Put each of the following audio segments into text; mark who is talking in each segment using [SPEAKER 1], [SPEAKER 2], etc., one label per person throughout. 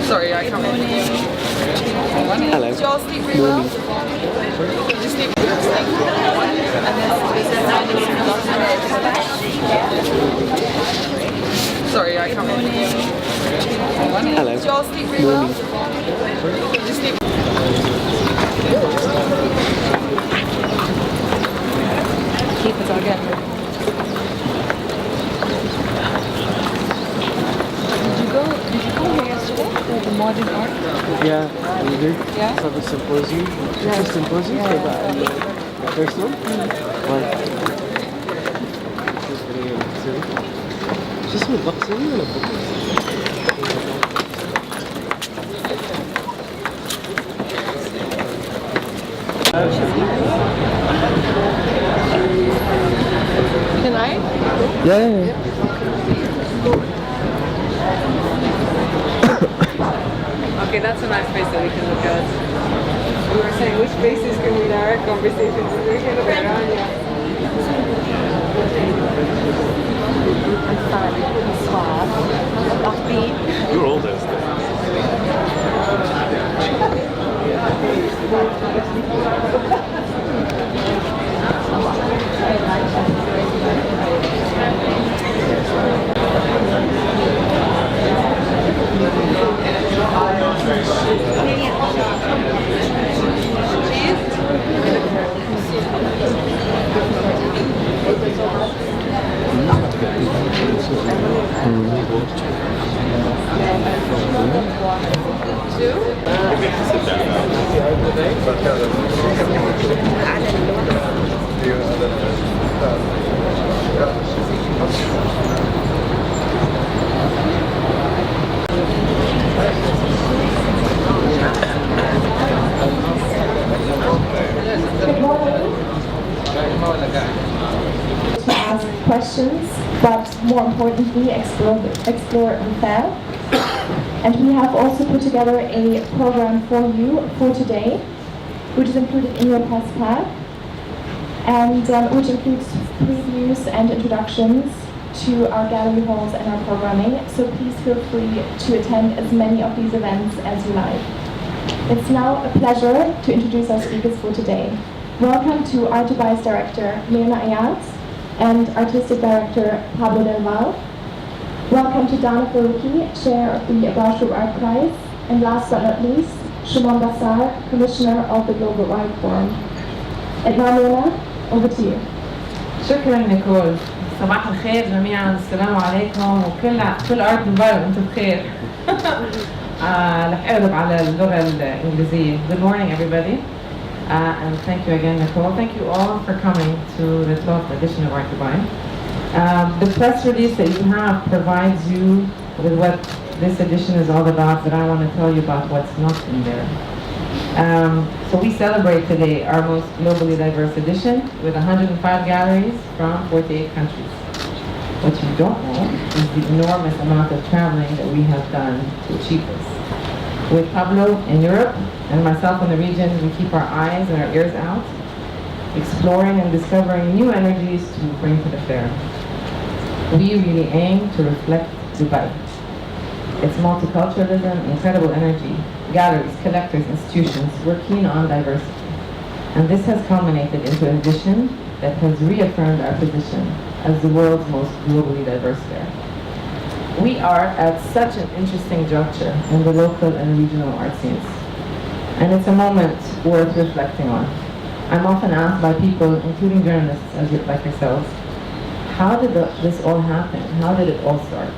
[SPEAKER 1] Sorry, I can't remember.
[SPEAKER 2] Hello.
[SPEAKER 1] Did you all sleep really well? Did you sleep really Sorry, I can't remember.
[SPEAKER 2] Hello.
[SPEAKER 1] Did you all sleep really well? Did you sleep? Keep it again. Did you come here yesterday? The modern art?
[SPEAKER 2] Yeah, we did.
[SPEAKER 1] Yeah?
[SPEAKER 2] Have a symposium. Yeah. It's a symposium for the first one. Just with luxury or
[SPEAKER 1] Can I?
[SPEAKER 2] Yeah.
[SPEAKER 1] Okay, that's a nice place that we can look at. We were saying which places can we direct conversations? We can look at Rania.
[SPEAKER 3] You're all those things.
[SPEAKER 4] To ask questions, but more importantly, explore and fail. And we have also put together a program for you for today, which is included in your press pack, and which includes previews and introductions to our gallery halls and our programming. So please feel free to attend as many of these events as you like. It's now a pleasure to introduce our speakers for today. Welcome to Art Dubai's director, Leona Ayaz, and artistic director, Pablo Del Val. Welcome to Rami Farook, chair of the Abashur Art Prize, and last but not least, Shimon Bassar, commissioner of the Global Art Forum. And now, Leona, over to you.
[SPEAKER 5] شكرا نيكول. صباح الخير جميعا، السلام عليكم، وكل ارض دبي وانتم بخير. رح اقلب على اللغة الإنجليزية. Good morning everybody. And thank you again, Nicole. Thank you all for coming to the 12th edition of Art Dubai. The press release that you have provides you with what this edition is all about, but I want to tell you about what's not in there. So we celebrate today our most globally diverse edition with 105 galleries from 48 countries. What you don't know is the enormous amount of traveling that we have done to achieve this. With Pablo in Europe and myself in the region, we keep our eyes and our ears out, exploring and discovering new energies to bring to the fair. We really aim to reflect Dubai. Its multiculturalism, incredible energy, galleries, collectors, institutions, we're keen on diversity. And this has culminated into an edition that has reaffirmed our position as the world's most globally diverse fair. We are at such an interesting juncture in the local and regional art scenes. And it's a moment worth reflecting on. I'm often asked by people, including journalists like yourselves, how did this all happen? How did it all start?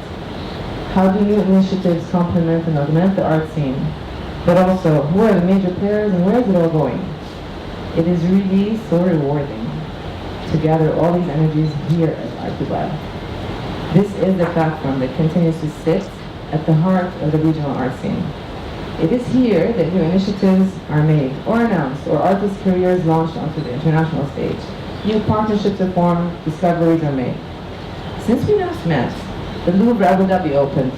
[SPEAKER 5] How do new initiatives complement and augment the art scene? But also, who are the major players and where is it all going? It is really so rewarding to gather all these energies here at Art Dubai. This is the platform that continues to sit at the heart of the regional art scene. It is here that new initiatives are made or announced, or artists' careers launched onto the international stage. New partnerships are formed, discoveries are made. Since we last met, the Louvre Abu Dhabi opened,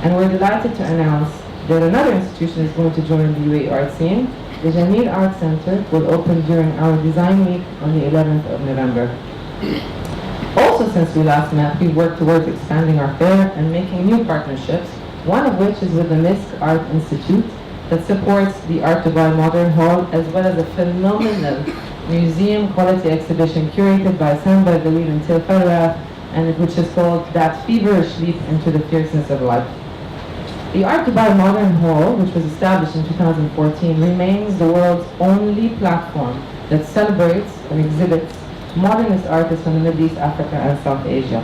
[SPEAKER 5] and we're delighted to announce that another institution is going to join the UAE art scene. The Jameel Art Center will open during our design week on the 11th of November. Also, since we last met, we've worked towards expanding our fair and making new partnerships, one of which is with the MISC Art Institute that supports the Art Dubai Modern Hall, as well as a phenomenal museum quality exhibition curated by Samba Dalil and Til Farah, and which is called That Feverish Leap into the Fierceness of Life. The Art Dubai Modern Hall, which was established in 2014, remains the world's only platform that celebrates and exhibits modernist artists from the Middle East, Africa, and South Asia.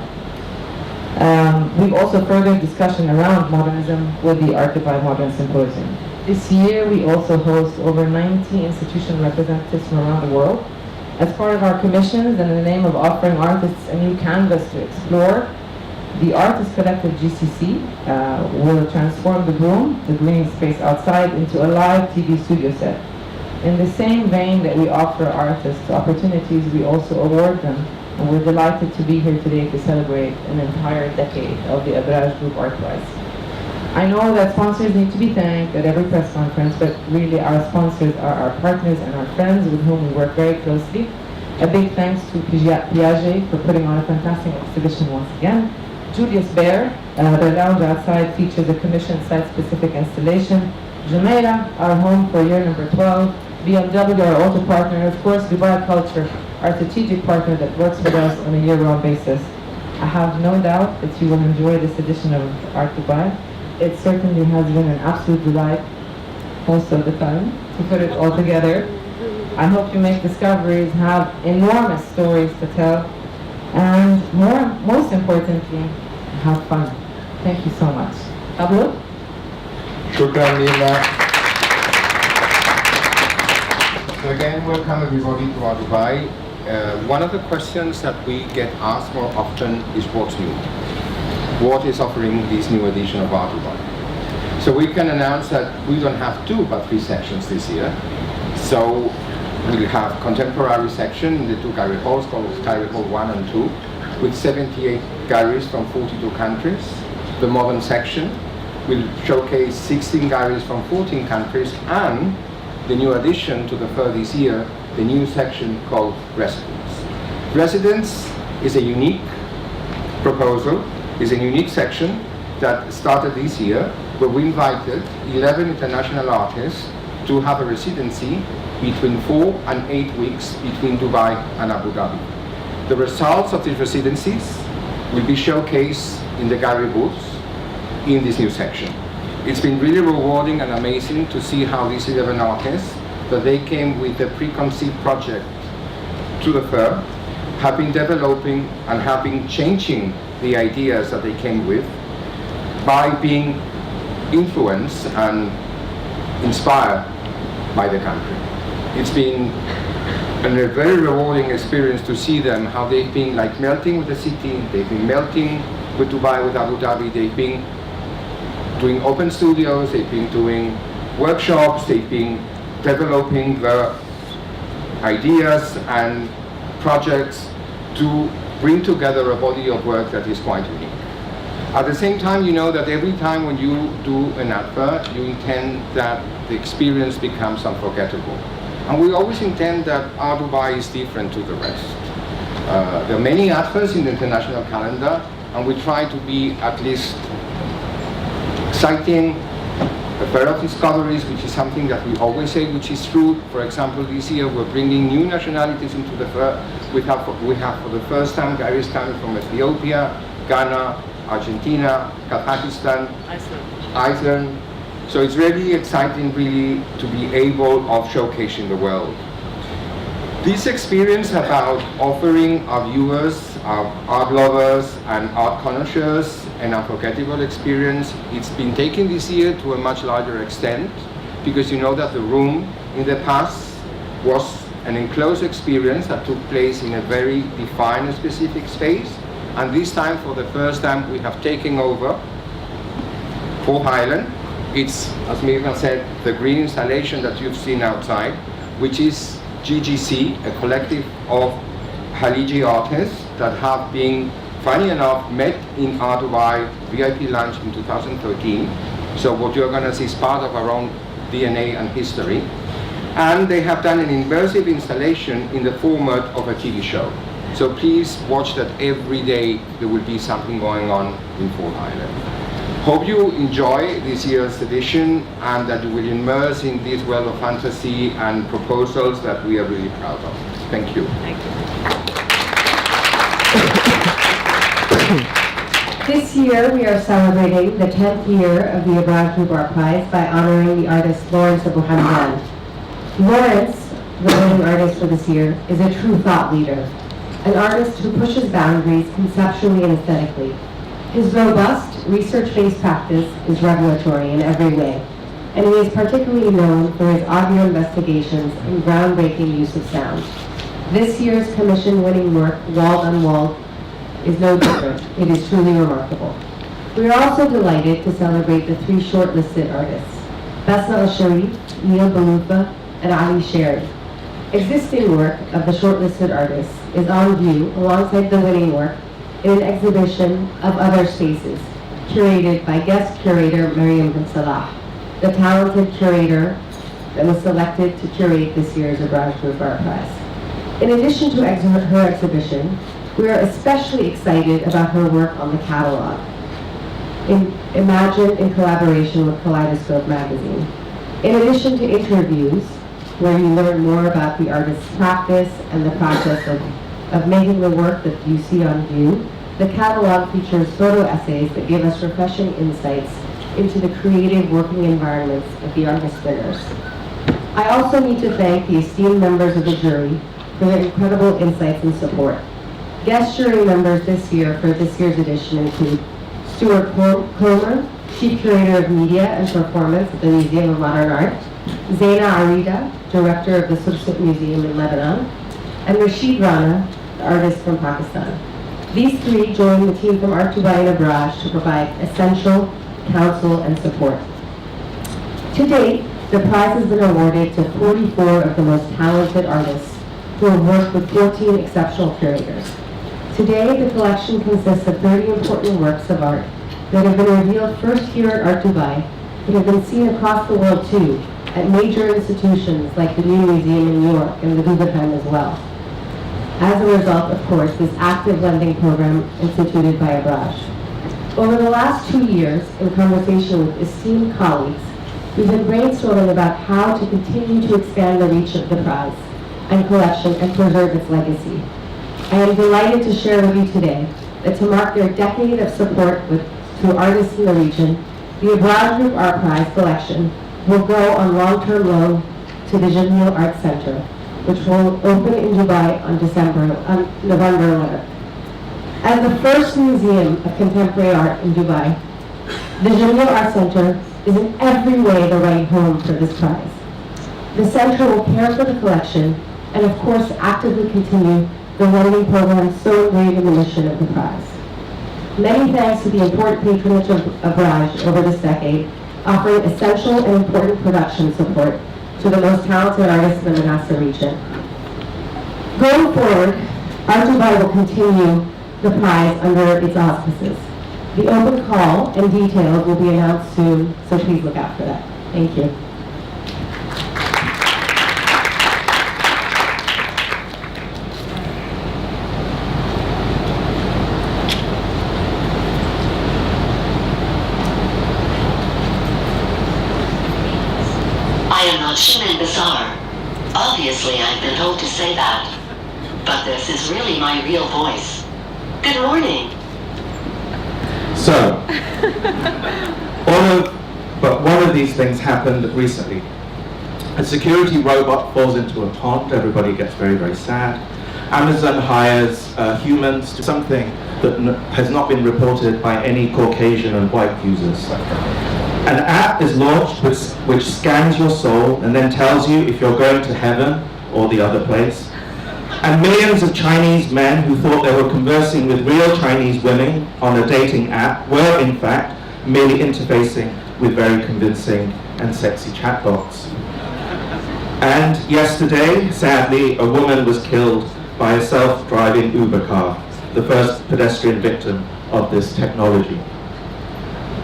[SPEAKER 5] We've also furthered discussion around modernism with the Art Dubai Modern Symposium. This year, we also host over 90 institutional representatives from around the world. As part of our commissions and in the name of offering artists a new canvas to explore, the Artist Collective GCC will transform the room, the green space outside, into a live TV studio set. In the same vein that we offer artists opportunities, we also award them, and we're delighted to be here today to celebrate an entire decade of the Abraj Group Art Prize. I know that sponsors need to be thanked at every press conference, but really our sponsors are our partners and our friends with whom we work very closely. A big thanks to Piaget for putting on a fantastic exhibition once again. Julius Baer, their lounge outside features a commissioned site-specific installation. Jumeirah, our home for year number 12. BMW, our auto partner, and of course Dubai Culture, our strategic partner that works with us on a year-round basis. I have no doubt that you will enjoy this edition of Art Dubai. It certainly has been an absolute delight most of the time to put it all together. I hope you make discoveries, have enormous stories to tell, and most importantly, have fun. Thank you so much. Pablo?
[SPEAKER 6] Shukran, Nina. So again, welcome everybody to Art Dubai. One of the questions that we get asked more often is what's new? What is offering this new edition of Art Dubai? So we can announce that we don't have 2 but 3 sections this year. So we'll have contemporary section in the 2 gallery halls called Gallery Hall 1 and 2 with 78 galleries from 42 countries. The modern section will showcase 16 galleries from 14 countries, and the new addition to the fair this year, the new section called Residence. Residence is a unique proposal, is a unique section that started this year, where we invited 11 international artists to have a residency between 4 and 8 weeks between Dubai and Abu Dhabi. The results of these residencies will be showcased in the gallery booths in this new section. It's been really rewarding and amazing to see how these 11 artists, that they came with a preconceived project to the fair, have been developing and have been changing the ideas that they came with by being influenced and inspired by the country. It's been a very rewarding experience to see them, how they've been like melting with the city, they've been melting with Dubai, with Abu Dhabi, they've been doing open studios, they've been doing workshops, they've been developing the ideas and projects to bring together a body of work that is quite unique. At the same time, you know that every time when you do an advert, you intend that the experience becomes unforgettable. And we always intend that Art Dubai is different to the rest. There are many adverts in the international calendar, and we try to be at least exciting, a fair of discoveries, which is something that we always say, which is true. For example, this year we're bringing new nationalities into the fair. We have for the first time galleries coming from Ethiopia, Ghana, Argentina, Kazakhstan, Iceland. So it's really exciting, really, to be able of showcasing the world. This experience about offering our viewers, our art lovers and art connoisseurs an unforgettable experience, it's been taken this year to a much larger extent, because you know that the room in the past was an enclosed experience that took place in a very defined and specific space, and this time, for the first time, we have taken over Fourth Island. It's, as Mirna said, the green installation that you've seen outside, which is GGC, a collective of Khaliji artists that have been, funny enough, met in Art Dubai VIP Lounge in 2013. So what you're going to see is part of our own DNA and history. And they have done an immersive installation in the format of a TV show. So please watch that every day there will be something going on in Fort Island. Hope you enjoy this year's edition and that you will immerse in this world of fantasy and proposals that we are really proud of. Thank you.
[SPEAKER 1] Thank you.
[SPEAKER 7] This year we are celebrating the 10th year of the Abraj Group Art Prize by honoring the artist Lawrence Abu Hamdan. Lawrence, the winning artist for this year, is a true thought leader, an artist who pushes boundaries conceptually and aesthetically. His robust, research-based practice is revelatory in every way, and he is particularly known for his audio investigations and groundbreaking use of sound. This year's commission-winning work, Walled Unwalled, is no different. It is truly remarkable. We are also delighted to celebrate the 3 shortlisted artists, Basma Al-Sharif, Neil Balufa, and Ali Sherry. Existing work of the shortlisted artists is on view alongside the winning work in an exhibition of other spaces, curated by guest curator Mariam bin Salah, the talented curator that was selected to curate this year's Abraj Group Art Prize. In addition to her exhibition, we are especially excited about her work on the catalog, imagined in collaboration with Kaleidoscope magazine. In addition to interviews, where you learn more about the artist's practice and the process of making the work that you see on view, the catalog features photo essays that give us refreshing insights into the creative working environments of the artist winners. I also need to thank the esteemed members of the jury for their incredible insights and support. Guest jury members this year for this year's edition include Stuart Comer, Chief Curator of Media and Performance at the Museum of Modern Art, Zaina Arida, Director of the Subsit Museum in Lebanon, and Rashid Rana, the artist from Pakistan. These 3 join the team from Art Dubai and Abraj to provide essential counsel and support. To date, the prize has been awarded to 44 of the most talented artists who have worked with 14 exceptional curators. Today, the collection consists of 30 important works of art that have been revealed first here at Art Dubai, but have been seen across the world too, at major institutions like the New Museum in New York and the Guggenheim as well. As a result, of course, this active lending program instituted by Abraj. Over the last 2 years, in conversation with esteemed colleagues, we've been brainstorming about how to continue to expand the reach of the prize and collection and preserve its legacy. I am delighted to share with you today that to mark their decade of support to artists in the region, the Abraj Group Art Prize collection will go on long-term loan to the Jameel Arts Center, which will open in Dubai on November 11th. As the first museum of contemporary art in Dubai, the Jameel Arts Center is in every way the right home for this prize. The center will care for the collection and of course actively continue the lending program so ingrained in the mission of the prize. Many thanks to the important patronage of Abraj over this decade, offering essential and important production support to the most talented artists in the Manassa region. Going forward, Art Dubai will continue the prize under its auspices. The open call and details will be announced soon, so please look out for that. Thank you.
[SPEAKER 8] I am not Shimon Bazaar. Obviously, I've been told to say that. But this is really my real voice. Good morning.
[SPEAKER 9] So, one of these things happened recently. A security robot falls into a pond, everybody gets very, very sad. Amazon hires humans to do something that has not been reported by any Caucasian and white users. An app is launched which scans your soul and then tells you if you're going to heaven or the other place. And millions of Chinese men who thought they were conversing with real Chinese women on a dating app were in fact merely interfacing with very convincing and sexy chatbots. And yesterday, sadly, a woman was killed by a self-driving Uber car, the first pedestrian victim of this technology.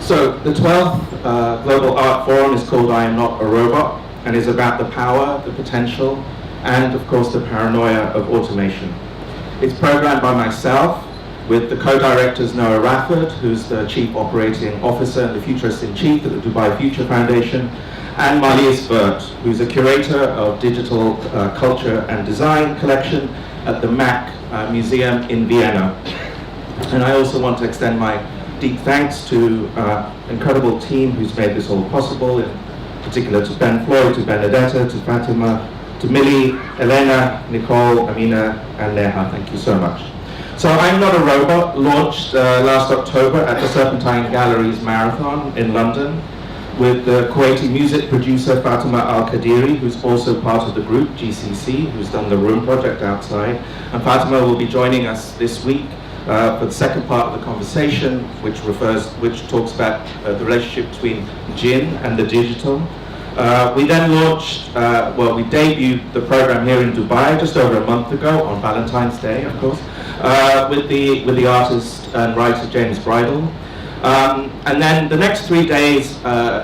[SPEAKER 9] So the 12th Global Art Forum is called I Am Not a Robot and is about the power, the potential, and of course the paranoia of automation. It's programmed by myself, with the co-directors Noah Rafford, who's the Chief Operating Officer and the Futurist-in-Chief at the Dubai Future Foundation, and Marius Bert, who's a curator of digital culture and design collection at the MAC Museum in Vienna. And I also want to extend my deep thanks to incredible team who's made this all possible, in particular to Ben Floyd, to Benedetta, to Fatima, to Millie, Elena, Nicole, Amina, and Neha. Thank you so much. So I'm Not a Robot launched last October at the Serpentine Galleries Marathon in London with the Kuwaiti music producer Fatima Al-Qadiri, who's also part of the group GCC, who's done the Room project outside. And Fatima will be joining us this week for the second part of the conversation, which talks about the relationship between Jinn and the digital. We then launched, we debuted the program here in Dubai just over a month ago, on Valentine's Day, of course, with the artist and writer James Bridle. And then the next 3 days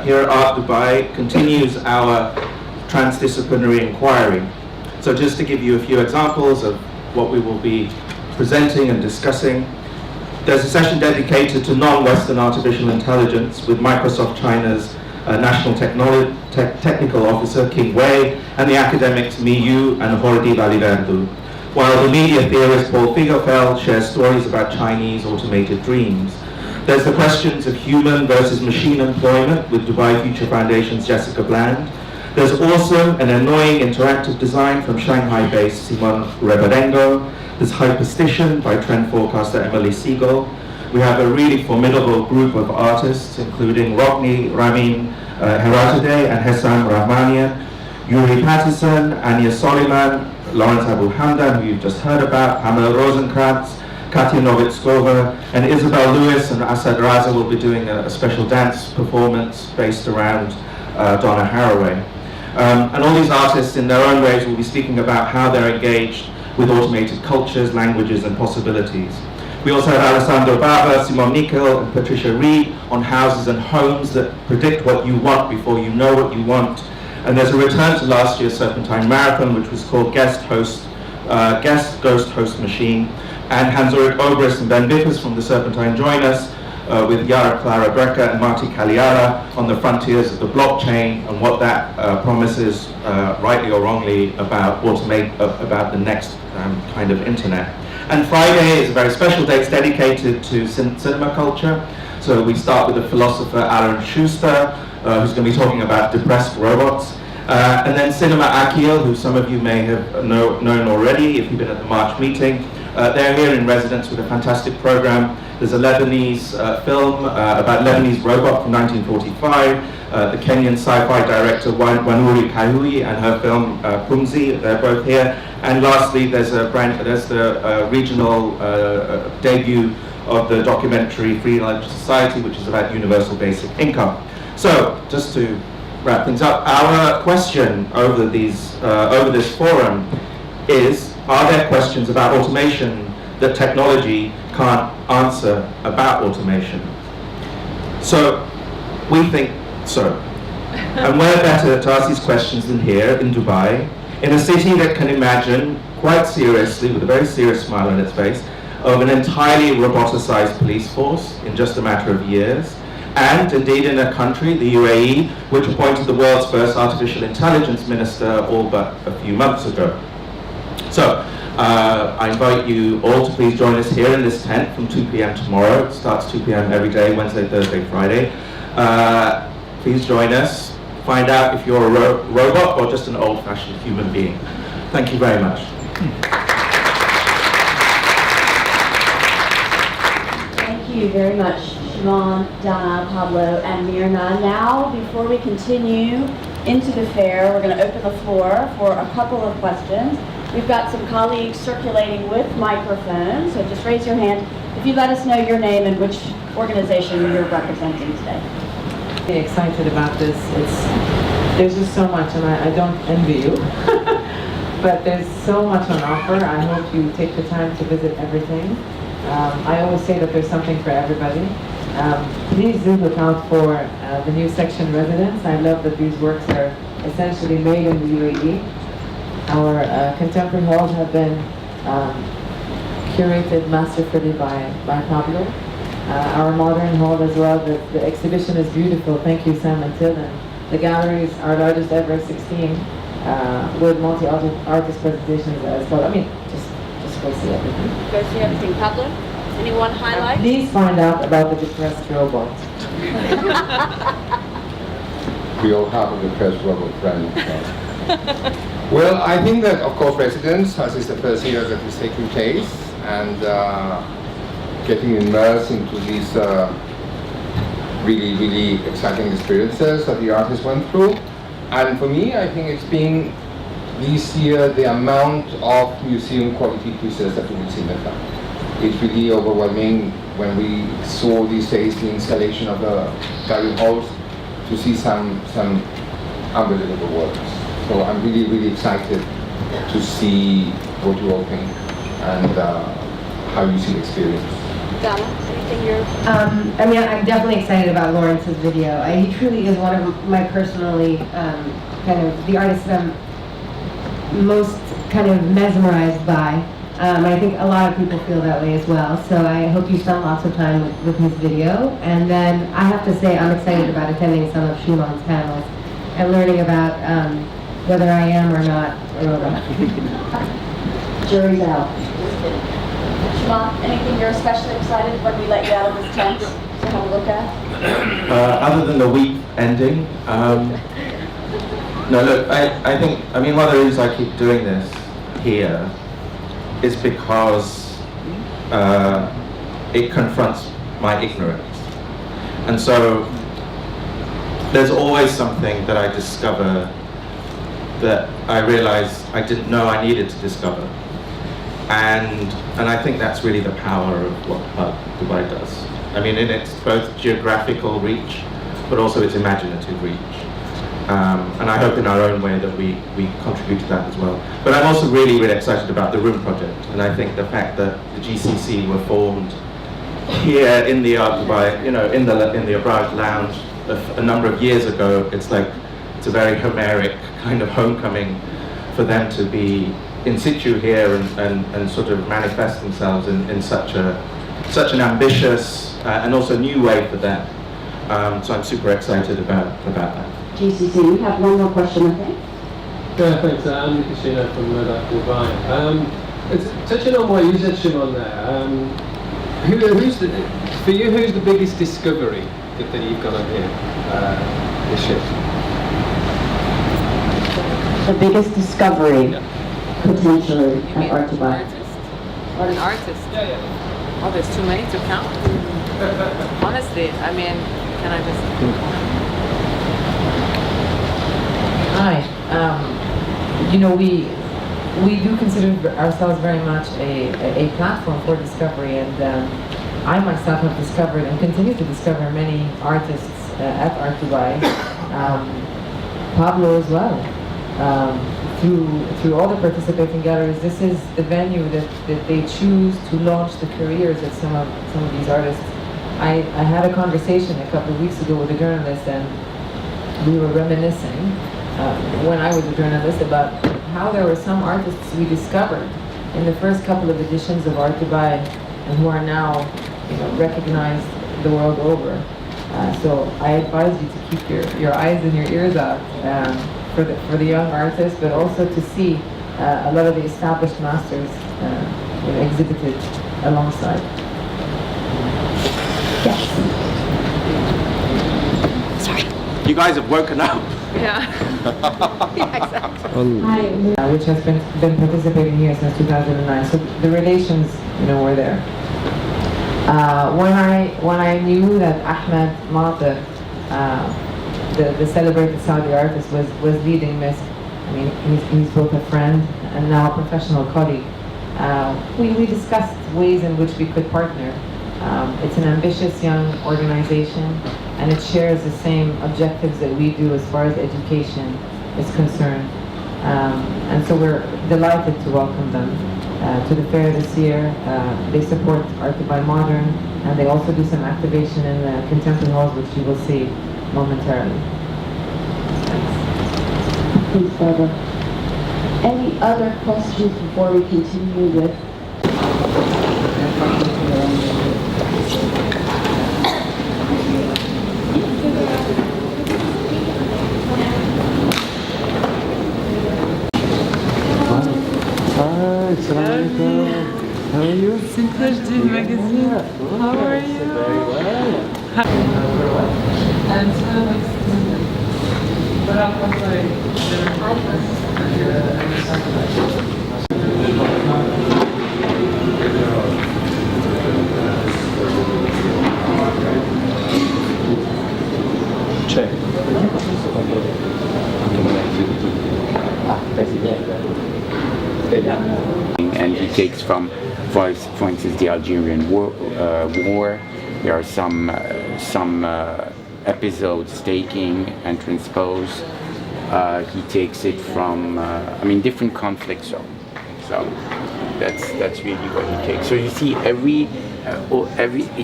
[SPEAKER 9] here at Art Dubai continues our transdisciplinary inquiry. So just to give you a few examples of what we will be presenting and discussing, there's a session dedicated to non-Western artificial intelligence with Microsoft China's National Technical Officer King Wei and the academics Mi Yu and Jordi Valiverdu, while the media theorist Paul Figofeld shares stories about Chinese automated dreams. There's the questions of human versus machine employment with Dubai Future Foundation's Jessica Bland. There's also an annoying interactive design from Shanghai-based Simon Reberengo. There's Hyperstition by trend forecaster Emily Siegel. We have a really formidable group of artists, including Rami Farook and Hessam Rahmanian, Yuri Patterson, Anya Soliman, Lawrence Abu Hamdan, who you've just heard about, Pamela Rosenkrantz, Katya Novitskova, and Isabel Lewis and Asad Raza will be doing a special dance performance based around Donna Haraway. And all these artists in their own ways will be speaking about how they're engaged with automated cultures, languages, and possibilities. We also have Alessandro Bava, Simon Nickel, and Patricia Reed on houses and homes that predict what you want before you know what you want. And there's a return to last year's Serpentine Marathon, which was called Guest Ghost Host Machine. And Hans-Ulrich Obrist and Ben Vickers from the Serpentine join us with Yara Clara Brecker and Marty Caliara on the frontiers of the blockchain and what that promises, rightly or wrongly, about the next kind of internet. And Friday is a very special day. It's dedicated to cinema culture. So we start with the philosopher Alan Schuster, who's going to be talking about depressed robots. And then Cinema Akil, who some of you may have known already if you've been at the March meeting. They're here in residence with a fantastic program. There's a Lebanese film about Lebanese robot from 1945. The Kenyan sci-fi director Wanuri Kahui and her film Pumzi, they're both here. And lastly, there's the regional debut of the documentary Free Lunch Society, which is about universal basic income. So, just to wrap things up, our question over this forum is: are there questions about automation that technology can't answer about automation? So, we think so. And where better to ask these questions than here in Dubai, in a city that can imagine, quite seriously, with a very serious smile on its face, of an entirely roboticized police force in just a matter of years, and indeed in a country, the UAE, which appointed the world's first artificial intelligence minister all but a few months ago. So, I invite you all to please join us here in this tent from 2 p.m. tomorrow. It starts 2 p.m. every day, Wednesday, Thursday, Friday. Please join us. Find out if you're a robot or just an old-fashioned human being. Thank you very much.
[SPEAKER 10] Thank you very much, Shimon, Donna, Pablo, and Mirna. Now, before we continue into the fair, we're going to open the floor for a couple of questions. We've got some colleagues circulating with microphones, so just raise your hand if you let us know your name and which organization you're representing today.
[SPEAKER 5] Really excited about this. There's just so much, and I don't envy you. But there's so much on offer. I hope you take the time to visit everything. I always say that there's something for everybody. Please do look out for the new section residents. I love that these works are essentially made in the UAE. Our contemporary halls have been curated masterfully by Pablo. Our modern hall as well, the exhibition is beautiful. Thank you, Sam and Till. And the galleries are largest ever, 16, with multi-artist presentations as well. I mean, just go see everything.
[SPEAKER 10] Go see everything. Pablo, any one highlight?
[SPEAKER 5] Please find out about the depressed robot.
[SPEAKER 6] We all have a depressed robot friend. Well, I think that, of course, residence, as is the first year that is taking place, and getting immersed into these really, really exciting experiences that the artists went through. And for me, I think it's been this year the amount of museum quality pieces that we will see in the town. It's really overwhelming when we saw these days the installation of the gallery halls to see some unbelievable works. So I'm really, really excited to see what you all think and how you see the experience.
[SPEAKER 10] Donna, anything you're...
[SPEAKER 7] I mean, I'm definitely excited about Lawrence's video. He truly is one of my personally, kind of, the artists that I'm most kind of mesmerized by. I think a lot of people feel that way as well, so I hope you spent lots of time with his video. And then I have to say I'm excited about attending some of Shuman's panels and learning about whether I am or not a robot.
[SPEAKER 10] Jury's out. Shimon, anything you're especially excited when we let you out of this tent to have a look at?
[SPEAKER 9] Other than the week ending, no, look, I think, I mean, one of the reasons I keep doing this here is because it confronts my ignorance. And so there's always something that I discover that I realize I didn't know I needed to discover. And I think that's really the power of what Dubai does. I mean, in its both geographical reach, but also its imaginative reach. And I hope in our own way that we contribute to that as well. But I'm also really, really excited about the Room Project. And I think the fact that the GCC were formed here in the Art Dubai, you know, in the Abrar Lounge a number of years ago, it's like, it's a very Homeric kind of homecoming for them to be in situ here and sort of manifest themselves in such an ambitious and also new way for them. So I'm super excited about that.
[SPEAKER 10] GCC, we have one more question, I think.
[SPEAKER 11] Yeah, thanks. I'm Kashina from Dubai. Touching on what you said, Shimon, there, for you, who's the biggest discovery that you've got on here this year?
[SPEAKER 10] The biggest discovery, potentially,
[SPEAKER 1] You mean
[SPEAKER 10] at Art Dubai.
[SPEAKER 1] artist? Or an artist?
[SPEAKER 11] Yeah.
[SPEAKER 1] Oh, there's too many to count. Honestly, I mean, can I just...
[SPEAKER 5] Hi. You know, we do consider ourselves very much a platform for discovery, and I myself have discovered and continue to discover many artists at Art Dubai. Pablo as well. Through all the participating galleries, this is the venue that they choose to launch the careers of some of these artists. I had a conversation a couple of weeks ago with a journalist, and we were reminiscing when I was a journalist about how there were some artists we discovered in the first couple of editions of Art Dubai and who are now, you know, recognized the world over. So I advise you to keep your eyes and your ears out for the young artists, but also to see a lot of the established masters exhibited alongside.
[SPEAKER 10] Yes. Sorry.
[SPEAKER 9] You guys have woken up.
[SPEAKER 1] Yeah. Yeah, exactly.
[SPEAKER 5] Which has been participating here since 2009. So the relations, you know, were there. When I knew that Ahmed Mater, the celebrated Saudi artist, was leading MISC, I mean, he's both a friend and now a professional colleague. We discussed ways in which we could partner. It's an ambitious young organization, and it shares the same objectives that we do as far as education is concerned. And so we're delighted to welcome them to the fair this year. They support Art Dubai Modern, and they also do some activation in the contemporary halls, which you will see momentarily.
[SPEAKER 10] Thanks, Barbara. Any other questions before we continue with
[SPEAKER 1] Sinclair's Dean magazine. How are you?
[SPEAKER 2] Very well.
[SPEAKER 1] And
[SPEAKER 11] C'è.
[SPEAKER 12] And he takes from, for instance, the Algerian War. There are some episodes taking and transpose. He takes it from, different conflict zones. So that's really what he takes. So you see,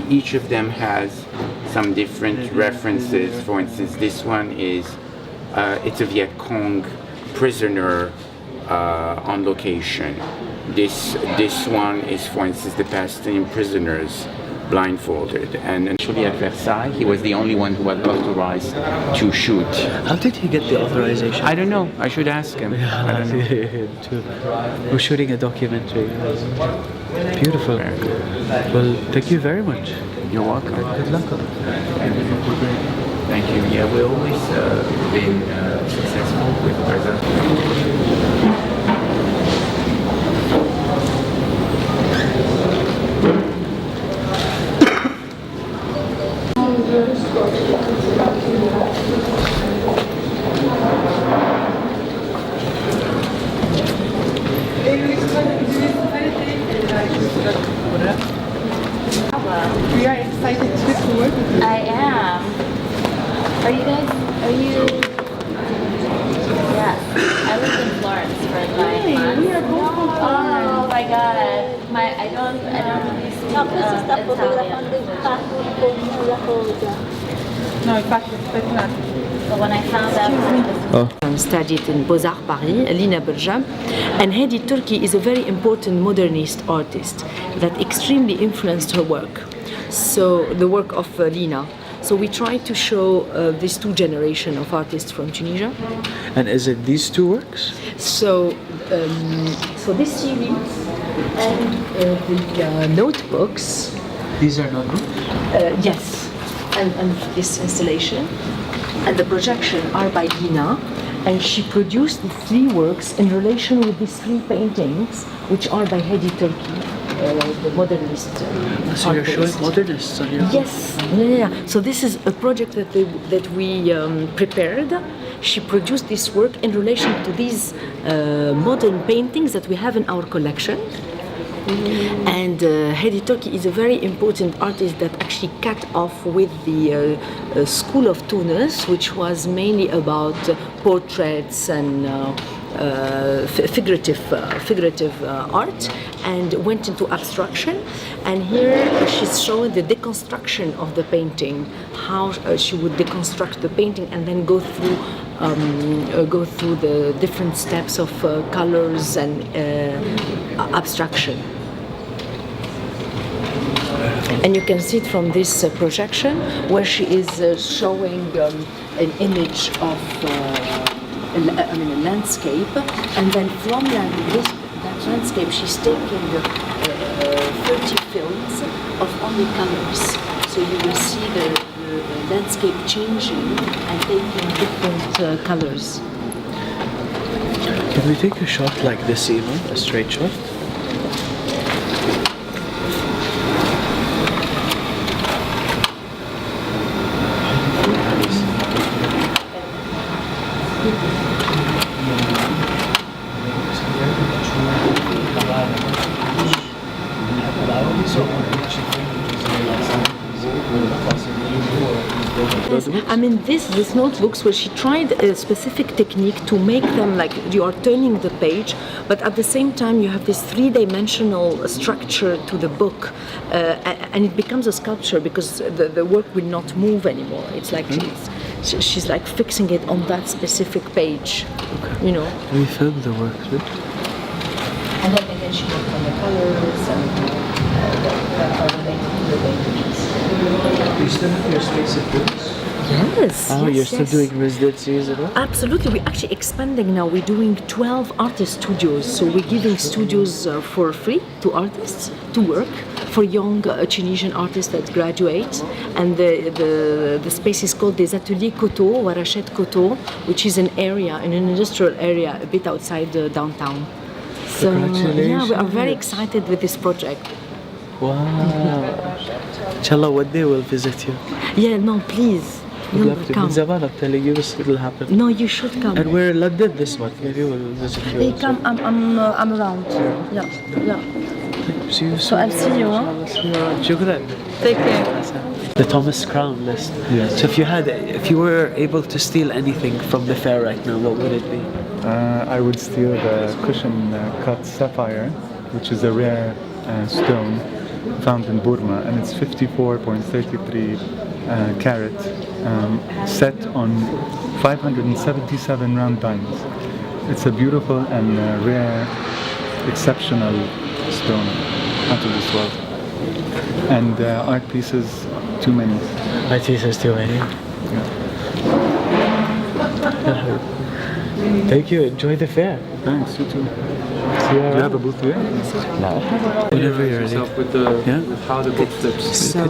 [SPEAKER 12] each of them has some different references. For instance, this one is it's a Viet Cong prisoner on location. This one is, for instance, the Palestinian prisoners blindfolded, and actually at Versailles he was the only one who was authorized to shoot.
[SPEAKER 2] How did he get the authorization?
[SPEAKER 12] I don't know, I should ask him. I don't know.
[SPEAKER 2] We're shooting a documentary. Beautiful. Well, thank you very much.
[SPEAKER 12] You're welcome.
[SPEAKER 2] Good luck.
[SPEAKER 12] Thank you. Yeah, we've always been successful with present.
[SPEAKER 1] We are excited to work with you.
[SPEAKER 13] I am. Are you? Yes. I lived in Florence for 9 months.
[SPEAKER 1] We are both from Florence.
[SPEAKER 13] Oh my god. I don't really speak Italian.
[SPEAKER 1] No, in fact, it's not.
[SPEAKER 13] But when I found out
[SPEAKER 14] studied in Beaux-Arts Paris, Lina Berja, and Hedi Turki is a very important modernist artist that extremely influenced her work. So the work of Lina. So we try to show these two generations of artists from Tunisia.
[SPEAKER 2] And is it these two works?
[SPEAKER 14] So this series and the notebooks.
[SPEAKER 2] These are notebooks?
[SPEAKER 14] Yes, and this installation and the projection are by Lina, and she produced the three works in relation with these three paintings, which are by Hedi Turki, the modernist
[SPEAKER 2] So you're
[SPEAKER 14] artist.
[SPEAKER 2] showing modernists on your
[SPEAKER 14] Yes, yeah. So this is a project that we prepared. She produced this work in relation to these modern paintings that we have in our collection. And Hedi Turki is a very important artist that actually cut off with the School of Tunis, which was mainly about portraits and figurative art, and went into abstraction. And here she's showing the deconstruction of the painting, how she would deconstruct the painting and then go through the different steps of colors and abstraction. And you can see it from this projection, where she is showing an image of a landscape, and then from that landscape she's taking 30 films of only colors. So you will see the landscape changing and taking different colors.
[SPEAKER 2] Can we take a shot like this even? A straight shot?
[SPEAKER 14] I mean, these notebooks where she tried a specific technique to make them like you are turning the page, but at the same time you have this three-dimensional structure to the book, and it becomes a sculpture because the work will not move anymore. It's like she's like fixing it on that specific page, you know.
[SPEAKER 2] We filmed the work, right?
[SPEAKER 14] And then again she worked on the colors and the paintings.
[SPEAKER 2] You still have your space of books?
[SPEAKER 14] Yes.
[SPEAKER 2] Oh,
[SPEAKER 14] yes,
[SPEAKER 2] you're still
[SPEAKER 14] yes.
[SPEAKER 2] doing residencies as well?
[SPEAKER 14] Absolutely. We're actually expanding now. We're doing 12 artist studios. So we're giving studios for free to artists to work, for young Tunisian artists that graduate. And the space is called des Ateliers Koto, Warachet Koto, which is an area, an industrial area a bit outside downtown. So yeah, we are very excited with this project.
[SPEAKER 2] Wow. Inshallah, one day we'll visit you.
[SPEAKER 14] Yeah, no, please.
[SPEAKER 2] We'd
[SPEAKER 14] No,
[SPEAKER 2] love to.
[SPEAKER 14] come.
[SPEAKER 2] Min zaman I'm telling you, this will happen.
[SPEAKER 14] No, you should come.
[SPEAKER 2] And we're in London this month. Maybe we'll visit you.
[SPEAKER 14] Hey,
[SPEAKER 2] also.
[SPEAKER 14] come. I'm around. Yeah, yeah.
[SPEAKER 2] See you soon.
[SPEAKER 14] So I'll see you. Huh?
[SPEAKER 2] See you around. Shukran.
[SPEAKER 14] Take care.
[SPEAKER 2] The Thomas Crown list.
[SPEAKER 11] Yes.
[SPEAKER 2] So if you were able to steal anything from the fair right now, what would it be?
[SPEAKER 11] I would steal the cushion cut sapphire, which is a rare stone found in Burma, and it's 54.33 carat, set on 577 round diamonds. It's a beautiful and rare, exceptional stone out of this world. And art pieces, too many.
[SPEAKER 2] Art pieces, too many. Thank you. Enjoy the fair.
[SPEAKER 11] Thanks, you too.
[SPEAKER 2] See you
[SPEAKER 11] Do you have a booth here?
[SPEAKER 2] No. Whenever you're ready.
[SPEAKER 3] With how the book flips.
[SPEAKER 15] So,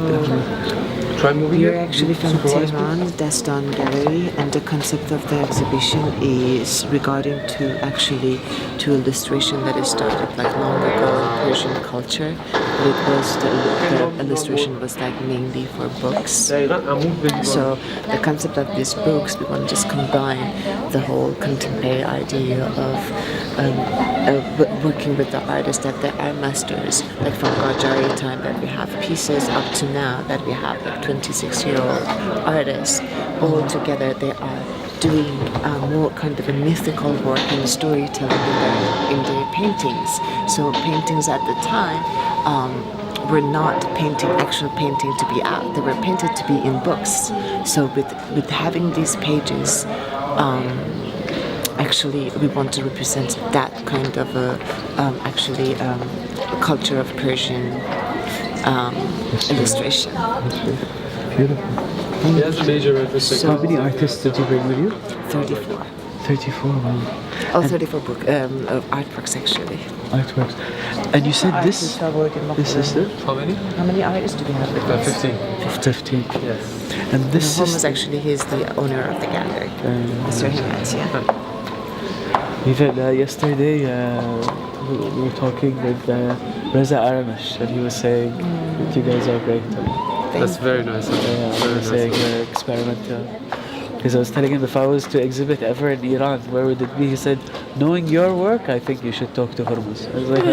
[SPEAKER 3] Try moving
[SPEAKER 15] we're
[SPEAKER 3] it.
[SPEAKER 15] actually from
[SPEAKER 3] Supervise,
[SPEAKER 15] Tehran, Dastan Gallery, and the concept of the exhibition is regarding to illustration that is started like long ago in Persian culture. But it was the illustration was like mainly for books. So the concept of these books, we want to just combine the whole contemporary idea of working with the artists that they are masters, like from Qajari time that we have pieces up to now that we have like 26-year-old artists. All together they are doing more kind of a mythical work and storytelling in their paintings. So paintings at the time were not actual painting to be out. They were painted to be in books. So with having these pages, actually we want to represent that kind of a culture of Persian illustration.
[SPEAKER 2] Beautiful.
[SPEAKER 3] Yes, major artistic.
[SPEAKER 2] How many artists did you bring with you?
[SPEAKER 15] 34.
[SPEAKER 2] 34, wow.
[SPEAKER 15] Oh, 34 artworks actually.
[SPEAKER 2] Artworks. And you said this is it?
[SPEAKER 3] How many?
[SPEAKER 15] How many artists do we have with us?
[SPEAKER 3] 15.
[SPEAKER 2] 15.
[SPEAKER 3] Yes.
[SPEAKER 2] And this
[SPEAKER 15] is actually he's the owner of the gallery, Mr. Himat, yeah.
[SPEAKER 2] Even yesterday we were talking with Reza Aramash, and he was saying that you guys are great.
[SPEAKER 3] That's very nice.
[SPEAKER 2] Yeah, he was saying experimental. Because I was telling him if I was to exhibit ever in Iran, where would it be? He said, knowing your work, I think you should talk to Hormuz. I was like,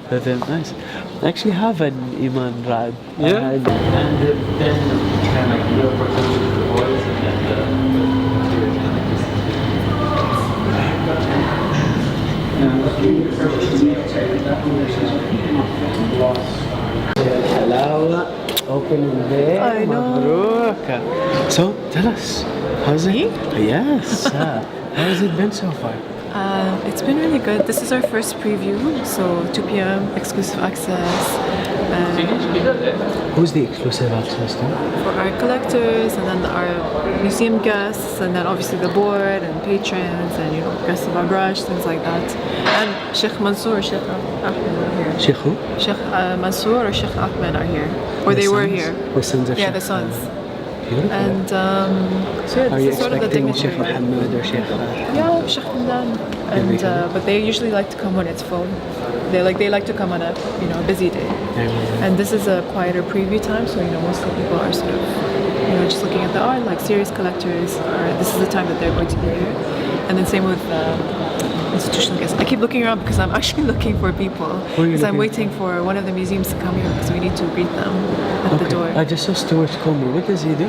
[SPEAKER 2] But then, nice. I actually have an Iman Rad.
[SPEAKER 3] Yeah?
[SPEAKER 2] And then kind of like real protection for the boys and then Hello. Open there.
[SPEAKER 16] I know.
[SPEAKER 2] Mabruk. So, tell us, how's it? Yes. How has it been so far?
[SPEAKER 16] It's been really good. This is our first preview, so 2 p.m. exclusive access.
[SPEAKER 2] Who's the exclusive access to?
[SPEAKER 16] For our collectors, and then our museum guests, and then obviously the board and patrons, and guests of our brush, things like that. And Sheikh Mansour, Sheikh Ahmed are here.
[SPEAKER 2] Sheikh who?
[SPEAKER 16] Sheikh Mansour or Sheikh Ahmed are here, or they were here.
[SPEAKER 2] The sons of
[SPEAKER 16] Yeah,
[SPEAKER 2] Sheikh.
[SPEAKER 16] the sons.
[SPEAKER 2] Beautiful.
[SPEAKER 16] And so yeah,
[SPEAKER 2] Are
[SPEAKER 16] this
[SPEAKER 2] you
[SPEAKER 16] is sort of the
[SPEAKER 2] expecting
[SPEAKER 16] dignitary.
[SPEAKER 2] Sheikh Mohammed or Sheikh?
[SPEAKER 16] Yeah, Sheikh Hamdan. And but they usually like to come when it's full. They like to come on a busy day. And this is a quieter preview time, so most of the people are sort of just looking at the art, like serious collectors. This is the time that they're going to be here. And then same with institutional guests. I keep looking around because I'm actually looking for people. Because I'm waiting for one of the museums to come here because we need to greet them at the door.
[SPEAKER 2] I just saw Stuart Comer. What does he do?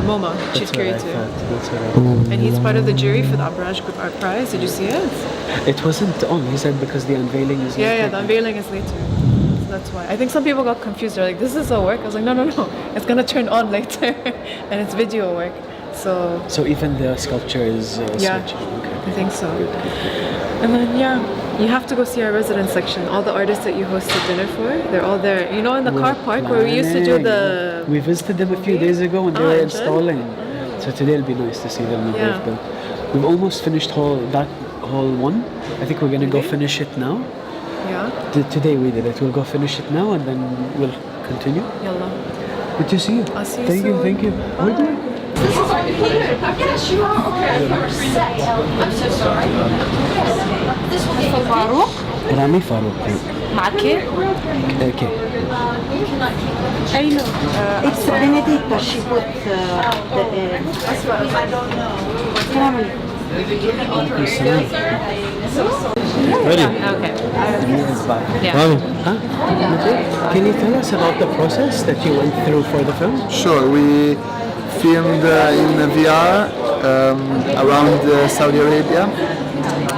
[SPEAKER 16] MoMA, chief curator.
[SPEAKER 2] That's what I thought.
[SPEAKER 16] And he's part of the jury for the Abraj Group Art Prize. Did you see it?
[SPEAKER 2] It wasn't on. He said because the unveiling is later.
[SPEAKER 16] Yeah, the unveiling is later. So that's why. I think some people got confused. They're like, this is a work? I was like, no. It's going to turn on later. And it's video work. So
[SPEAKER 2] even the sculpture is
[SPEAKER 16] yeah,
[SPEAKER 2] switching. Okay.
[SPEAKER 16] I think so. And then, You have to go see our residence section. All the artists that you hosted dinner for, they're all there. You know, in the car park where we used to do the...
[SPEAKER 2] We visited them a few days ago when they were
[SPEAKER 16] enjoyed?
[SPEAKER 2] installing. So today it'll be nice to see them when
[SPEAKER 16] Yeah.
[SPEAKER 2] they've built. We've almost finished that hall 1. I think we're gonna go finish it now.
[SPEAKER 16] Yeah.
[SPEAKER 2] Today we did it. We'll go finish it now and then we'll continue.
[SPEAKER 16] Yalla.
[SPEAKER 2] Good to see you.
[SPEAKER 16] I'll see you
[SPEAKER 2] Thank you,
[SPEAKER 16] soon.
[SPEAKER 2] thank you. We're doing.
[SPEAKER 17] Yes, you are. Okay. I'm so sorry. Farouk.
[SPEAKER 2] Rami Farook.
[SPEAKER 17] معك كيف؟
[SPEAKER 2] Okay.
[SPEAKER 17] I know. It's Benedetta. She put
[SPEAKER 2] Ready?
[SPEAKER 16] Okay.
[SPEAKER 2] Yeah. Huh? Can you tell us about the process that you went through for the film?
[SPEAKER 18] Sure, we filmed in VR around Saudi Arabia.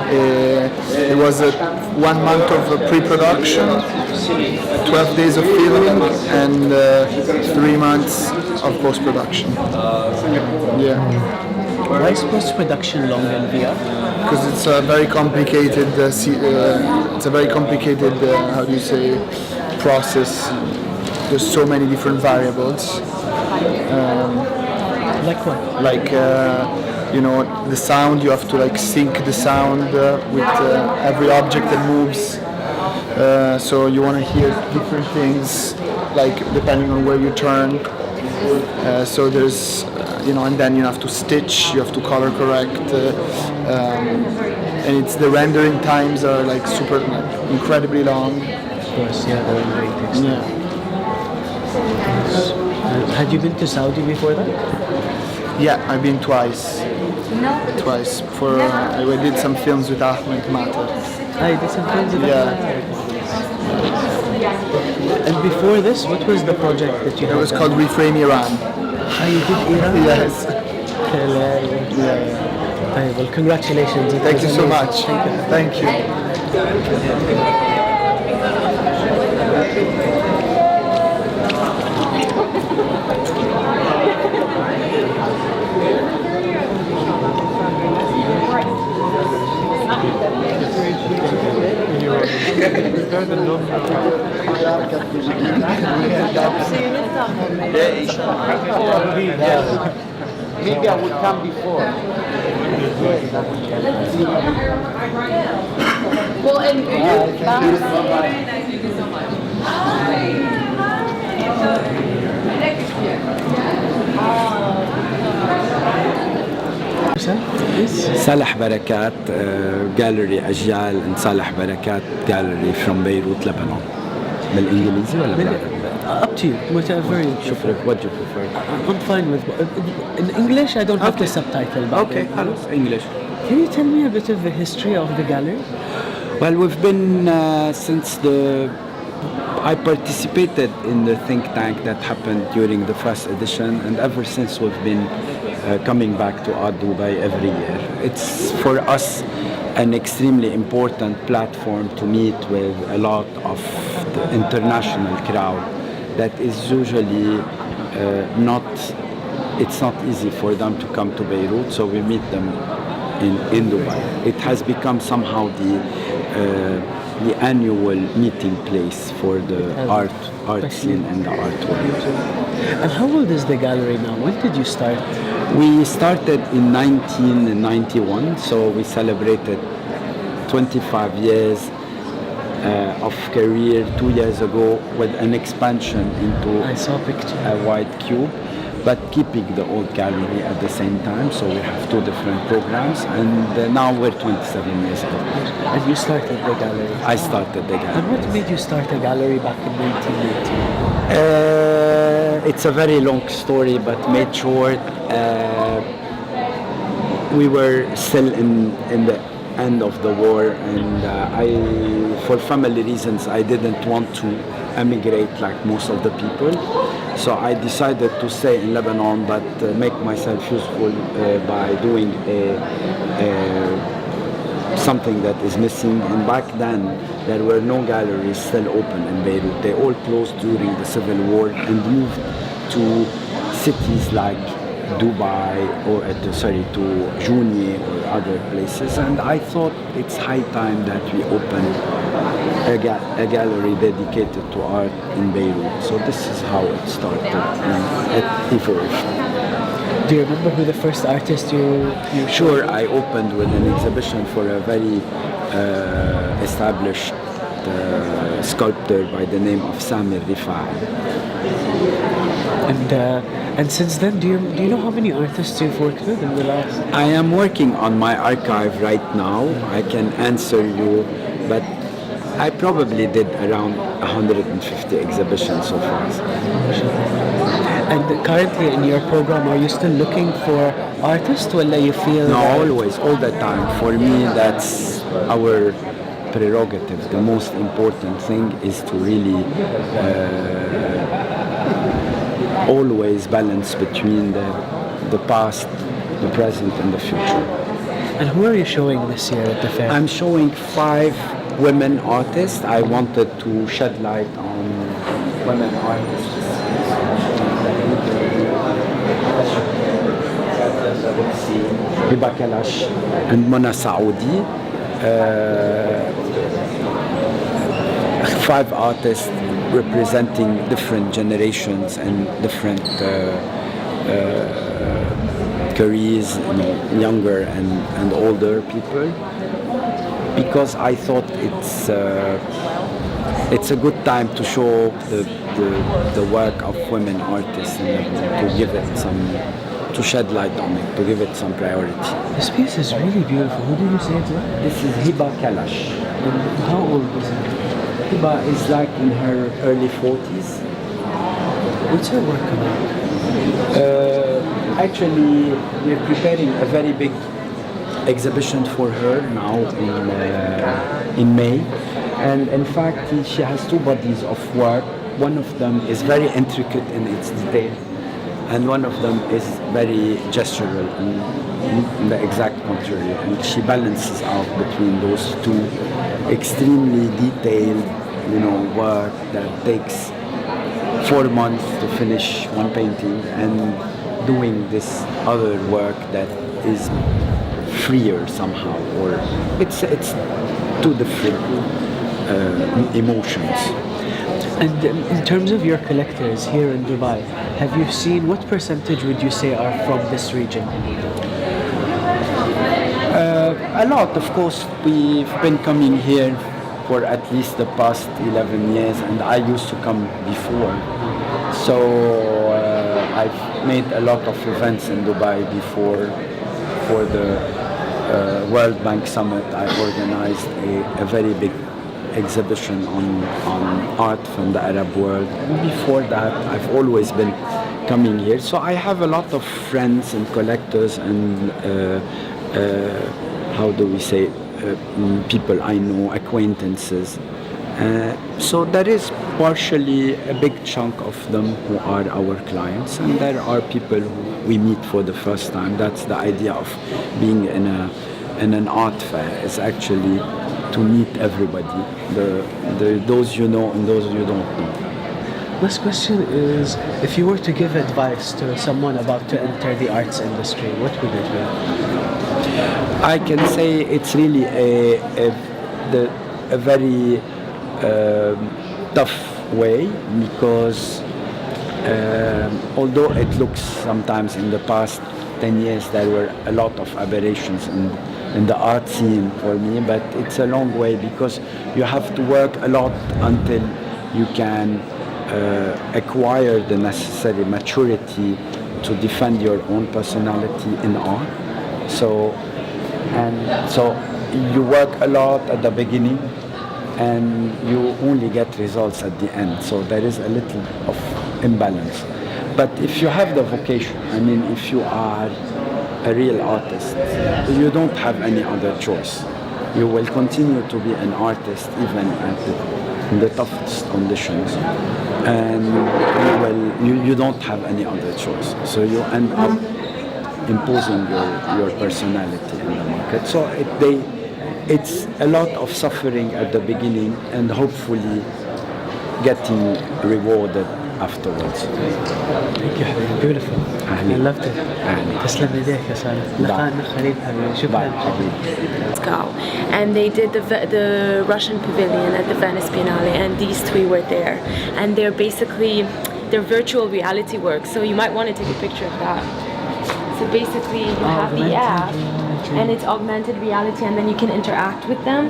[SPEAKER 18] It was 1 month of pre-production, 12 days of filming, and 3 months of post-production. Yeah.
[SPEAKER 2] Why is post-production long in VR?
[SPEAKER 18] Because it's a very complicated, how do you say, process. There's so many different variables.
[SPEAKER 2] Like what?
[SPEAKER 18] Like you know, the sound. You have to like sync the sound with every object that moves. So you want to hear different things, like depending on where you turn. So there's, you know, and then you have to stitch. You have to color correct, and it's the rendering times are like super, like, incredibly long.
[SPEAKER 2] Of course, yeah, the rendering takes time. Had you been to Saudi before that?
[SPEAKER 18] Yeah, I've been twice. Twice. For I did some films with Ahmed Mater.
[SPEAKER 2] I did some films with
[SPEAKER 18] Yeah.
[SPEAKER 2] And before this, what was the project that you had?
[SPEAKER 18] It was called Reframe Iran.
[SPEAKER 2] Ah, you did Iran?
[SPEAKER 18] Yes.
[SPEAKER 2] Yeah. Well, congratulations. It
[SPEAKER 18] Thank
[SPEAKER 2] was
[SPEAKER 18] you so
[SPEAKER 2] amazing.
[SPEAKER 18] much. Thank you.
[SPEAKER 19] Maybe I would come before.
[SPEAKER 17] Well, and
[SPEAKER 20] صالح بركات جاليري أجيال and صالح بركات جاليري from Beirut, Lebanon. بالإنجليزي ولا بالعربي؟
[SPEAKER 2] Up to you, whatever you prefer.
[SPEAKER 20] What do you prefer?
[SPEAKER 2] I'm fine with. In English, I don't have the subtitle. But
[SPEAKER 20] Okay, English.
[SPEAKER 2] Can you tell me a bit of the history of the gallery?
[SPEAKER 20] Well, we've been since I participated in the think tank that happened during the first edition, and ever since we've been coming back to Art Dubai every year. It's for us an extremely important platform to meet with a lot of the international crowd that is usually it's not easy for them to come to Beirut, so we meet them in Dubai. It has become somehow the annual meeting place for the art scene and the art world.
[SPEAKER 2] And how old is the gallery now? When did you start?
[SPEAKER 20] We started in 1991, so we celebrated 25 years of career 2 years ago with an expansion into a wide cube, but keeping the old gallery at the same time. So we have 2 different programs, and now we're 27 years old.
[SPEAKER 2] And you started the gallery?
[SPEAKER 20] I started the gallery.
[SPEAKER 2] And what made you start a gallery back in 1980?
[SPEAKER 20] It's a very long story, but made short. We were still in the end of the war, and for family reasons, I didn't want to emigrate like most of the people. So I decided to stay in Lebanon, but make myself useful by doing something that is missing. And back then, there were no galleries still open in Beirut. They all closed during the civil war and moved to cities like Dubai or to Juni or other places, and I thought it's high time that we open a gallery dedicated to art in Beirut. So this is how it started and it evolved.
[SPEAKER 2] Do you remember who the first artist you
[SPEAKER 20] Sure, I opened with an exhibition for a very established sculptor by the name of Samir Rifai.
[SPEAKER 2] And since then, do you know how many artists you've worked with in the last?
[SPEAKER 20] I am working on my archive right now. I can answer you, but I probably did around 150 exhibitions so far.
[SPEAKER 2] And currently in your program, are you still looking for artists, or you feel?
[SPEAKER 20] No, always, all the time. For me, that's our prerogative. The most important thing is to really always balance between the past, the present, and the future.
[SPEAKER 2] And who are you showing this year at the fair?
[SPEAKER 20] I'm showing 5 women artists. I wanted to shed light on women artists. Hiba Kalash and Mona Saoudi. 5 artists representing different generations and different careers, younger and older people, because I thought it's a good time to show the work of women artists and to give it to shed light on it, to give it some priority.
[SPEAKER 2] This piece is really beautiful. Who did you say it was?
[SPEAKER 20] This is Hiba Kalash.
[SPEAKER 2] And how old is it?
[SPEAKER 20] Hiba is like in her early 40s.
[SPEAKER 2] What's her work about?
[SPEAKER 20] Actually, we're preparing a very big exhibition for her now in May. And in fact, she has 2 bodies of work. One of them is very intricate in its detail, and one of them is very gestural in the exact contrary. And she balances out between those 2 extremely detailed, work that takes 4 months to finish one painting, and doing this other work that is freer somehow, or it's 2 different emotions.
[SPEAKER 2] And in terms of your collectors here in Dubai, have you seen, what percentage would you say are from this region?
[SPEAKER 20] A lot, of course. We've been coming here for at least the past 11 years, and I used to come before. So I've made a lot of events in Dubai before. For the World Bank Summit, I organized a very big exhibition on art from the Arab world. And before that, I've always been coming here. So I have a lot of friends and collectors and how do we say, people I know, acquaintances. So there is partially a big chunk of them who are our clients, and there are people who we meet for the first time. That's the idea of being in an art fair, is actually to meet everybody, those you know and those you don't know.
[SPEAKER 2] Last question is, if you were to give advice to someone about to enter the arts industry, what would it be?
[SPEAKER 20] I can say it's really a very tough way, because although it looks sometimes in the past 10 years there were a lot of aberrations in the art scene for me, but it's a long way, because you have to work a lot until you can acquire the necessary maturity to defend your own personality in art. So you work a lot at the beginning and you only get results at the end. So there is a little of imbalance. But if you have the vocation, if you are a real artist, you don't have any other choice. You will continue to be an artist even in the toughest conditions, and you don't have any other choice. So you end up imposing your personality in the market. So it's a lot of suffering at the beginning, and hopefully getting rewarded afterwards.
[SPEAKER 2] Thank you حبيبي. Beautiful. I loved it. تسلم ايديك يا سالم. لقاءنا خليل حبيبي. شكرا.
[SPEAKER 21] Let's go. And they did the Russian pavilion at the Venice Biennale, and these three were there. And they're virtual reality works, so you might want to take a picture of that. So basically, you have the app, and it's augmented reality, and then you can interact with them.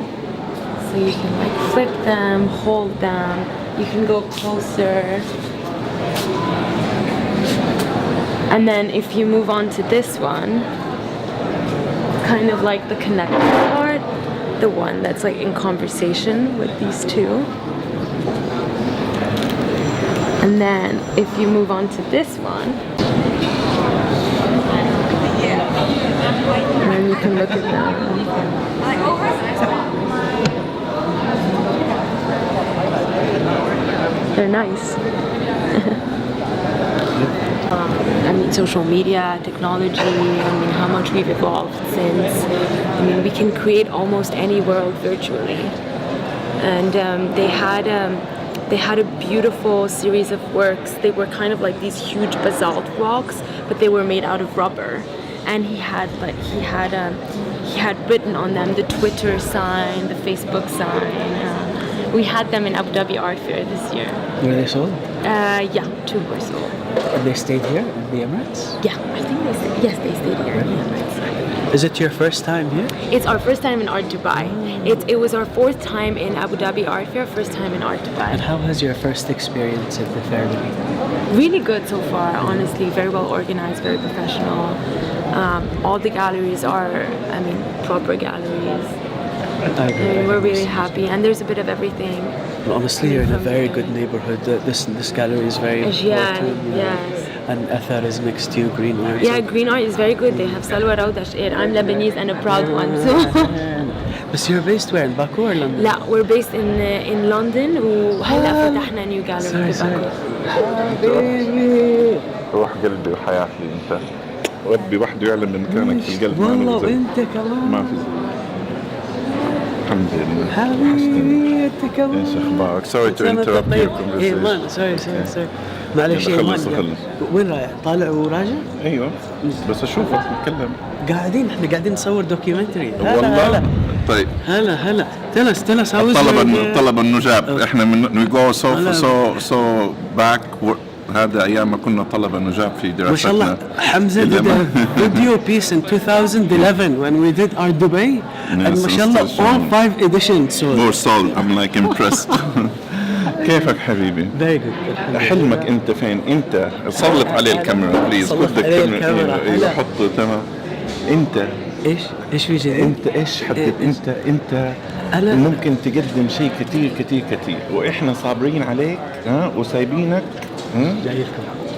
[SPEAKER 21] So you can like flip them, hold them, you can go closer. And then if you move on to this one, kind of like the connected part, the one that's like in conversation with these two. And then if you move on to this one, and then you can look at them. They're nice. I mean, social media, technology, I mean, how much we've evolved since. I mean, we can create almost any world virtually. And they had a beautiful series of works. They were kind of like these huge basalt rocks, but they were made out of rubber. And he had written on them the Twitter sign, the Facebook sign. We had them in Abu Dhabi Art Fair this year.
[SPEAKER 2] Were they sold?
[SPEAKER 21] Yeah, 2 were sold.
[SPEAKER 2] And they stayed here in the Emirates?
[SPEAKER 21] Yeah, I think they stayed here in the Emirates.
[SPEAKER 2] Is it your first time here?
[SPEAKER 21] It's our first time in Art Dubai. It was our 4th time in Abu Dhabi Art Fair, first time in Art Dubai.
[SPEAKER 2] And how has your first experience at the fair been?
[SPEAKER 21] Really good so far, honestly. Very well organized, very professional. All the galleries are, I mean, proper galleries. And we're really happy, and there's a bit of everything.
[SPEAKER 2] Well, honestly, you're in a very good neighborhood. This gallery is very important.
[SPEAKER 21] Yes.
[SPEAKER 2] And Athar is next to you, Green Art.
[SPEAKER 21] Yeah, Green Art is very good. They have Salwa Rauda Shair. I'm Lebanese and a proud one. So.
[SPEAKER 2] But you're based where? In Baku or London?
[SPEAKER 21] لا, we're based in London وهلا فتحنا new gallery في باكو.
[SPEAKER 22] حبيبي روح قلبي وحياتي انت. ربي وحده يعلم بمكانك في القلب.
[SPEAKER 2] والله وانت كمان.
[SPEAKER 22] ما في زي. الحمد لله.
[SPEAKER 2] حبيبي انت كمان.
[SPEAKER 22] ايش اخبارك؟ Sorry to interrupt your conversation.
[SPEAKER 2] ايمان سوري معلش ايمان. وين رايح؟ طالع وراجع؟
[SPEAKER 22] ايوه بس اشوفك نتكلم.
[SPEAKER 2] احنا قاعدين نصور دوكيومنتري.
[SPEAKER 22] والله طيب.
[SPEAKER 2] هلا tell us how is
[SPEAKER 22] طلب النجاب. احنا we go so back. هذا ايام ما كنا طلبه نجاب في دراستنا.
[SPEAKER 2] ما شاء الله حمزه did a video piece in 2011 when we did Art Dubai. And ما شاء الله all 5 editions sold.
[SPEAKER 22] More sold. I'm like impressed. كيفك حبيبي؟
[SPEAKER 2] Very good.
[SPEAKER 22] حلمك انت فين؟ انت سلط عليه الكاميرا بليز.
[SPEAKER 2] سلط عليه الكاميرا.
[SPEAKER 22] ايوه حطه تمام. انت
[SPEAKER 2] ايش في جديد؟
[SPEAKER 22] انت ايش حبيت؟ انت ممكن تقدم شيء كثير واحنا صابرين عليك وسايبينك.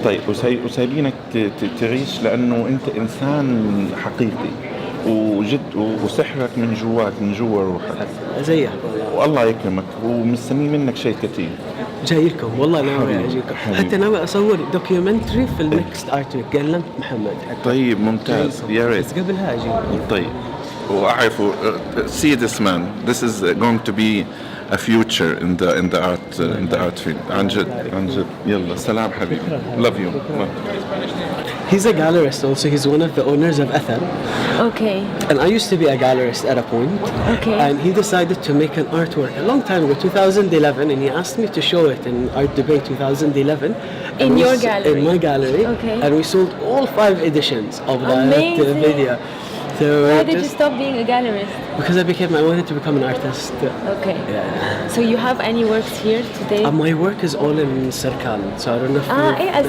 [SPEAKER 22] طيب وسايبينك تعيش لانه انت انسان حقيقي وجد وسحرك من جواك من جوا روحك
[SPEAKER 2] زيك
[SPEAKER 22] والله يكرمك ومستني منك شيء كثير.
[SPEAKER 2] جاي لكم والله ناوي اجيكم حتى ناوي اصور دوكيومنتري في النكست ارت ويك. كلمت محمد حتى.
[SPEAKER 22] طيب ممتاز يا ريت.
[SPEAKER 2] بس قبلها اجيكم.
[SPEAKER 22] طيب واعرفوا see this man this is going to be a future in the art field. عن جد يلا سلام حبيبي. Love you.
[SPEAKER 2] He's a gallerist also. He's one of the owners of Athar.
[SPEAKER 21] Okay.
[SPEAKER 2] And I used to be a gallerist at a point.
[SPEAKER 21] Okay.
[SPEAKER 2] And he decided to make an artwork a long time ago, 2011, and he asked me to show it in Art Dubai 2011.
[SPEAKER 21] In your gallery?
[SPEAKER 2] In my gallery.
[SPEAKER 21] Okay.
[SPEAKER 2] And we sold all 5 editions of that video. So
[SPEAKER 21] why did you stop being a gallerist?
[SPEAKER 2] Because I wanted to become an artist.
[SPEAKER 21] Okay.
[SPEAKER 2] Yeah.
[SPEAKER 21] So you have any works here today?
[SPEAKER 2] My work is all in Serkan, so I don't know if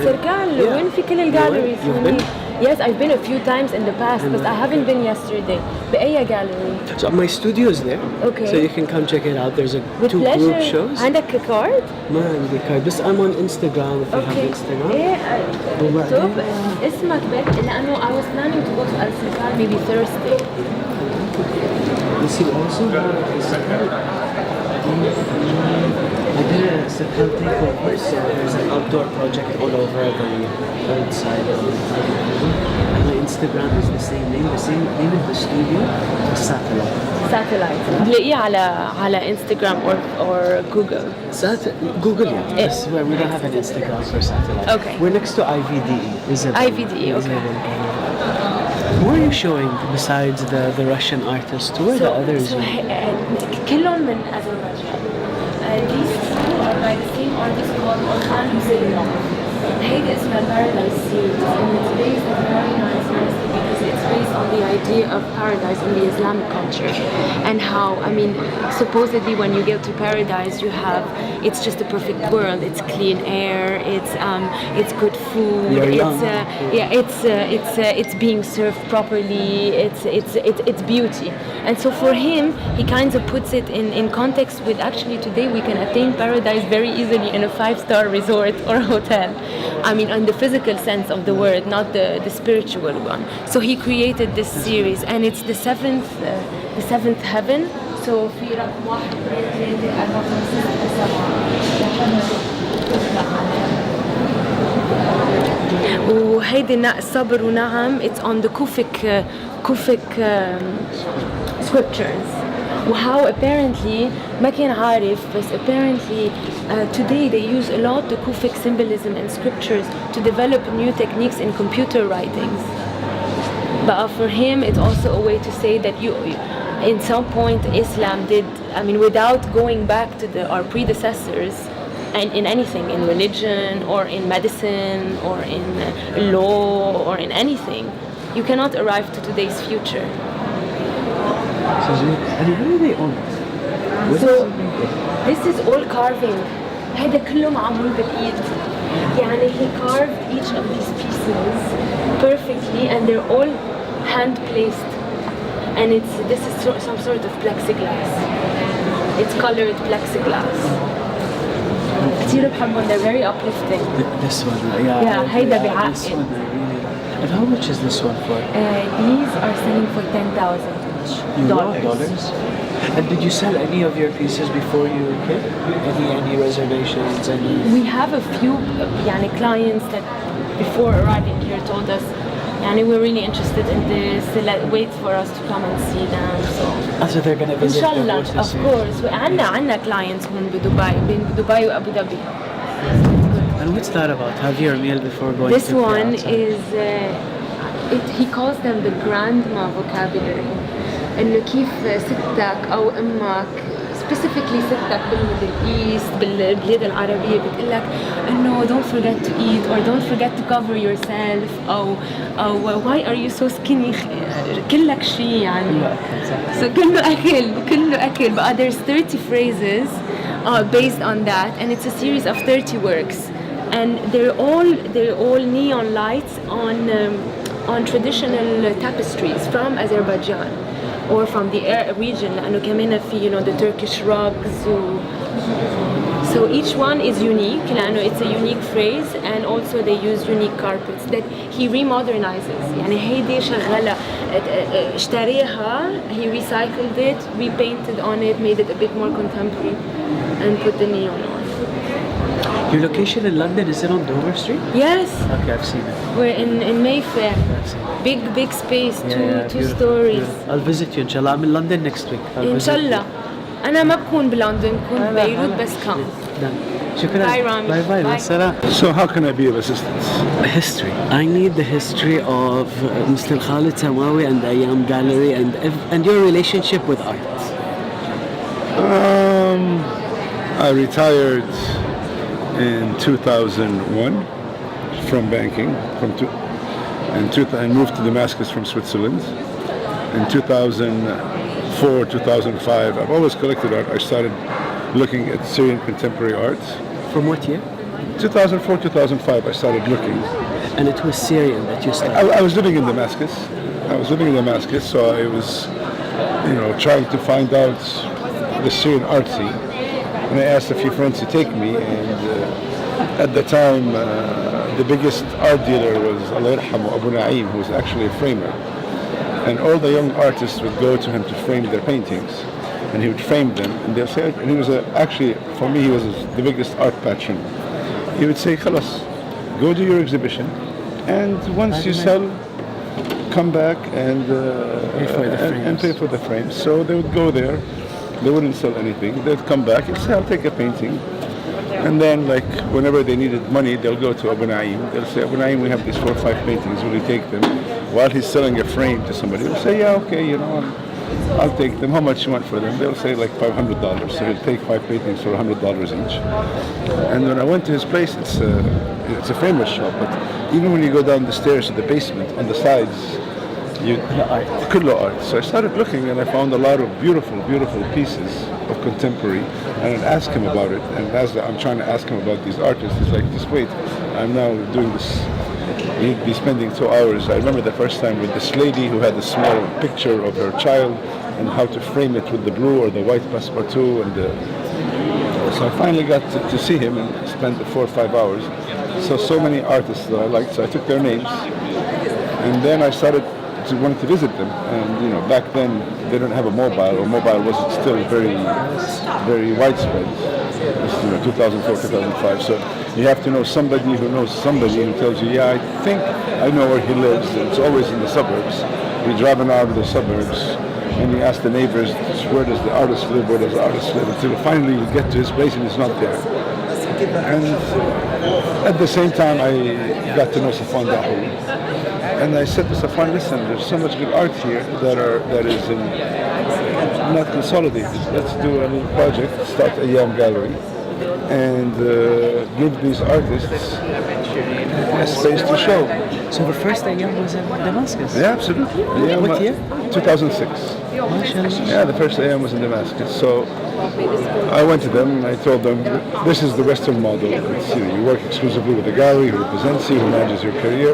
[SPEAKER 21] Serkan. وين في كل الجاليريز؟
[SPEAKER 2] You've been?
[SPEAKER 21] Yes, I've been a few times in the past, but I haven't been yesterday. بأي gallery?
[SPEAKER 2] So my studio is there.
[SPEAKER 21] Okay.
[SPEAKER 2] So you can come check it out. There's
[SPEAKER 21] With
[SPEAKER 2] 2
[SPEAKER 21] pleasure.
[SPEAKER 2] group shows.
[SPEAKER 21] عندك card?
[SPEAKER 2] ما عندي card. بس I'm on Instagram if you have Instagram.
[SPEAKER 21] اكتب اسمك بس لأنه I was planning to go to Serkan maybe Thursday.
[SPEAKER 2] You see also I did a subcountry course, so there's an outdoor project all over the outside of the and my Instagram is the same name of the studio, Satellite.
[SPEAKER 21] تلاقيه على Instagram or Google.
[SPEAKER 2] Google it. Yes, where we don't have an Instagram for Satellite.
[SPEAKER 21] Okay.
[SPEAKER 2] We're next to IVDE.
[SPEAKER 21] IVDE, okay.
[SPEAKER 2] Who are you showing besides the Russian artists? Who are the others?
[SPEAKER 21] كلهم من أذربيجان. These two are by the same artist called Orhan Hussein. Hate is a paradise scene, and it's based on very nice because it's based on the idea of paradise in the Islamic culture, and how, I mean, supposedly when you get to paradise, you have, it's just a perfect world. It's clean air, it's good food, it's being served properly, it's beauty, and so for him, he kind of puts it in context with actually today we can attain paradise very easily in a 5-star resort or hotel. I mean, on the physical sense of the word, not the spiritual one. So he created this series, and it's the seventh heaven. So في رقم 1 2 3 4 5 6 7 وهيدي صبر ونعم. It's on the Kufic scriptures. وهاو apparently ما كان عارف بس apparently today they use a lot the Kufic symbolism and scriptures to develop new techniques in computer writings. But for him it's also a way to say that you in some point Islam did, I mean, without going back to our predecessors and in anything, in religion or in medicine or in law or in anything, you cannot arrive to today's future.
[SPEAKER 2] And where are they on?
[SPEAKER 21] So this is all carving. هذا كله معمول بالإيد. يعني he carved each of these pieces perfectly, and they're all hand placed. And this is some sort of plexiglass. It's colored plexiglass. كتير بحبهم. They're very uplifting.
[SPEAKER 2] This one, yeah.
[SPEAKER 21] Yeah, هيدا بعقل.
[SPEAKER 2] This one, and how much is this one for?
[SPEAKER 21] These are selling for $10,000 dollars.
[SPEAKER 2] And did you sell any of your pieces before you came? Any reservations?
[SPEAKER 21] We have a few clients that before arriving here told us we're really interested in this, wait for us to come and see them. So
[SPEAKER 2] they're going to visit
[SPEAKER 21] Inshallah, of course. عندنا clients هون بدبي وأبو ظبي.
[SPEAKER 2] And what's that about? Have your meal before going
[SPEAKER 21] This
[SPEAKER 2] to
[SPEAKER 21] one is he calls them the grandma vocabulary. إنه كيف ستك أو أمك specifically ستك بالميدل إيست بالبلاد العربية بتقلك إنه don't forget to eat or don't forget to cover yourself أو why are you so skinny كلك شيء يعني. So كله أكل. But there's 30 phrases based on that, and it's a series of 30 works, and they're all neon lights on traditional tapestries from Azerbaijan or from the region لأنه كمان في the Turkish rugs. So each one is unique لأنه it's a unique phrase, and also they use unique carpets that he remodernizes. يعني هيدي شغلة اشتريها, he recycled it, repainted on it, made it a bit more contemporary, and put the neon on.
[SPEAKER 2] Your location in London, is it on Dover Street?
[SPEAKER 21] Yes.
[SPEAKER 2] Okay, I've seen it.
[SPEAKER 21] We're in Mayfair. Big space, two stories.
[SPEAKER 2] Beautiful. I'll visit you inshallah. I'm in London next week.
[SPEAKER 21] Inshallah. أنا ما بكون بلندن, بكون ببيروت بس come.
[SPEAKER 2] شكرا.
[SPEAKER 21] Bye Rami.
[SPEAKER 2] Bye. Masala.
[SPEAKER 4] So how can I be of assistance?
[SPEAKER 2] History. I need the history of Mr. Khalid Samawi and the Ayam Gallery and your relationship with art.
[SPEAKER 4] I retired in 2001 from banking. I moved to Damascus from Switzerland. In 2004, 2005, I've always collected art. I started looking at Syrian contemporary art.
[SPEAKER 2] From what year?
[SPEAKER 4] 2004, 2005, I started looking.
[SPEAKER 2] And it was Syrian that you started?
[SPEAKER 4] I was living in Damascus. So I was, trying to find out the Syrian art scene. And I asked a few friends to take me, and at the time, the biggest art dealer was Allah Yarhamu Abu Na'im, who was actually a framer. And all the young artists would go to him to frame their paintings. and he would frame them, and they'll say, and he was actually, for me, he was the biggest art patron. He would say, "Khalas, go do your exhibition, and once you sell, come back and pay for the frames." So they would go there, they wouldn't sell anything. They'd come back and say, "I'll take a painting." And then, like, whenever they needed money, they'll go to Abu Naim. They'll say, "Abu Naim, we have these 4 or 5 paintings. Will you take them?" While he's selling a frame to somebody, he'll say, "Yeah, okay, I'll take them. How much you want for them?" They'll say like $500. So he'll take 5 paintings for $100 each. And when I went to his place, it's a famous shop, but even when you go down the stairs to the basement, on the sides, kullu art. So I started looking, and I found a lot of beautiful, beautiful pieces of contemporary, and I'd ask him about it. And as I'm trying to ask him about these artists, he's like, "Just wait, I'm now doing this." We'd be spending 2 hours. I remember the first time with this lady who had a small picture of her child and how to frame it with the blue or the white passepartout. So I finally got to see him and spent 4 or 5 hours. So many artists that I liked, so I took their names. And then I started to want to visit them. And back then they didn't have a mobile, or mobile wasn't still very, very widespread. It's, 2004, 2005. So you have to know somebody who knows somebody who tells you, "Yeah, I think I know where he lives." And it's always in the suburbs. You're driving out of the suburbs, and you ask the neighbors, "Where does the artist live? Where does the artist live?" Until finally you get to his place and he's not there. And at the same time, I got to know Safwan Dahoud. And I said to Safwan, "Listen, there's so much good art here that is not consolidated. Let's do a little project, start a Yam Gallery, and give these artists a space to show."
[SPEAKER 2] So the first Ayyam was in Damascus?
[SPEAKER 4] Yeah, absolutely.
[SPEAKER 2] What year?
[SPEAKER 4] 2006. Yeah, the first Ayyam was in Damascus. So I went to them and I told them, "This is the Western model. You work exclusively with a gallery who represents you, who manages your career.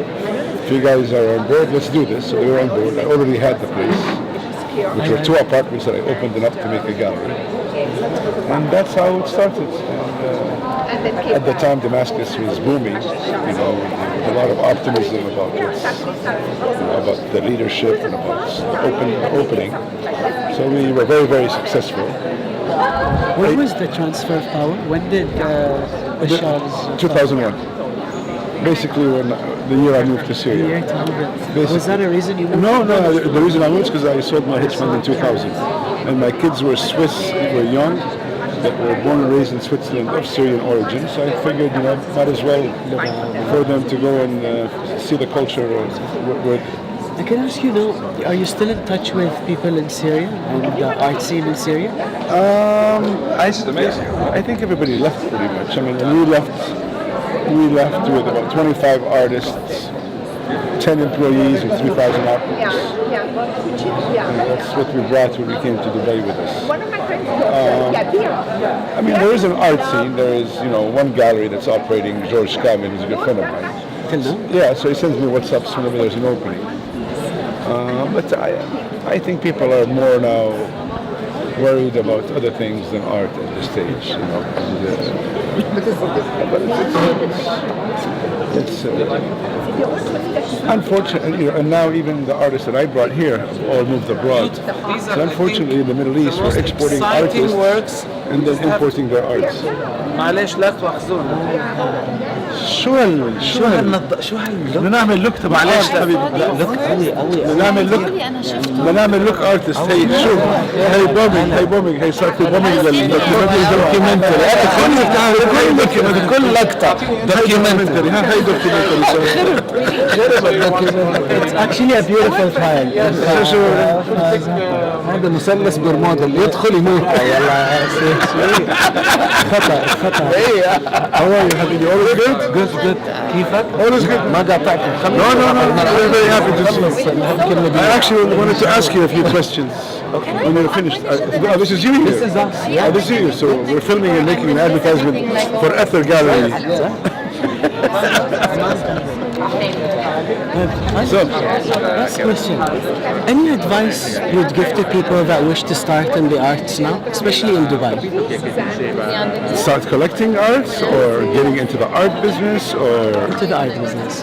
[SPEAKER 4] If you guys are on board, let's do this." So they were on board. I already had the place, which were 2 apartments that I opened them up to make a gallery. And that's how it started. And, at the time, Damascus was booming, with a lot of optimism about about the leadership and about the opening. So we were very, very successful.
[SPEAKER 2] What was the transfer of power? When did Bashar's...
[SPEAKER 4] 2001. Basically, when the year I moved to Syria.
[SPEAKER 2] Was that a reason you moved?
[SPEAKER 4] No. The reason I moved is because I sold my hitchman in 2000, and my kids were Swiss, were young, that were born and raised in Switzerland of Syrian origin. So I figured, might as well for them to go and see the culture where.
[SPEAKER 2] I can ask you now, are you still in touch with people in Syria and the art scene in Syria?
[SPEAKER 4] I think everybody left pretty much. I mean, we left with about 25 artists, 10 employees, and 3,000 artists. And that's what we brought when we came to Dubai with us. I mean, there is an art scene. There is, one gallery that's operating, George Kamil, who's a good friend of mine.
[SPEAKER 2] Till now?
[SPEAKER 4] Yeah, so he sends me WhatsApps whenever there's an opening. But I think people are more now worried about other things than art at this stage, It's unfortunate, and now even the artists that I brought here have all moved abroad. So unfortunately, in the Middle East, we're exporting artists and then importing their arts.
[SPEAKER 6] معلش لا تواخذونا.
[SPEAKER 4] شو نعمل لوك تبع معلش حبيبي نعمل لوك ارتست. هي شوف هي بومينج هي صارت بومينج للدوكيومنتري. كل لقطه دوكيومنتري. هي دوكيومنتري.
[SPEAKER 2] It's actually a beautiful file.
[SPEAKER 6] هذا مثلث برمودا اللي يدخل يموت.
[SPEAKER 2] خطأ
[SPEAKER 4] How are you حبيبي? Always good?
[SPEAKER 2] Good. كيفك؟
[SPEAKER 4] Always good.
[SPEAKER 2] ما قاطعتك.
[SPEAKER 4] No. We're very happy to see you. I actually wanted to ask you a few questions. When you're finished. This is you here.
[SPEAKER 2] This is us. Yeah.
[SPEAKER 4] This is you. So we're filming and making an advertisement for Ether Gallery.
[SPEAKER 2] So, last question. Any advice you'd give to people that wish to start in the arts now, especially in Dubai?
[SPEAKER 4] Start collecting arts or getting into the art business or?
[SPEAKER 2] Into the art business.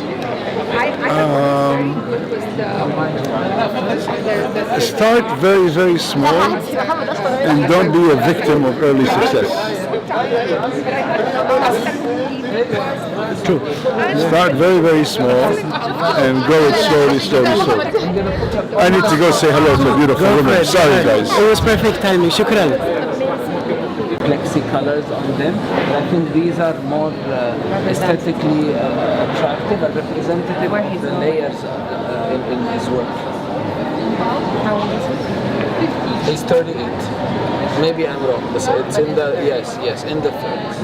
[SPEAKER 4] Start very, very small and don't be a victim of early success. True. Start very, very small and grow it slowly, slowly, slowly. I need to go say hello to a beautiful woman. Sorry, guys.
[SPEAKER 2] It was perfect timing. Shukran. Plexi colors on them. But I think these are more aesthetically attractive and representative of the layers in his work.
[SPEAKER 13] How old is he?
[SPEAKER 2] He's 38. Maybe I'm wrong. But it's in the yes, in the 30s.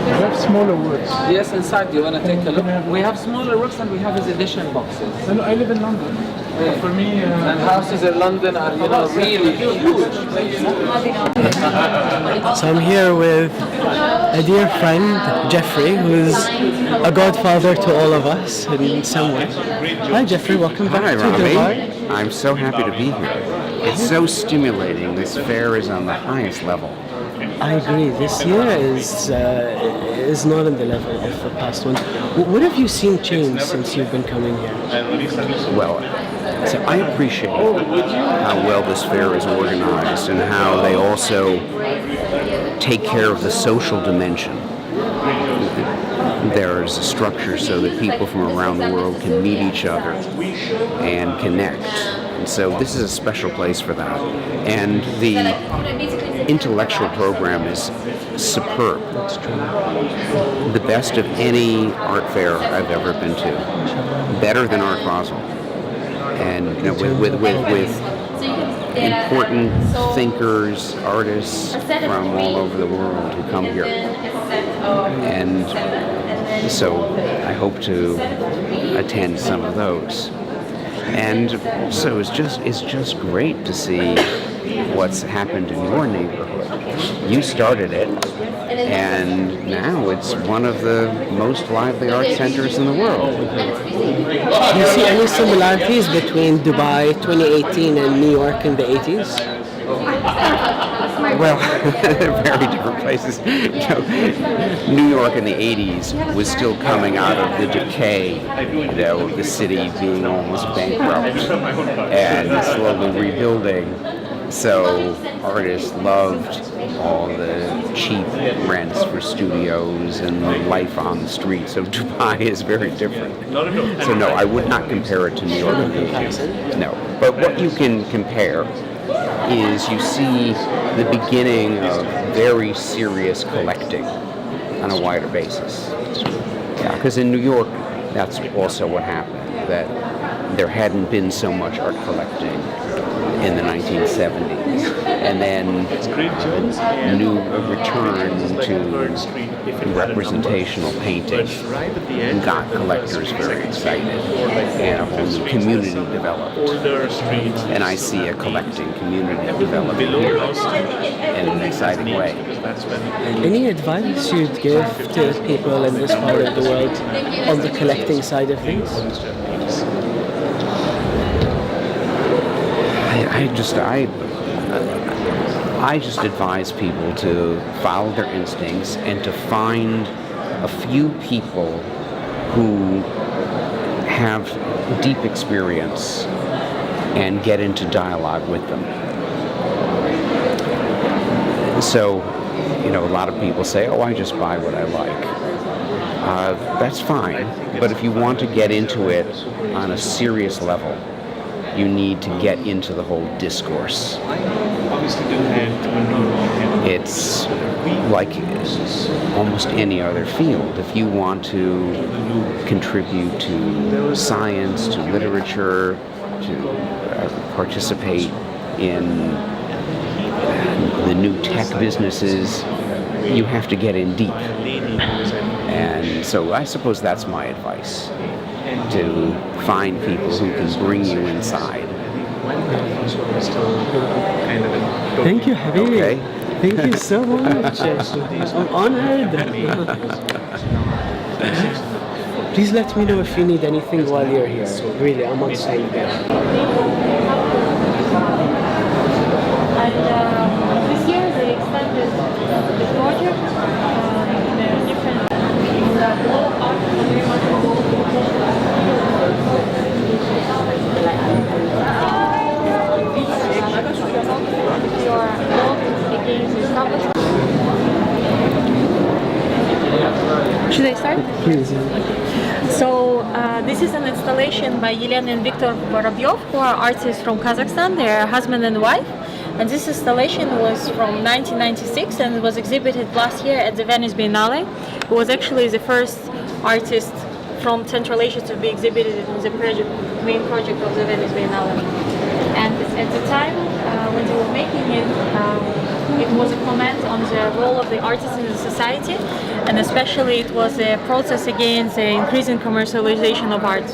[SPEAKER 11] We have smaller works.
[SPEAKER 2] Yes, inside. Do you want to take a look? We have smaller works and we have his edition boxes.
[SPEAKER 11] I live in London. For me,
[SPEAKER 2] and houses in London are, really huge.
[SPEAKER 7] So I'm here with a dear friend, Jeffrey, who's a godfather to all of us in some way. Hi, Jeffrey. Welcome back to Dubai.
[SPEAKER 8] I'm so happy to be here. It's so stimulating. This fair is on the highest level.
[SPEAKER 7] I agree. This year is not on the level of the past one. What have you seen change since you've been coming here?
[SPEAKER 8] Well, so I appreciate how well this fair is organized and how they also take care of the social dimension. There's a structure so that people from around the world can meet each other and connect. And so this is a special place for that. And the intellectual program is superb. The best of any art fair I've ever been to. Better than Art Basel. And with important thinkers, artists from all over the world who come here. And so I hope to attend some of those. And so it's just great to see what's happened in your neighborhood. You started it, and now it's one of the most lively art centers in the world.
[SPEAKER 7] Do you see any similarities between Dubai 2018 and New York in the 80s?
[SPEAKER 8] Well, they're very different places. New York in the 80s was still coming out of the decay, of the city being almost bankrupt and slowly rebuilding. So artists loved all the cheap rents for studios and life on the street. So Dubai is very different. So no, I would not compare it to New York in the 80s. No, but what you can compare is you see the beginning of very serious collecting on a wider basis. Yeah, because in New York, that's also what happened, that there hadn't been so much art collecting in the 1970s, and then new return to representational painting got collectors very excited, and a whole new community developed. And I see a collecting community developing here in an exciting way.
[SPEAKER 7] Any advice you'd give to people in this part of the world on the collecting side of things?
[SPEAKER 8] I just advise people to follow their instincts and to find a few people who have deep experience and get into dialogue with them. So, a lot of people say, oh, I just buy what I like. That's fine, but if you want to get into it on a serious level, you need to get into the whole discourse. It's like almost any other field. If you want to contribute to science, to literature, to participate in the new tech businesses, you have to get in deep. And so I suppose that's my advice, to find people who can bring you inside.
[SPEAKER 7] Thank you, Habibi.
[SPEAKER 8] Okay.
[SPEAKER 7] Thank you so much. I'm honored. Please let me know if you need anything while you're here. Really, I'm on site there.
[SPEAKER 13] This year they extended the project in a different I start?
[SPEAKER 2] Please.
[SPEAKER 13] So this is an installation by Yelena and Viktor Vorobyov, who are artists from Kazakhstan. They're husband and wife. And this installation was from 1996 and it was exhibited last year at the Venice Biennale. It was actually the first artist from Central Asia to be exhibited in the main project of the Venice Biennale. And at the time when they were making it, it was a comment on the role of the artist in the society, and especially it was a protest against the increasing commercialization of art.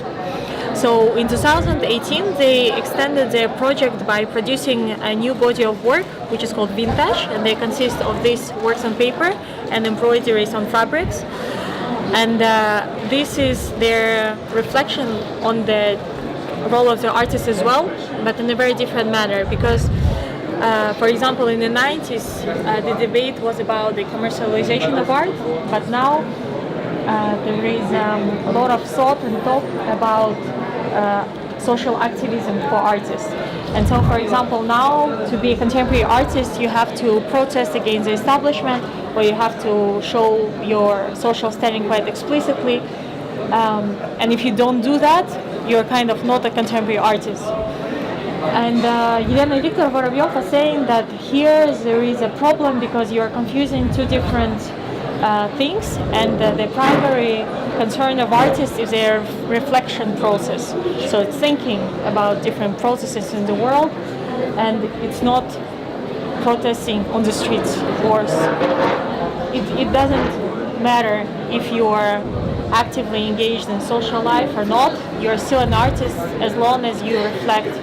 [SPEAKER 13] So in 2018 they extended their project by producing a new body of work which is called Vintage, and they consist of these works on paper and embroideries on fabrics. And this is their reflection on the role of the artist as well, but in a very different manner, because for example, in the 90s, the debate was about the commercialization of art, but now there is a lot of thought and talk about social activism for artists. And so, for example, now to be a contemporary artist, you have to protest against the establishment, or you have to show your social standing quite explicitly. And if you don't do that, you're kind of not a contemporary artist. And Yelena and Viktor Vorobyov are saying that here there is a problem because you are confusing two different things, and the primary concern of artists is their reflection process. So it's thinking about different processes in the world, and it's not protesting on the streets. Or it doesn't matter if you are actively engaged in social life or not, you're still an artist as long as you reflect.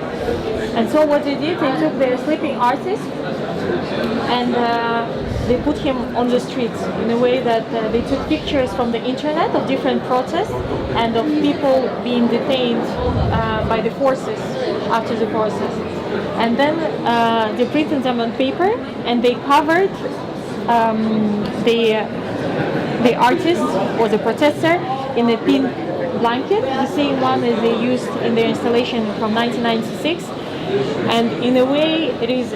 [SPEAKER 13] And so what they did, they took their sleeping artist and they put him on the streets in a way that they took pictures from the internet of different protests and of people being detained by the forces after the process. And then they printed them on paper and they covered the artist or the protester in a pink blanket, the same one as they used in their installation from 1996. And in a way, it is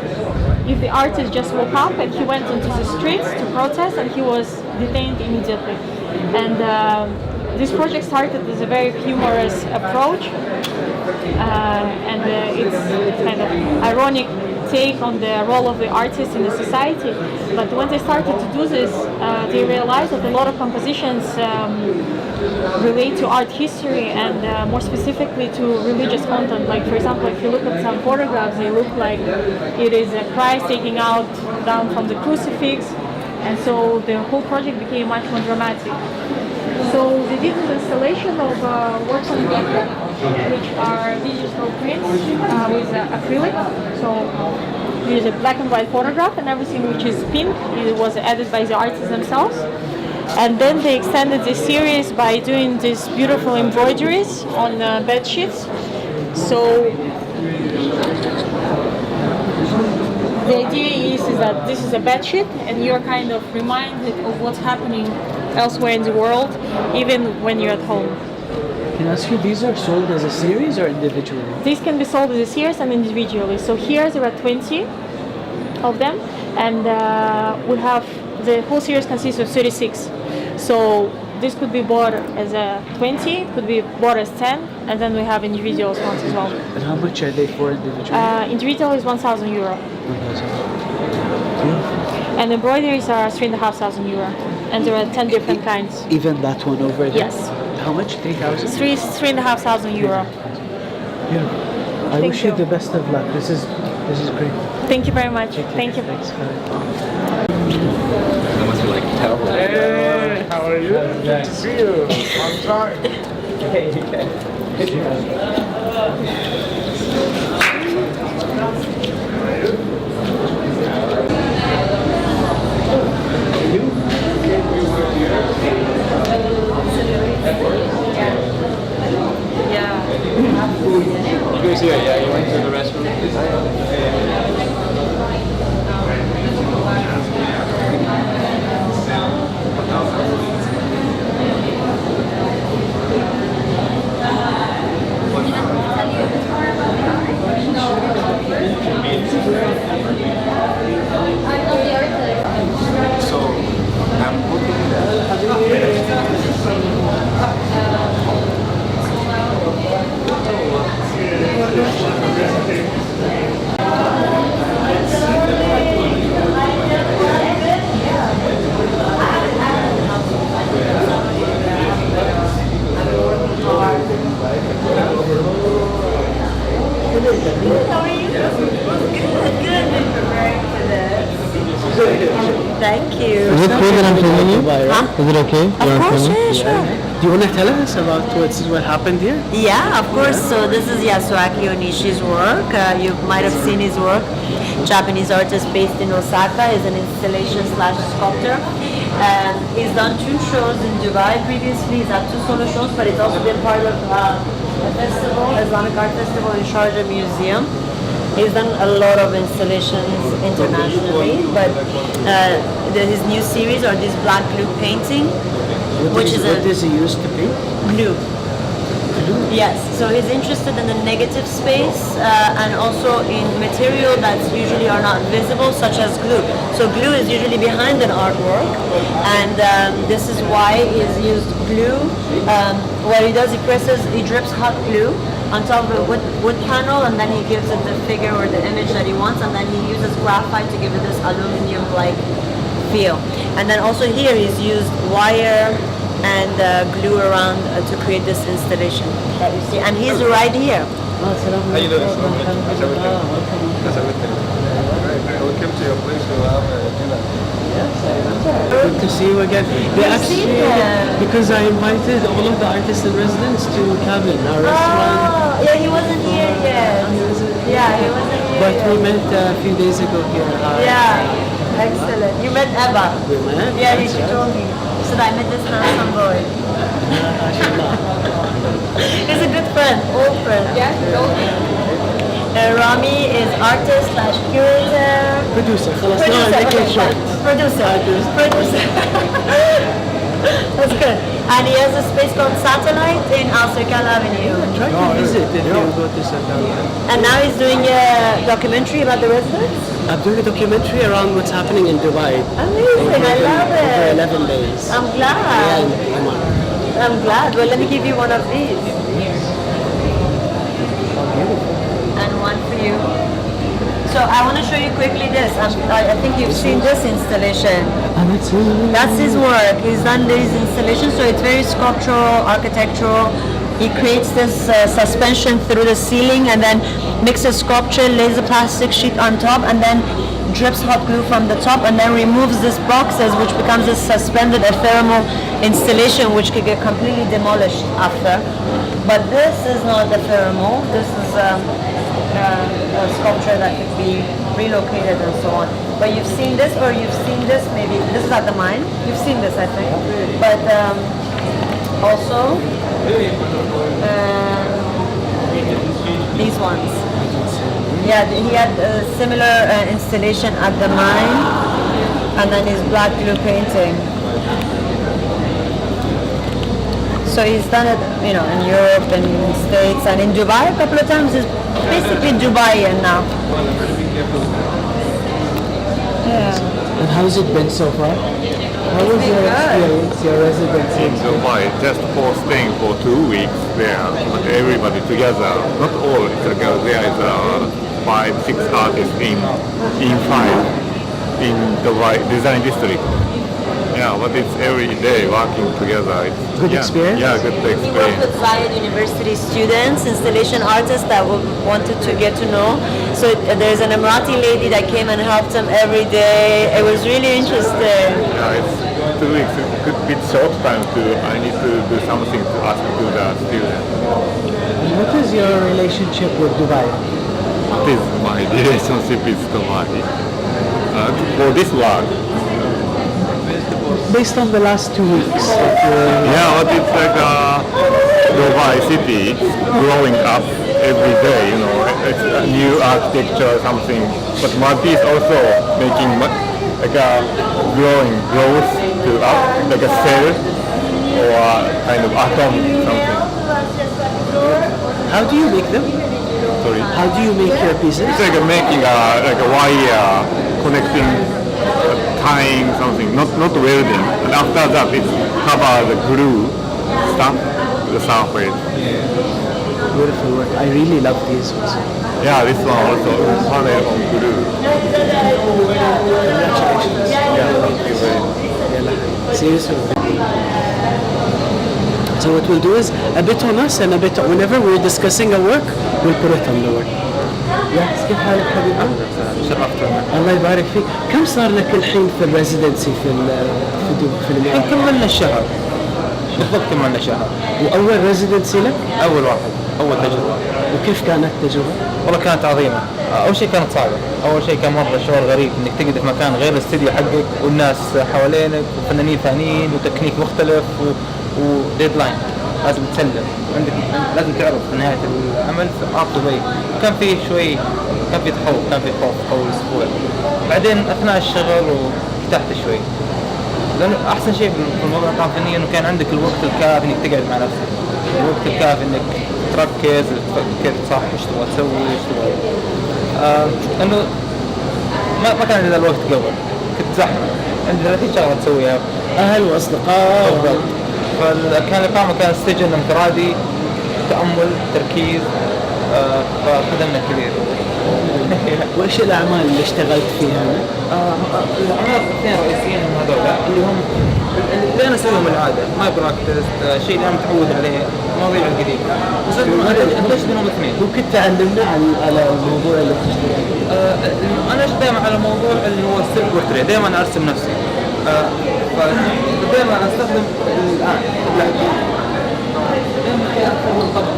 [SPEAKER 13] if the artist just woke up and he went into the streets to protest and he was detained immediately. And this project started as a very humorous approach, and it's kind of ironic take on the role of the artist in the society. But when they started to do this, they realized that a lot of compositions relate to art history and more specifically to religious content. Like, for example, if you look at some photographs, they look like it is Christ taking out down from the crucifix, and so the whole project became much more dramatic. So they did an installation of works on paper, which are digital prints with acrylic. So there's a black and white photograph, and everything which is pink it was added by the artists themselves. And then they extended this series by doing these beautiful embroideries on bed sheets. So the idea is that this is a bed sheet, and you're kind of reminded of what's happening elsewhere in the world, even when you're at home.
[SPEAKER 2] Can I ask you, these are sold as a series or individually?
[SPEAKER 13] These can be sold as a series and individually. So here there are 20 of them, and we have the whole series consists of 36. So this could be bought as a 20, could be bought as 10, and then we have individuals ones as well.
[SPEAKER 2] And how much are they for individually?
[SPEAKER 13] Individual is €1,000. And embroideries are €3,500, and there are 10 different kinds.
[SPEAKER 2] Even that one over there?
[SPEAKER 13] Yes.
[SPEAKER 2] How much? 3,000?
[SPEAKER 13] €3,500.
[SPEAKER 2] Yeah. I wish you the best of luck. This is great.
[SPEAKER 13] Thank you very much. Thank you.
[SPEAKER 2] Thanks.
[SPEAKER 5] That must be like terrible.
[SPEAKER 6] Hey, how are you? Good to see you. Long time.
[SPEAKER 5] You guys here? Yeah, you went to the restroom.
[SPEAKER 10] Thank you.
[SPEAKER 7] okay that I'm filming you?
[SPEAKER 15] Huh?
[SPEAKER 7] Is it okay?
[SPEAKER 15] Of course, yeah, sure.
[SPEAKER 7] Do you want to tell us about what happened here?
[SPEAKER 9] Yeah, of course. So this is Yasuaki Onishi's work. You might have seen his work. Japanese artist based in Osaka. Is an installation / sculptor. And he's done 2 shows in Dubai previously. He's had 2 solo shows, but he's also been part of a festival, Islamic Art Festival in Sharjah Museum. He's done a lot of installations internationally, but his new series are this black glue painting,
[SPEAKER 7] What is he used to paint?
[SPEAKER 9] Glue. Yes, so he's interested in the negative space and also in material that usually are not visible, such as glue. So glue is usually behind an artwork, and this is why he's used glue. What he does, he drips hot glue on top of a wood panel, and then he gives it the figure or the image that he wants, and then he uses graphite to give it this aluminum-like feel. And then also here he's used wire and glue around to create this installation that you see. And he's right here.
[SPEAKER 5] How you doing? How's everything? How's everything? Welcome to your place to have dinner.
[SPEAKER 7] Good to see you again. They actually, because I invited all of the artists and residents to Cabin, our restaurant.
[SPEAKER 9] Yeah, he wasn't here yet. Yeah, he wasn't here
[SPEAKER 7] But
[SPEAKER 9] yet.
[SPEAKER 7] we met a few days ago here.
[SPEAKER 9] Yeah, excellent. You met Eva.
[SPEAKER 7] We met?
[SPEAKER 9] Yeah,
[SPEAKER 7] That's
[SPEAKER 9] she
[SPEAKER 7] right.
[SPEAKER 9] told me. She said I met this handsome boy. He's a good friend, old friend. Yeah, he told me. Rami is artist / curator.
[SPEAKER 7] Producer. خلاص now I'm making short.
[SPEAKER 9] Producer. That's good. And he has a space called Satellite in Al-Serkal Avenue.
[SPEAKER 7] Try to visit if you go to Santana.
[SPEAKER 9] And now he's doing a documentary about the residents?
[SPEAKER 7] I'm doing a documentary around what's happening in Dubai.
[SPEAKER 9] Amazing, I love it.
[SPEAKER 7] For 11 days.
[SPEAKER 9] I'm glad. I'm glad. Well, let me give you one of these. And one for you. So I want to show you quickly this. I think you've seen this installation. That's his work. He's done these installations, so it's very sculptural, architectural. He creates this suspension through the ceiling and then mixes sculpture, lays a plastic sheet on top, and then drips hot glue from the top, and then removes these boxes, which becomes a suspended ephemeral installation, which could get completely demolished after. But this is not ephemeral. This is a sculpture that could be relocated and so on. But you've seen this, or you've seen this maybe. This is at the mine. You've seen this, I think. But also these ones. Yeah, he had a similar installation at the mine, and then his black glue painting. So he's done it, in Europe and in the States and in Dubai a couple of times. He's basically Dubaian now. Yeah.
[SPEAKER 7] And how's it been so far? How was your experience, your residency?
[SPEAKER 6] In Dubai, just for staying for 2 weeks there, but everybody together, not all together, there is 5, 6 artists in 5 in Dubai design district. Yeah, but it's every day working together. It's,
[SPEAKER 7] Good experience?
[SPEAKER 6] Yeah, good
[SPEAKER 9] He worked
[SPEAKER 6] experience.
[SPEAKER 9] with Zayed University students, installation artists that wanted to get to know. So there's an Emirati lady that came and helped him every day. It was really interesting.
[SPEAKER 6] Yeah, it's 2 weeks. It's a good bit short time I need to do something to ask to the students.
[SPEAKER 7] What is your relationship with Dubai?
[SPEAKER 6] What is my relationship with Dubai? For this work,
[SPEAKER 7] Based on the last 2 weeks.
[SPEAKER 6] yeah, but it's like Dubai city growing up every day, it's a new architecture, something. But Maldives also making like a growth to up, like a cell or kind of atom, something.
[SPEAKER 7] How do you make them?
[SPEAKER 6] Sorry.
[SPEAKER 7] How do you make your pieces?
[SPEAKER 6] It's like making like a wire connecting, tying something, not welding. And after that, it cover the glue stuff, the surface.
[SPEAKER 7] Beautiful work. I really love these ones.
[SPEAKER 6] Yeah, this one also panel on glue.
[SPEAKER 7] Congratulations.
[SPEAKER 6] Yeah, thank you very much.
[SPEAKER 7] See you soon. So what we'll do is a bit on us and a bit whenever we're discussing a work, we'll put it on the work. ياس كيف حالك حبيبي؟
[SPEAKER 5] شرفت.
[SPEAKER 7] الله يبارك فيك. كم صار لك الحين في الريزيدنسي في الإمارات؟
[SPEAKER 5] كملنا الشهر بالضبط، كملنا شهر.
[SPEAKER 7] وأول ريزيدنسي لك؟
[SPEAKER 5] أول واحد، أول تجربة.
[SPEAKER 7] وكيف كانت التجربة؟
[SPEAKER 5] والله كانت عظيمة. أول شيء كانت صعبة، أول شيء كان مرة شعور غريب إنك تقعد في مكان غير الاستديو حقك والناس حوالينك وفنانين ثانيين وتكنيك مختلف وديدلاين لازم تسلم، عندك لازم تعرف في نهاية العمل في آخر شيء. كان في تخوف، كان في خوف أول أسبوع. بعدين أثناء الشغل وارتحت شوي، لأنه أحسن شيء في الموضوع كان فنيا إنه كان عندك الوقت الكافي إنك تقعد مع نفسك، الوقت الكافي إنك تركز كيف صح ايش تبغى تسوي ايش تبغى. لأنه ما كان عندنا الوقت قبل، كنت زحمة، عندي 30 شغلة تسويها،
[SPEAKER 7] أهل وأصدقاء.
[SPEAKER 5] بالضبط. فكان الإقامة كان سجن انفرادي، تأمل، تركيز، فخدمنا كثير.
[SPEAKER 7] وإيش الأعمال اللي اشتغلت فيها؟
[SPEAKER 5] الأعمال اثنين رئيسيين من هذول اللي هم اللي أنا أسويهم العادة، ما براكتس، شيء اللي أنا متعود عليه، المواضيع القديمة. بس أنتج منهم اثنين.
[SPEAKER 7] ممكن تعلمنا على الموضوع اللي تشتغل فيه؟
[SPEAKER 5] أنا دائما على موضوع اللي هو السيلف بورتري، دائما أرسم نفسي. فدائما أستخدم الآن دائما في أكثر من طبق،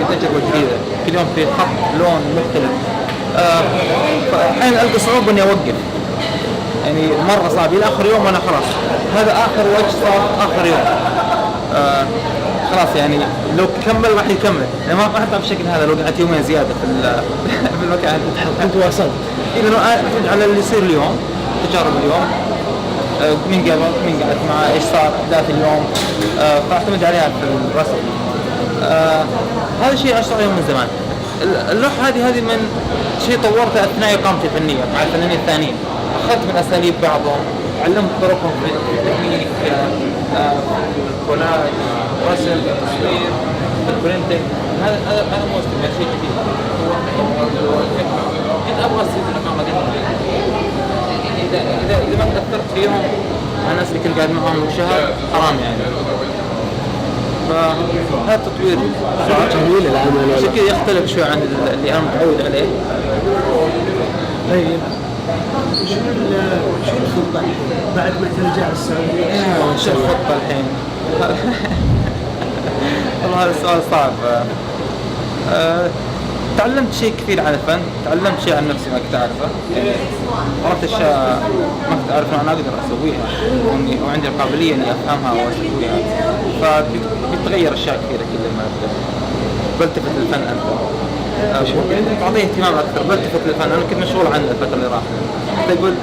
[SPEAKER 5] في تجربة جديدة، كل يوم في خط لون مختلف. فأحيانا ألقى صعوبة إني أوقف، يعني مرة صعب إلى آخر يوم وأنا خلاص هذا آخر وجه صار آخر يوم. خلاص يعني لو كمل راح يكمل، يعني ما أحطها بالشكل هذا لو قعدت يومين زيادة في المكان.
[SPEAKER 7] كنت واصلت.
[SPEAKER 5] لأنه أعتمد على اللي يصير اليوم، تجارب اليوم، من قبل من قعدت مع ايش صار احداث اليوم، فاعتمد عليها في الرسم. هذا شيء اشتغل من زمان. اللوحة هذه من شيء طورته اثناء اقامتي الفنية مع الفنانين الثانيين، اخذت من اساليب بعضهم، علمت طرقهم في التكنيك، الكولاج، رسم، تصوير، البرنتنج. هذا موسم شيء جديد. كنت ابغى اصير الاقامة إذا ما تأثرت فيهم مع الناس اللي كنت قاعد معهم شهر حرام يعني. فهذا التطوير
[SPEAKER 7] جميل العمل.
[SPEAKER 5] عشان كذا يختلف شوي عن اللي أنا متعود عليه.
[SPEAKER 7] طيب شو الخطة بعد ما ترجع السعودية؟
[SPEAKER 5] شو الخطة الحين؟ والله هذا السؤال صعب. تعلمت شيء كثير عن الفن، تعلمت شيء عن نفسي ما كنت أعرفه، يعني عرفت أشياء ما كنت أعرف إنه أنا أقدر أسويها وعندي القابلية إني أفهمها وأسويها، فبتتغير أشياء كثيرة كل ما أبدأ بلتفت للفن أكثر، أعطيه اهتمام أكثر، بلتفت للفن. أنا كنت مشغول عنه الفترة اللي راحت، حتى أقول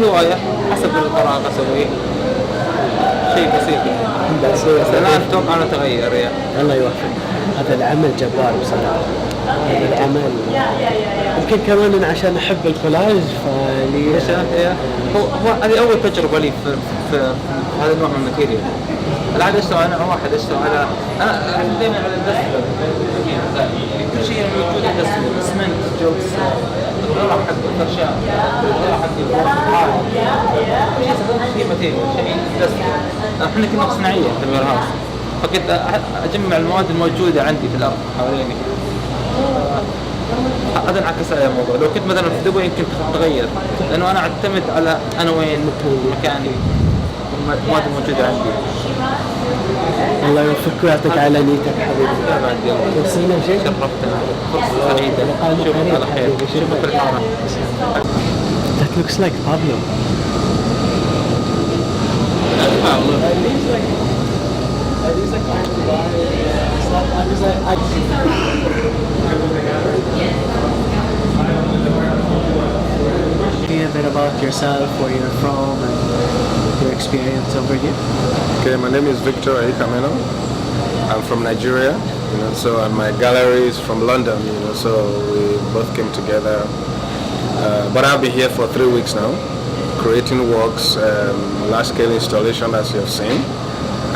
[SPEAKER 5] هواية حسب الفراغ أسويه شيء بسيط، بس الآن أتوقع أنه تغير يعني.
[SPEAKER 7] الله يوفقك. هذا العمل جبار بصراحة. هذا العمل يمكن كمان عشان أحب الكولاج فلي
[SPEAKER 5] هو هذه أول تجربة لي في هذا النوع من الماتيريال. العادة أشتغل أنا واحد، أشتغل على أنا دائما على الدستر، كل شيء موجود على الدستر، اسمنت، جوكس، الغلاء حق الفرشاة، الغلاء حق الحائط، شيء ماتيريال، شيء دستر. احنا كنا صناعية في الوير هاوس، فكنت أجمع المواد الموجودة عندي في الأرض حواليني. هذا انعكس على الموضوع. لو كنت مثلا في دبي يمكن تغير، لأنه أنا أعتمد على أنا وين مكاني والمواد الموجودة عندي.
[SPEAKER 7] الله يوفقك ويعطيك على نيتك حبيبي.
[SPEAKER 5] لا بعد يوم.
[SPEAKER 7] توصينا شيء؟
[SPEAKER 5] شرفتنا. فرصة سعيدة. نشوفك على خير. نشوفك في الحارة.
[SPEAKER 7] That looks like Pablo. A bit about yourself, where you're from, and your experience over here.
[SPEAKER 1] Okay, my name is Victor Aikameno. I'm from Nigeria, so and my gallery is from London, so we both came together. But I've been here for 3 weeks now, creating works, large-scale installation as you have seen,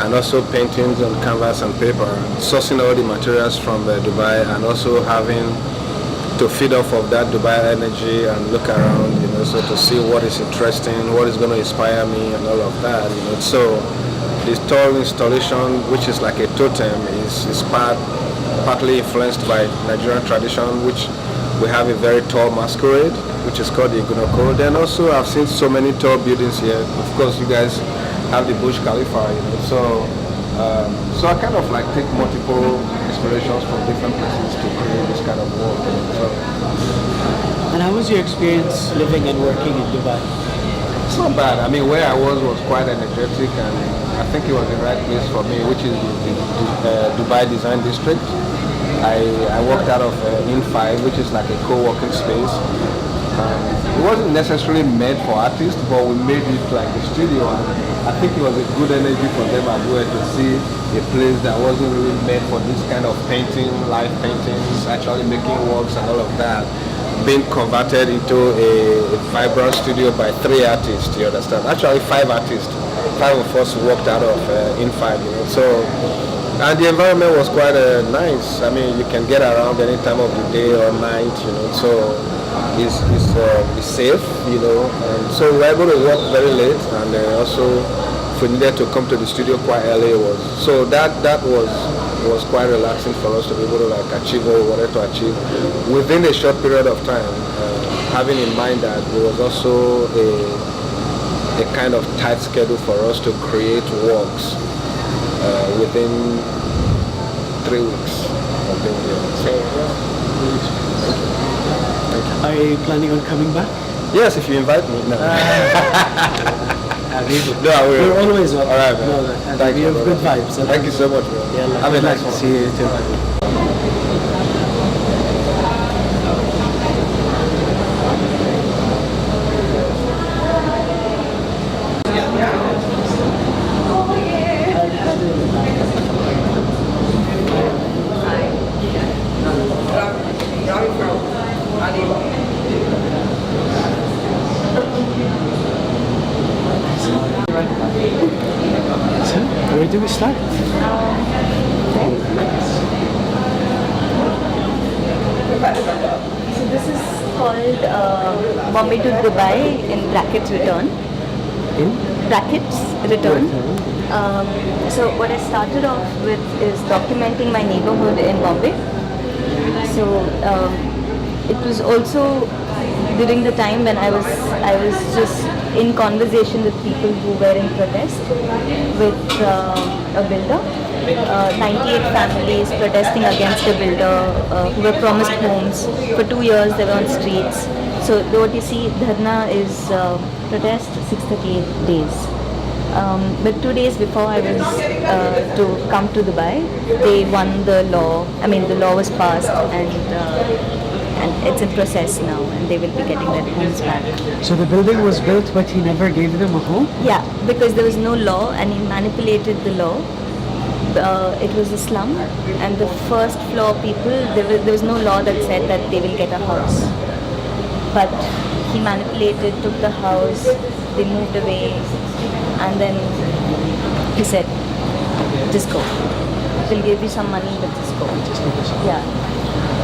[SPEAKER 1] and also paintings on canvas and paper, sourcing all the materials from Dubai, and also having to feed off of that Dubai energy and look around, so to see what is interesting, what is going to inspire me and all of that, So this tall installation, which is like a totem, is part partly influenced by Nigerian tradition, which we have a very tall masquerade, which is called the Igunoko. Then also I've seen so many tall buildings here. Of course, you guys have the Burj Khalifa, so I kind of like take multiple inspirations from different places to create this kind of work.
[SPEAKER 7] And how was your experience living and working in Dubai?
[SPEAKER 1] It's not bad. I mean, where I was quite energetic, and I think it was the right place for me, which is the Dubai Design District. I worked out of In5, which is like a co-working space. It wasn't necessarily made for artists, but we made it like a studio, and I think it was a good energy for them as well to see a place that wasn't really made for this kind of painting, live paintings, actually making works and all of that, being converted into a vibrant studio by 3 artists, you understand? Actually 5 artists. 5 of us worked out of In5, So, and the environment was quite nice. I mean, you can get around any time of the day or night, so it's safe, and so we were able to work very late, and also if we needed to come to the studio quite early, so that was quite relaxing for us to be able to like achieve what we wanted to achieve within a short period of time, having in mind that it was also a kind of tight schedule for us to create works within 3 weeks of being here. So,
[SPEAKER 7] Are you planning on coming back?
[SPEAKER 1] yes, if you invite me. No. No, I will.
[SPEAKER 7] You're always welcome.
[SPEAKER 1] All right, man.
[SPEAKER 7] No, and
[SPEAKER 1] Thank
[SPEAKER 7] we
[SPEAKER 1] you,
[SPEAKER 7] have
[SPEAKER 1] brother.
[SPEAKER 7] good vibes.
[SPEAKER 1] Thank you so much, bro.
[SPEAKER 7] Yeah,
[SPEAKER 1] Have a nice
[SPEAKER 7] to
[SPEAKER 1] one.
[SPEAKER 7] see you too. So, where do we start?
[SPEAKER 9] So this is called Bombay to Dubai in brackets return.
[SPEAKER 7] In?
[SPEAKER 9] Brackets return. So what I started off with is documenting my neighborhood in Bombay. So it was also during the time when I was just in conversation with people who were in protest with a builder. 98 families protesting against a builder who were promised homes. For 2 years they were on streets. So what you see, Dharna is protest 638 days. But 2 days before I was to come to Dubai, they won the law. I mean, the law was passed, and it's in process now, and they will be getting their homes back.
[SPEAKER 7] So the building was built, but he never gave them a home?
[SPEAKER 9] Yeah, because there was no law, and he manipulated the law. It was a slum, and the first floor people, there was no law that said that they will get a house. But he manipulated, took the house, they moved away, and then he said, just go. We'll give you some money, but just go. Yeah.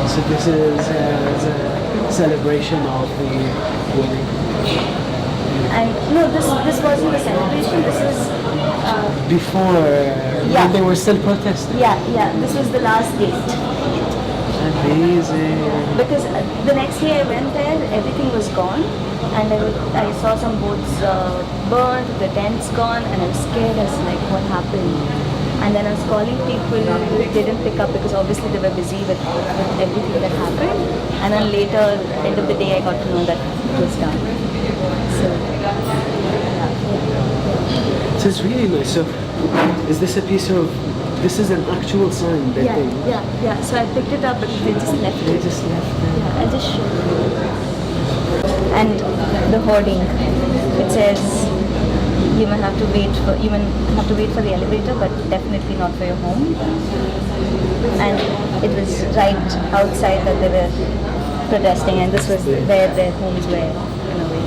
[SPEAKER 7] So this is a celebration of the wedding.
[SPEAKER 9] And no, this wasn't a celebration. This is
[SPEAKER 7] Before, when they were still protesting.
[SPEAKER 9] Yeah. This was the last date.
[SPEAKER 7] Amazing.
[SPEAKER 9] Because the next day I went there, everything was gone, and I saw some boats burned, the tents gone, and I was scared. I was like, what happened? And then I was calling people, they didn't pick up because obviously they were busy with everything that happened. And then later, end of the day, I got to know that it was done. So,
[SPEAKER 7] So it's really nice. So is this a piece of, this is an actual sign that they...
[SPEAKER 9] Yeah. So I picked it up, but they just left it.
[SPEAKER 7] They just left it.
[SPEAKER 9] Yeah, I just showed you. And the hoarding, it says you may have to wait for the elevator, but definitely not for your home. And it was right outside that they were protesting, and this was where their homes were in a way.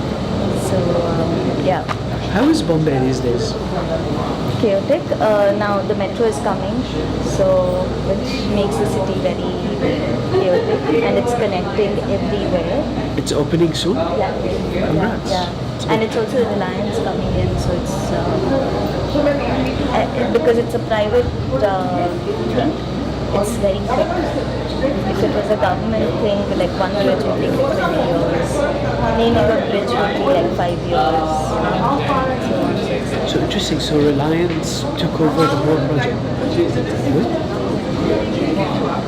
[SPEAKER 9] So yeah.
[SPEAKER 7] How is Bombay these days?
[SPEAKER 9] Chaotic. Now the metro is coming, so which makes the city very chaotic, and it's connecting everywhere.
[SPEAKER 7] It's opening soon?
[SPEAKER 9] Yeah.
[SPEAKER 7] Congrats.
[SPEAKER 9] Yeah. And it's also Reliance coming in, so it's because it's a private thing. it's very quick. If it was a government thing, like one bridge would take like 20 years. Naming a bridge would be like 5 years.
[SPEAKER 2] So interesting. So Reliance took over the whole project. Good.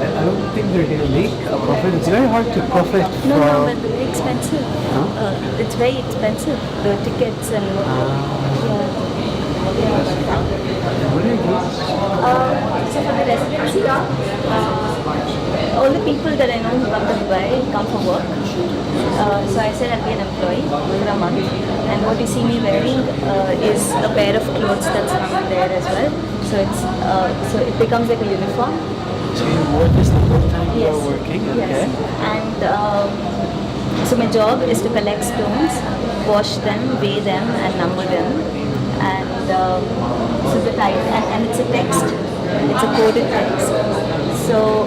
[SPEAKER 2] I don't think they're going to make a profit. It's very hard to profit from...
[SPEAKER 9] No, but very expensive. It's very expensive, the tickets and...
[SPEAKER 2] What are these?
[SPEAKER 9] So for the residency, all the people that I know who come to Dubai come for work. So I said I'll be an employee for a month. And what you see me wearing is a pair of clothes that's hung there as well. So it's so it becomes like a uniform.
[SPEAKER 2] So you wore this the whole time you were working? Okay.
[SPEAKER 9] Yes. And so my job is to collect stones, wash them, weigh them, and number them. And so the title, and it's a text. It's a coded text. So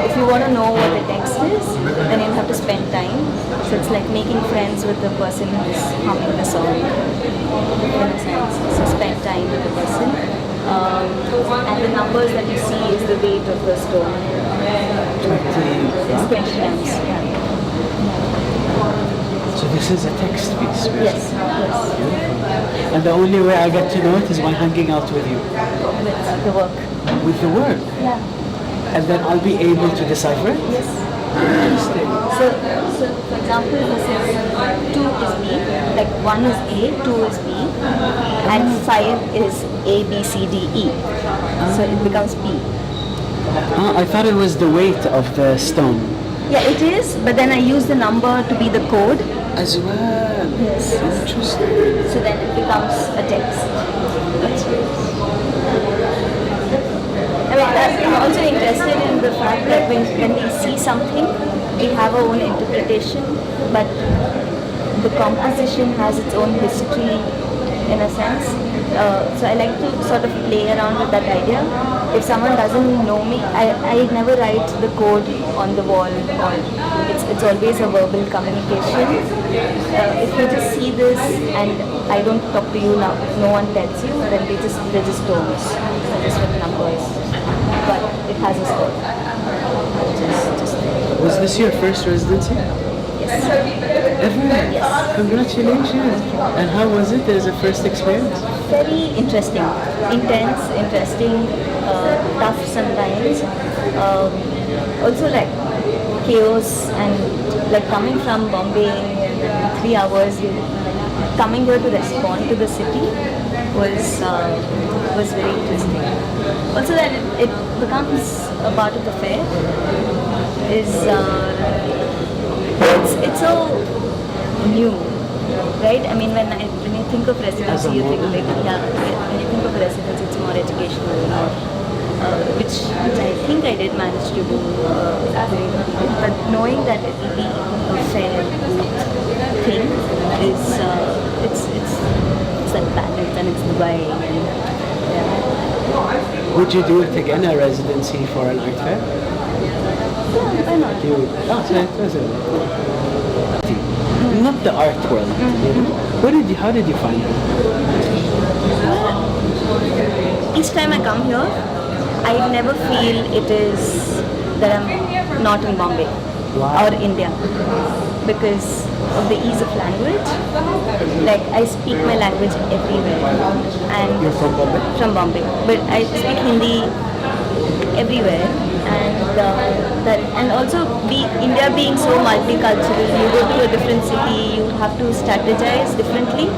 [SPEAKER 9] if you want to know what the text is, then you have to spend time. So it's like making friends with the person who's humming the song, in a sense. So spend time with the person. And the numbers that you see is the weight of the stone. It's 20 grams.
[SPEAKER 2] So this is a text piece, basically.
[SPEAKER 9] Yes.
[SPEAKER 2] And the only way I get to know it is by hanging out with you.
[SPEAKER 9] With the work.
[SPEAKER 2] With the work?
[SPEAKER 9] Yeah.
[SPEAKER 2] And then I'll be able to decipher it?
[SPEAKER 9] Yes.
[SPEAKER 2] Interesting.
[SPEAKER 9] So for example, this is 2 is B, like 1 is A, 2 is B, and 5 is A, B, C, D, E. So it becomes B.
[SPEAKER 2] I thought it was the weight of the stone.
[SPEAKER 9] Yeah, it is, but then I use the number to be the code.
[SPEAKER 2] As well.
[SPEAKER 9] Yes.
[SPEAKER 2] Interesting.
[SPEAKER 9] So then it becomes a text.
[SPEAKER 2] That's good.
[SPEAKER 9] I'm also interested in the fact that when we see something, we have our own interpretation, but the composition has its own history in a sense. So I like to sort of play around with that idea. If someone doesn't know me, I never write the code on the wall, or it's always a verbal communication. If you just see this and I don't talk to you now, no one tells you, then they're just tones, just with numbers. But it has a story.
[SPEAKER 2] Was this your first residency?
[SPEAKER 9] Yes.
[SPEAKER 2] Ever?
[SPEAKER 9] Yes.
[SPEAKER 2] Congratulations. And how was it as a first experience?
[SPEAKER 9] Very interesting, intense, interesting, tough sometimes. Also like chaos, and like coming from Bombay in 3 hours, coming here to respond to the city was very interesting. Also that it becomes a part of the fair is it's so new, right? I mean, when you think of residency, you think like when you think of residency, it's more educational, which I think I did manage to do. But knowing that it will be a fair thing is it's like balance, and it's Dubai.
[SPEAKER 2] Would you do it again, a residency for an art fair?
[SPEAKER 9] Yeah, why not?
[SPEAKER 2] You would. Oh, so it was not the art world. You know? How did you find it?
[SPEAKER 9] Each time I come here, I never feel it is that I'm not in Bombay or India, because of the ease of language. Like I speak my language everywhere, and
[SPEAKER 2] you're from Bombay?
[SPEAKER 9] From Bombay, but I speak Hindi everywhere, and also India being so multicultural, you go to a different city, you have to strategize differently.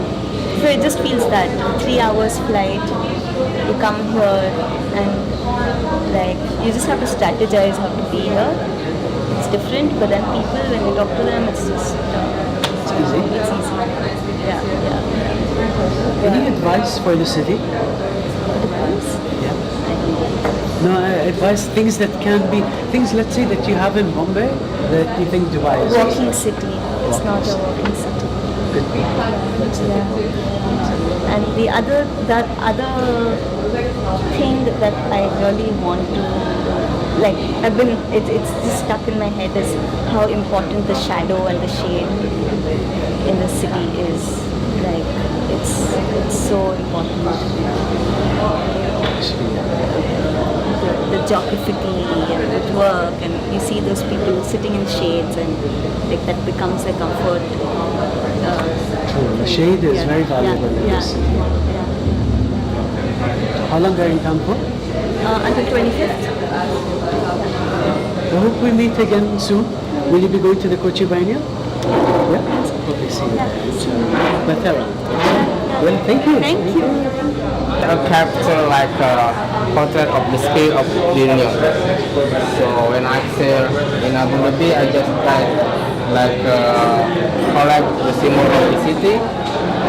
[SPEAKER 9] So it just feels that 3 hours flight, you come here and like you just have to strategize how to be here. It's different, but then people, when you talk to them, it's just it's easy. It's easy. Yeah.
[SPEAKER 2] Any advice for the city?
[SPEAKER 9] Advice?
[SPEAKER 2] Yeah. No, advice, things that can be, things let's say that you have in Bombay that you think Dubai is.
[SPEAKER 9] Walking city. It's not a walking city.
[SPEAKER 2] Good.
[SPEAKER 9] And that other thing that I really want to, like, it's just stuck in my head is how important the shadow and the shade in the city is. Like, it's so important.
[SPEAKER 12] the geography and with work, and you see those people sitting in shades, and like that becomes a comfort.
[SPEAKER 7] The shade is very valuable in
[SPEAKER 12] Yeah.
[SPEAKER 7] this. How long are you in town for?
[SPEAKER 12] Until 25th.
[SPEAKER 7] I hope we meet again soon. Will you be going to the Kochi Biennial? Yeah? Okay, see you there. Bathara. Well, thank you.
[SPEAKER 12] Thank you.
[SPEAKER 5] A capture like a portrait of the spirit of the union. So when I sail in Abu Dhabi, I just like collect the symbol of the city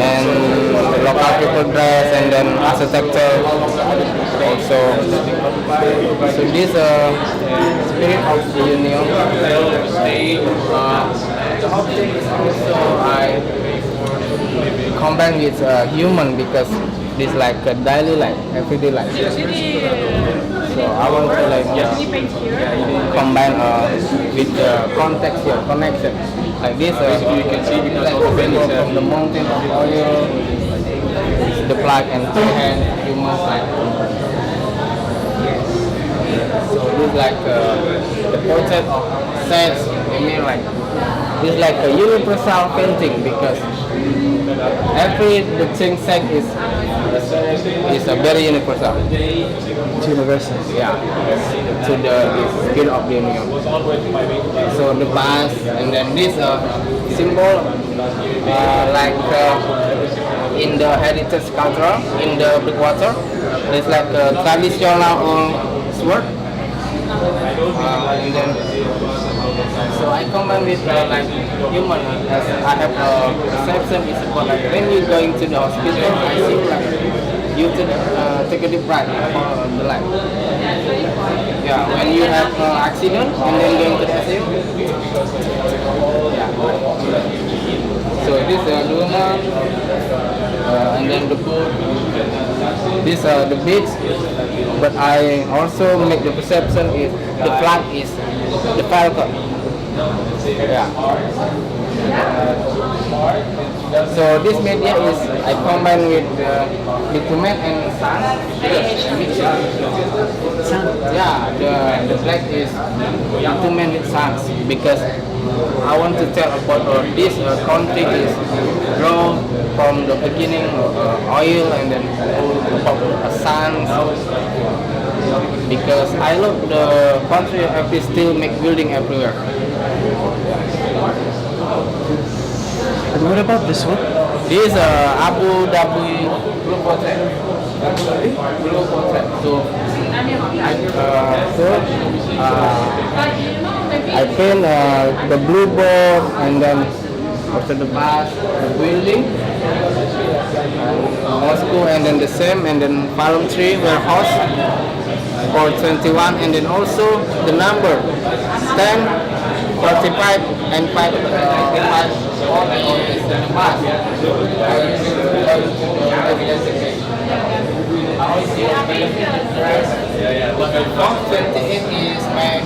[SPEAKER 5] and local people dress, and then architecture also. So this spirit of the union. The object is also I combine with human because this like a daily life, everyday life. So I want to like combine with the context here, connection. Like this, you can see because like the symbol from the mountain of oil, the flag and two hand humans like. So this like the portrait of saints. I mean like it's like a universal painting because every the thing said is a very universal.
[SPEAKER 7] It's universal.
[SPEAKER 5] Yeah. To the spirit of the union. So the past and then this symbol like in the heritage culture in the Breakwater, it's like a traditional sword. And then so I combine with like human as I have a perception is about like when you going to the hospital, I see like you take a deep breath for the life. Yeah, when you have accident and then going to the ICU. Yeah. So this Duma and then the food. This the beach, but I also make the perception is the flag is the falcon. Yeah. So this media is I combine with bitumen and sand. Yeah, the flag is bitumen with sand because I want to tell about this country is grown from the beginning oil and then about sand. Because I love the country every still make building everywhere.
[SPEAKER 7] And what about this one?
[SPEAKER 5] This Abu Dhabi blue portrait. Blue portrait. So I paint the blue board and then after the bus, the building, Moscow, and then the same, and then palm tree warehouse for 21, and then also the number 10, 45, and 5, 95 on the bus. From 28 is my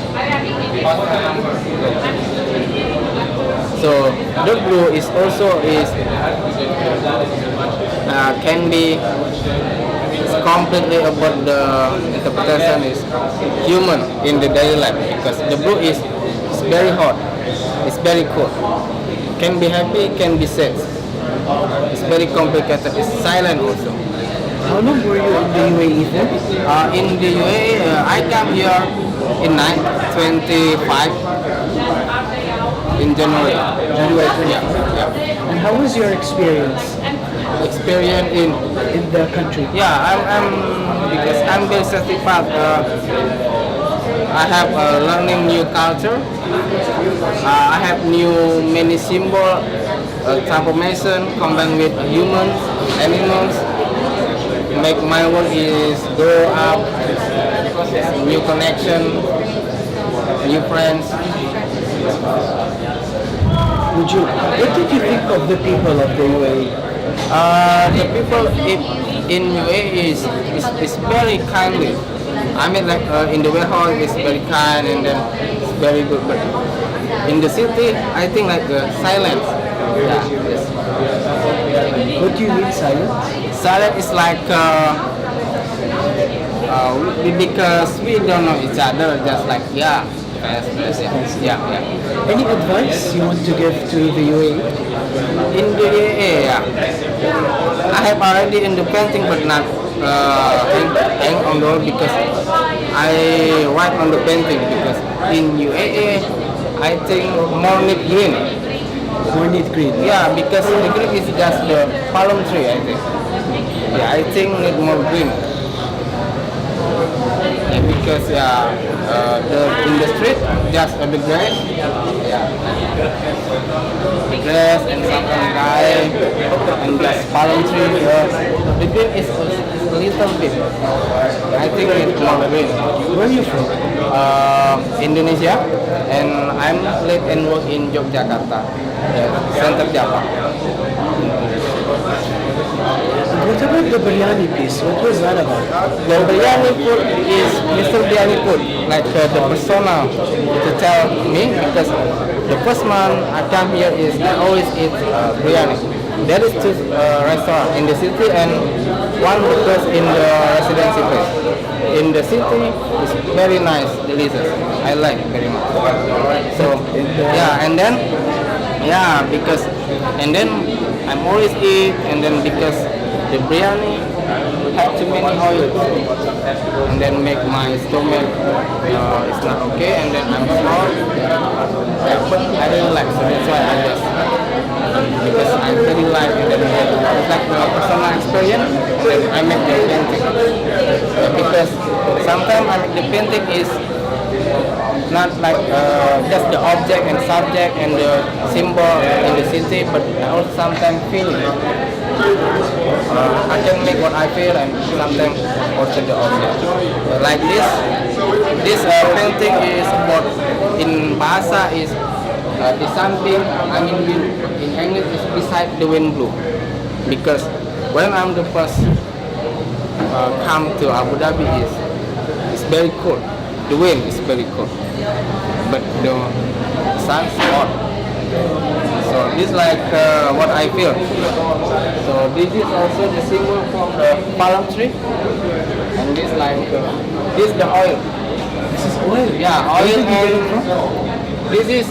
[SPEAKER 5] passport number. So the blue is also can be completely about the interpretation is human in the daily life because the blue is very hot, it's very cold, can be happy, can be sad, it's very complicated, it's silent also.
[SPEAKER 7] How long were you in the UAE for?
[SPEAKER 5] In the UAE, I come here in 25 in January. Yeah.
[SPEAKER 7] And how was your experience?
[SPEAKER 5] Experience in
[SPEAKER 7] the country?
[SPEAKER 5] Yeah, I'm because I'm very satisfied. I have learning new culture. I have new many symbol, transformation combined with humans, animals. Make my work is grow up, new connection, new friends.
[SPEAKER 7] What did you think of the people of the UAE?
[SPEAKER 5] The people in UAE is very kindly. I mean, like in the warehouse, it's very kind and then it's very good. But in the city, I think like silence. Yeah. Yes.
[SPEAKER 7] What do you mean silence?
[SPEAKER 5] Silence is like
[SPEAKER 3] Because we don't know each other, just like yeah. Yeah.
[SPEAKER 7] Any advice you want to give to the UAE?
[SPEAKER 3] In the UAE, yeah. I have already in the painting, but not hang on the wall because I write on the painting because in UAE I think more need green.
[SPEAKER 7] More need green.
[SPEAKER 3] Yeah, because the green is just the palm tree, I think. Yeah, I think need more green. Yeah, because in the street just the grass, the grass and something dry and just palm tree. The green is a little bit. I think it's more green.
[SPEAKER 7] Where are you from?
[SPEAKER 3] Indonesia, and I'm live and work in Yogyakarta, Center Java.
[SPEAKER 7] What about the biryani piece? What was that about?
[SPEAKER 3] The biryani food is Mr. Biryani food, like the persona to tell me because the first month I come here is I always eat biryani. There is two restaurants in the city and one because in the residency place. In the city it's very nice, delicious. I like very much. So yeah, and then because and then I'm always eat and then because the biryani have too many oil and then make my stomach it's not okay and then I'm small but I really like so that's why I just because I really like and then it's like the personal experience and then I make the painting because sometimes I make the painting is not like just the object and subject and the symbol in the city but I also sometimes feel I can make what I feel and sometimes also the object. Like this painting is about in Bahasa is di samping angin biru. In English is beside the wind blue. Because when I'm the first come to Abu Dhabi it's very cold. The wind is very cold, but the sun's hot. So this is like what I feel. So this is also the symbol from the palm tree, and this like this is the oil.
[SPEAKER 7] This is oil.
[SPEAKER 3] Yeah, oil and this is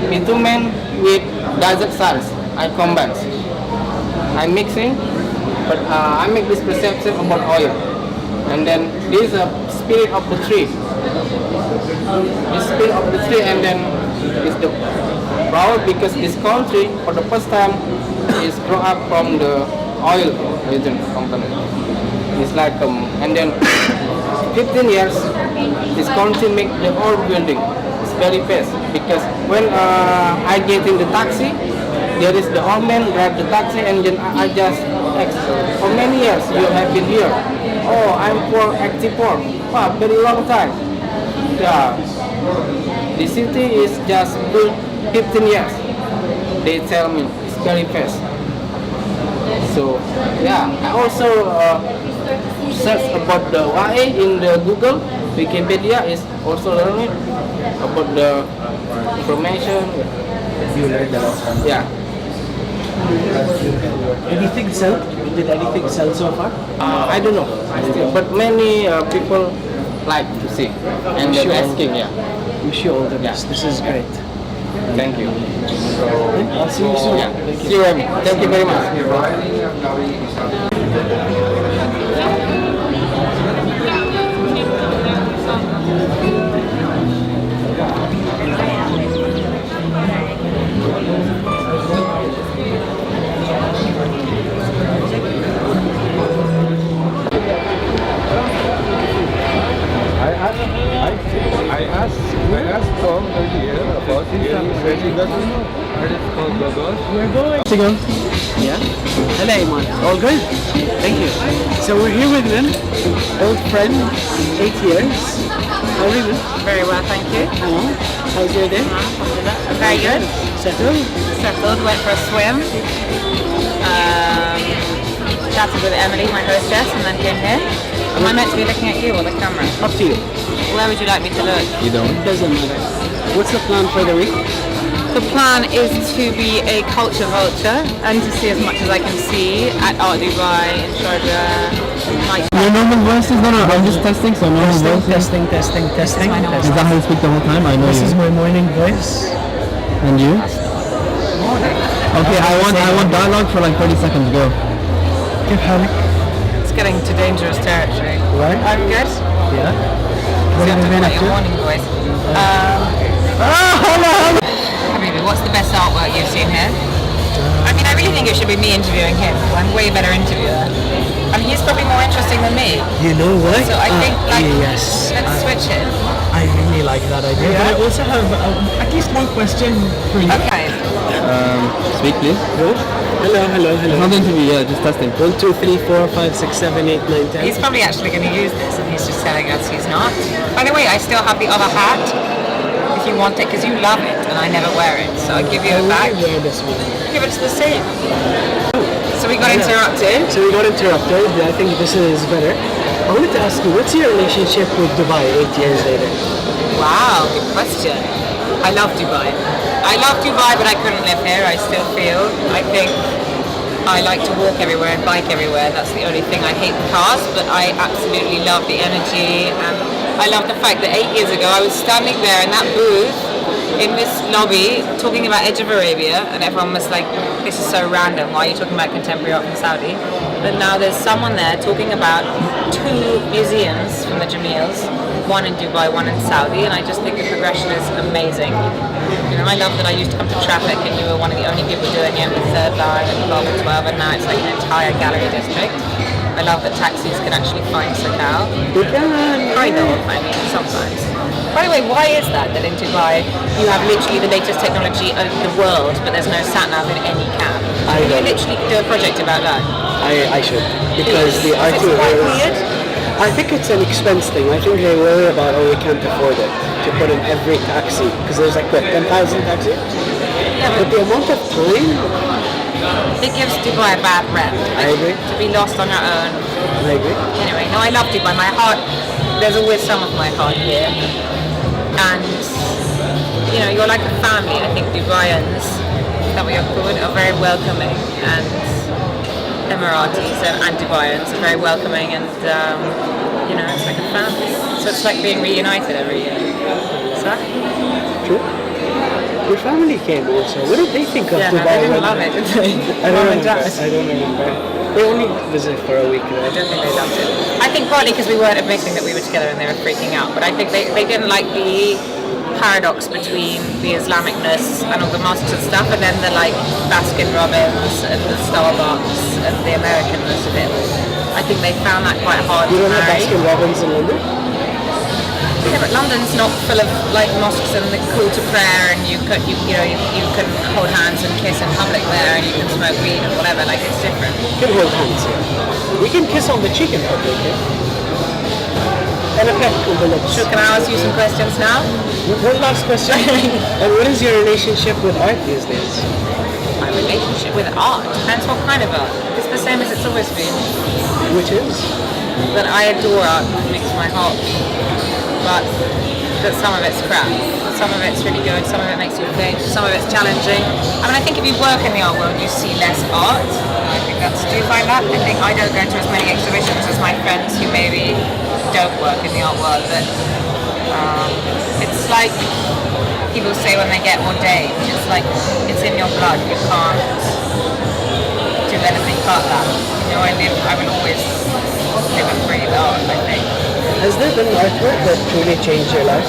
[SPEAKER 3] bitumen with desert sands. I combine. I'm mixing, but I make this perception about oil, and then this is a spirit of the tree. The spirit of the tree, and then is the flower because this country for the first time is grow up from the oil region company. It's like and then 15 years this country make the whole building. It's very fast because when I get in the taxi, there is the old man drive the taxi and then I just ask, how many years you have been here? Oh, I'm for 84. Wow, very long time. Yeah, the city is just built 15 years. They tell me it's very fast. So yeah, I also search about the YA in the Google. Wikipedia is also learning about the information.
[SPEAKER 7] You learned a lot from
[SPEAKER 3] Yeah.
[SPEAKER 7] Anything sell? Did anything sell so far?
[SPEAKER 3] I don't know. But many people like to see and they're asking. Yeah.
[SPEAKER 7] Wish you all the best. This is great.
[SPEAKER 3] Thank you.
[SPEAKER 7] I'll see you soon.
[SPEAKER 3] Yeah. See you. Thank you very much.
[SPEAKER 4] I asked Tom earlier about here. He said he doesn't know. It's called Gogos.
[SPEAKER 7] We're going to go. Yeah. Hello, Iman. All good? Thank you. So we're here with an old friend, 8 years. How are you?
[SPEAKER 14] Very well, thank you.
[SPEAKER 7] Hello. How's your day?
[SPEAKER 14] Very good.
[SPEAKER 7] Settled?
[SPEAKER 14] Settled, went for a swim. Chatted with Emily, my hostess, and then came here. Am I meant to be looking at you or the camera?
[SPEAKER 7] Up to you.
[SPEAKER 14] Where would you like me to look?
[SPEAKER 7] You don't? Doesn't matter. What's the plan for the week?
[SPEAKER 14] The plan is to be a culture vulture and to see as much as I can see at Art Dubai, in Sharjah, mic.
[SPEAKER 7] Your normal voice is I'm just testing, so normal voice. Testing. Is that how you speak the whole time? I know this is my morning voice. And you? Okay, I want dialogue for like 30 seconds. Go.
[SPEAKER 14] It's getting to dangerous territory.
[SPEAKER 7] Right?
[SPEAKER 14] I'm good.
[SPEAKER 7] Yeah.
[SPEAKER 14] What have you been up to? Your morning voice. Habibi, what's the best artwork you've seen here? I mean, I really think it should be me interviewing him. I'm way better interviewer. I mean, he's probably more interesting than me.
[SPEAKER 7] You know what?
[SPEAKER 14] So I think, like,
[SPEAKER 7] yes.
[SPEAKER 14] let's switch it.
[SPEAKER 7] I really like that idea.
[SPEAKER 14] Yeah.
[SPEAKER 7] But I also have at least one question for you.
[SPEAKER 14] Okay.
[SPEAKER 7] Speak, please. Hello. It's not interview, yeah, just testing. 1, 2, 3, 4, 5, 6, 7, 8, 9, 10.
[SPEAKER 14] He's probably actually going to use this, and he's just telling us he's not. By the way, I still have the other hat. If you want it, because you love it, and I never wear it, so I'll give you it back.
[SPEAKER 7] Wear this one.
[SPEAKER 14] Give it to the same. So we got interrupted.
[SPEAKER 7] I think this is better. I wanted to ask you, what's your relationship with Dubai 8 years later?
[SPEAKER 14] Wow, good question. I love Dubai. But I couldn't live here. I still feel. I think I like to walk everywhere and bike everywhere. That's the only thing. I hate the cars, but I absolutely love the energy. And I love the fact that 8 years ago I was standing there in that booth in this lobby talking about Edge of Arabia, and everyone was like, this is so random, why are you talking about contemporary art from Saudi? But now there's someone there talking about 2 museums from the Jamils, one in Dubai, one in Saudi, and I just think the progression is amazing. You know, I love that I used to come to Traffic and you were one of the only people doing it with Third Line and 12 and 12, and now it's like an entire gallery district. I love that taxis can actually find Sakal. Kind of, I mean, sometimes. By the way, why is that in Dubai you have literally the latest technology of the world, but there's no sat-nav in any cab? Can you literally do a project about that?
[SPEAKER 7] I should. Because the
[SPEAKER 14] It's
[SPEAKER 7] IT
[SPEAKER 14] quite
[SPEAKER 7] is...
[SPEAKER 14] weird.
[SPEAKER 7] I think it's an expense thing. I think they worry about, we can't afford it to put in every taxi. Because there's like, what, 10,000 taxis?
[SPEAKER 14] Yeah,
[SPEAKER 7] But the amount of time...
[SPEAKER 14] It gives Dubai a bad rep.
[SPEAKER 7] I agree.
[SPEAKER 14] To be lost on your own.
[SPEAKER 7] I agree.
[SPEAKER 14] Anyway, no, I love Dubai. My heart, there's always some of my heart here. And, you know, you're like a family. I think Dubaians, that we are called, are very welcoming. And Emiratis and Dubaians are very welcoming. And, you know, it's like a family. So it's like being reunited every year. So,
[SPEAKER 7] True. Your family came also. What did they think of
[SPEAKER 14] yeah,
[SPEAKER 7] Dubai?
[SPEAKER 14] no, they didn't love it, did they?
[SPEAKER 7] I
[SPEAKER 14] Mom
[SPEAKER 7] don't
[SPEAKER 14] and
[SPEAKER 7] remember.
[SPEAKER 14] dad.
[SPEAKER 7] I don't remember. They only visited for a week.
[SPEAKER 14] I don't think they loved it. I think partly because we weren't admitting that we were together and they were freaking out. But I think they didn't like the paradox between the Islamicness and all the mosques and stuff, and then the like Baskin Robbins and the Starbucks and the Americanness of it. I think they found that quite hard
[SPEAKER 7] You
[SPEAKER 14] to
[SPEAKER 7] don't have
[SPEAKER 14] marry.
[SPEAKER 7] Baskin Robbins in London?
[SPEAKER 14] Yeah, but London's not full of like mosques and the call to prayer, and you can hold hands and kiss in public there, and you can smoke weed and whatever. Like it's different.
[SPEAKER 7] We can hold hands here. We can kiss on the cheek in public here. And a peck on the lips.
[SPEAKER 14] Sure, can I ask you some questions now?
[SPEAKER 7] One last question. And what is your relationship with art these days?
[SPEAKER 14] My relationship with art depends what kind of art. It's the same as it's always been.
[SPEAKER 7] Which is?
[SPEAKER 14] That I adore art. It makes my heart beat. But that some of it's crap. Some of it's really good. Some of it makes you think. Some of it's challenging. I mean, I think if you work in the art world, you see less art. I think that's. Do you find that? I think I don't go to as many exhibitions as my friends who maybe don't work in the art world. But it's like people say when they get ordained. It's like it's in your blood. You can't do anything but that. You know, I will always live and breathe art. I think.
[SPEAKER 7] Has there been artwork that truly changed your life?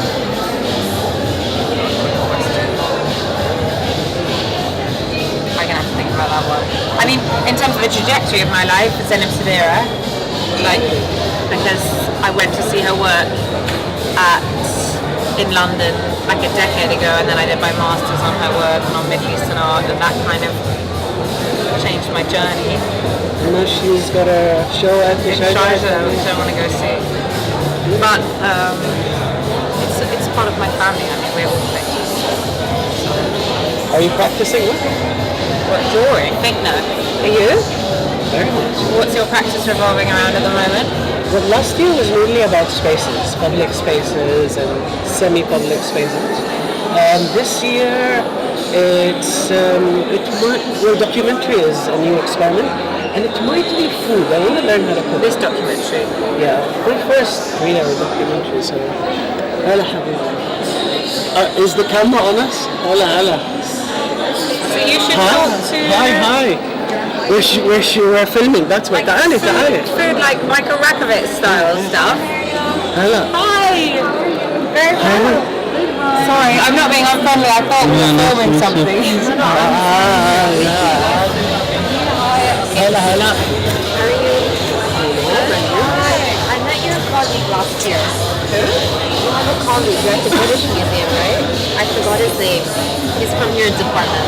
[SPEAKER 14] I'm gonna have to think about that one. I mean, in terms of the trajectory of my life, Zeynep Sedera, like, because I went to see her work in London like a decade ago, and then I did my masters on her work and on Middle Eastern art, and that kind of changed my journey.
[SPEAKER 7] You know, she's got a show at the
[SPEAKER 14] Sharjah, which I want to go see. But it's part of my family. I mean, we're all pictures. So.
[SPEAKER 7] Are you practicing what?
[SPEAKER 14] What, drawing? Think no. Are you?
[SPEAKER 7] Very much.
[SPEAKER 14] What's your practice revolving around at the moment?
[SPEAKER 7] Well, last year was mainly about spaces, public spaces and semi-public spaces. This year, documentary is a new experiment.
[SPEAKER 16] and it might be food. I want to learn how to cook.
[SPEAKER 14] This documentary.
[SPEAKER 16] Yeah, my first read our documentary. So, هلا حبيبي. Is the camera on us? هلا.
[SPEAKER 14] So you should talk to...
[SPEAKER 16] Hi. We're filming. That's why. تعالي.
[SPEAKER 14] Food like Michael Rakovitz style stuff.
[SPEAKER 16] هلا.
[SPEAKER 14] Hi. Very well. Sorry, I'm not being unfriendly. I thought we were filming something.
[SPEAKER 16] هلا.
[SPEAKER 12] How are you? Hi. I met your colleague last year. Who? You have a colleague. You're at the British Museum, right? I forgot his name. He's from your department.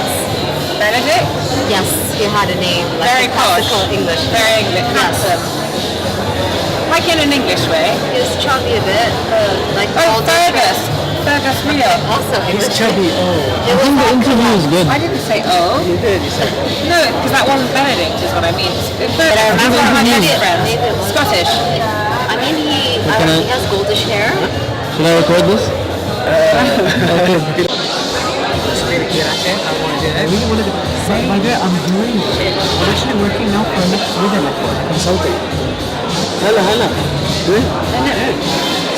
[SPEAKER 14] Benedict?
[SPEAKER 12] Yes, he had a name. Like
[SPEAKER 14] Very posh.
[SPEAKER 12] classical English.
[SPEAKER 14] Very English. Handsome. Like in an English way.
[SPEAKER 12] He was chubby a bit. Like
[SPEAKER 14] Fergus. Fergus Rio.
[SPEAKER 12] Also
[SPEAKER 16] He's
[SPEAKER 12] English.
[SPEAKER 16] chubby. Oh.
[SPEAKER 7] I think the interview is good.
[SPEAKER 14] I didn't say oh.
[SPEAKER 16] You did. You said
[SPEAKER 14] No, because that wasn't Benedict is what I mean. But I remember one of my best friends. Scottish.
[SPEAKER 12] I mean, he has goldish hair.
[SPEAKER 7] Should I record this?
[SPEAKER 16] I really wanted to say, by the way, I'm actually working now for Next Media Network, consulting. Hello. Good?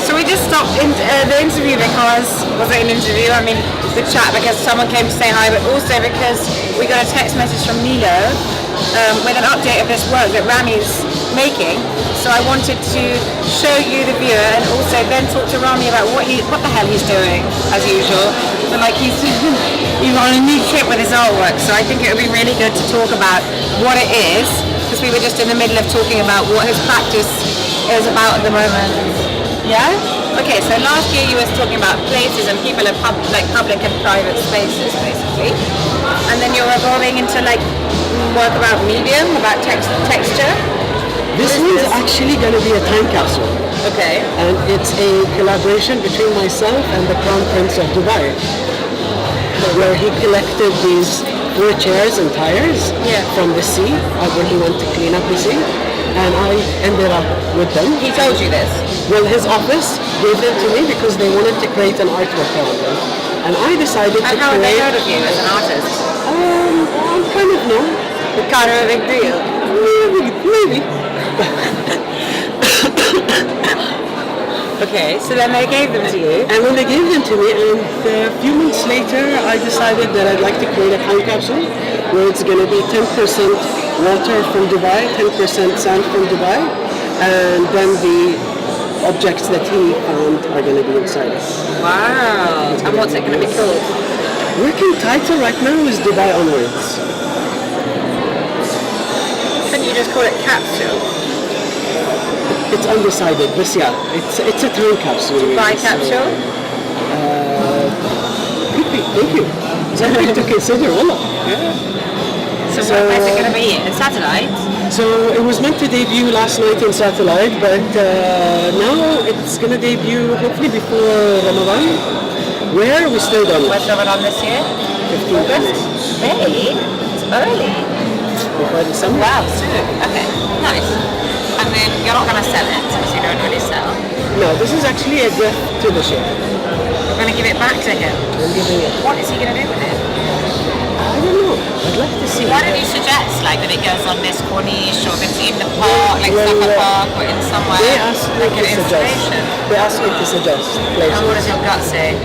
[SPEAKER 14] So we just stopped in the interview because, was it an interview? I mean, the chat because someone came to say hi, but also because we got a text message from Nilo with an update of this work that Rami's making. So I wanted to show you the viewer and also then talk to Rami about what the hell he's doing, as usual. But like he's on a new trip with his artwork, so I think it would be really good to talk about what it is, because we were just in the middle of talking about what his practice is about at the moment. Yeah? Okay, so last year you were talking about places and people in public and private spaces, basically. And then you're evolving into like work about medium, about texture.
[SPEAKER 16] This one's actually going to be a time capsule.
[SPEAKER 14] Okay.
[SPEAKER 16] And it's a collaboration between myself and the Crown Prince of Dubai, where he collected these 4 chairs and tires from the sea, when he went to clean up the sea. And I ended up with them.
[SPEAKER 14] He told you this?
[SPEAKER 16] Well, his office gave them to me because they wanted to create an artwork around them. And I decided to create...
[SPEAKER 14] And how have they heard of you as an artist?
[SPEAKER 16] I'm kind of known.
[SPEAKER 14] Kind of a big deal?
[SPEAKER 16] Maybe.
[SPEAKER 14] Okay, so then they gave them to you.
[SPEAKER 16] And when they gave them to me, and a few months later, I decided that I'd like to create a time capsule where it's going to be 10% water from Dubai, 10% sand from Dubai, and then the objects that he found are going to be inside it.
[SPEAKER 14] Wow. And what's it going to be called?
[SPEAKER 16] Working title right now is Dubai Onwards.
[SPEAKER 14] Can you just call it capsule?
[SPEAKER 16] It's undecided, but yeah, it's a time capsule.
[SPEAKER 14] Dubai capsule?
[SPEAKER 16] Could be, thank you. Something to consider, wallah.
[SPEAKER 14] So where's it going to be? In satellite?
[SPEAKER 16] So it was meant to debut last night in satellite, but now it's going to debut hopefully before Ramadan. Where? We still don't know.
[SPEAKER 14] When's Ramadan this year?
[SPEAKER 16] 15th
[SPEAKER 14] August? May? It's early.
[SPEAKER 16] Before December.
[SPEAKER 14] Wow, soon. Okay, nice. And then you're not going to sell it because you don't really sell.
[SPEAKER 16] No, this is actually a gift to the chef.
[SPEAKER 14] You're going to give it back to him?
[SPEAKER 16] I'm giving it.
[SPEAKER 14] What is he going to do with it?
[SPEAKER 16] I don't know. I'd like to see.
[SPEAKER 14] Why don't you suggest like that it goes on this corniche or if it's in the park, like Supper Park or in somewhere?
[SPEAKER 16] They asked me
[SPEAKER 14] like
[SPEAKER 16] to
[SPEAKER 14] an
[SPEAKER 16] suggest.
[SPEAKER 14] installation.
[SPEAKER 16] They asked me to suggest places.
[SPEAKER 14] And what does your gut say?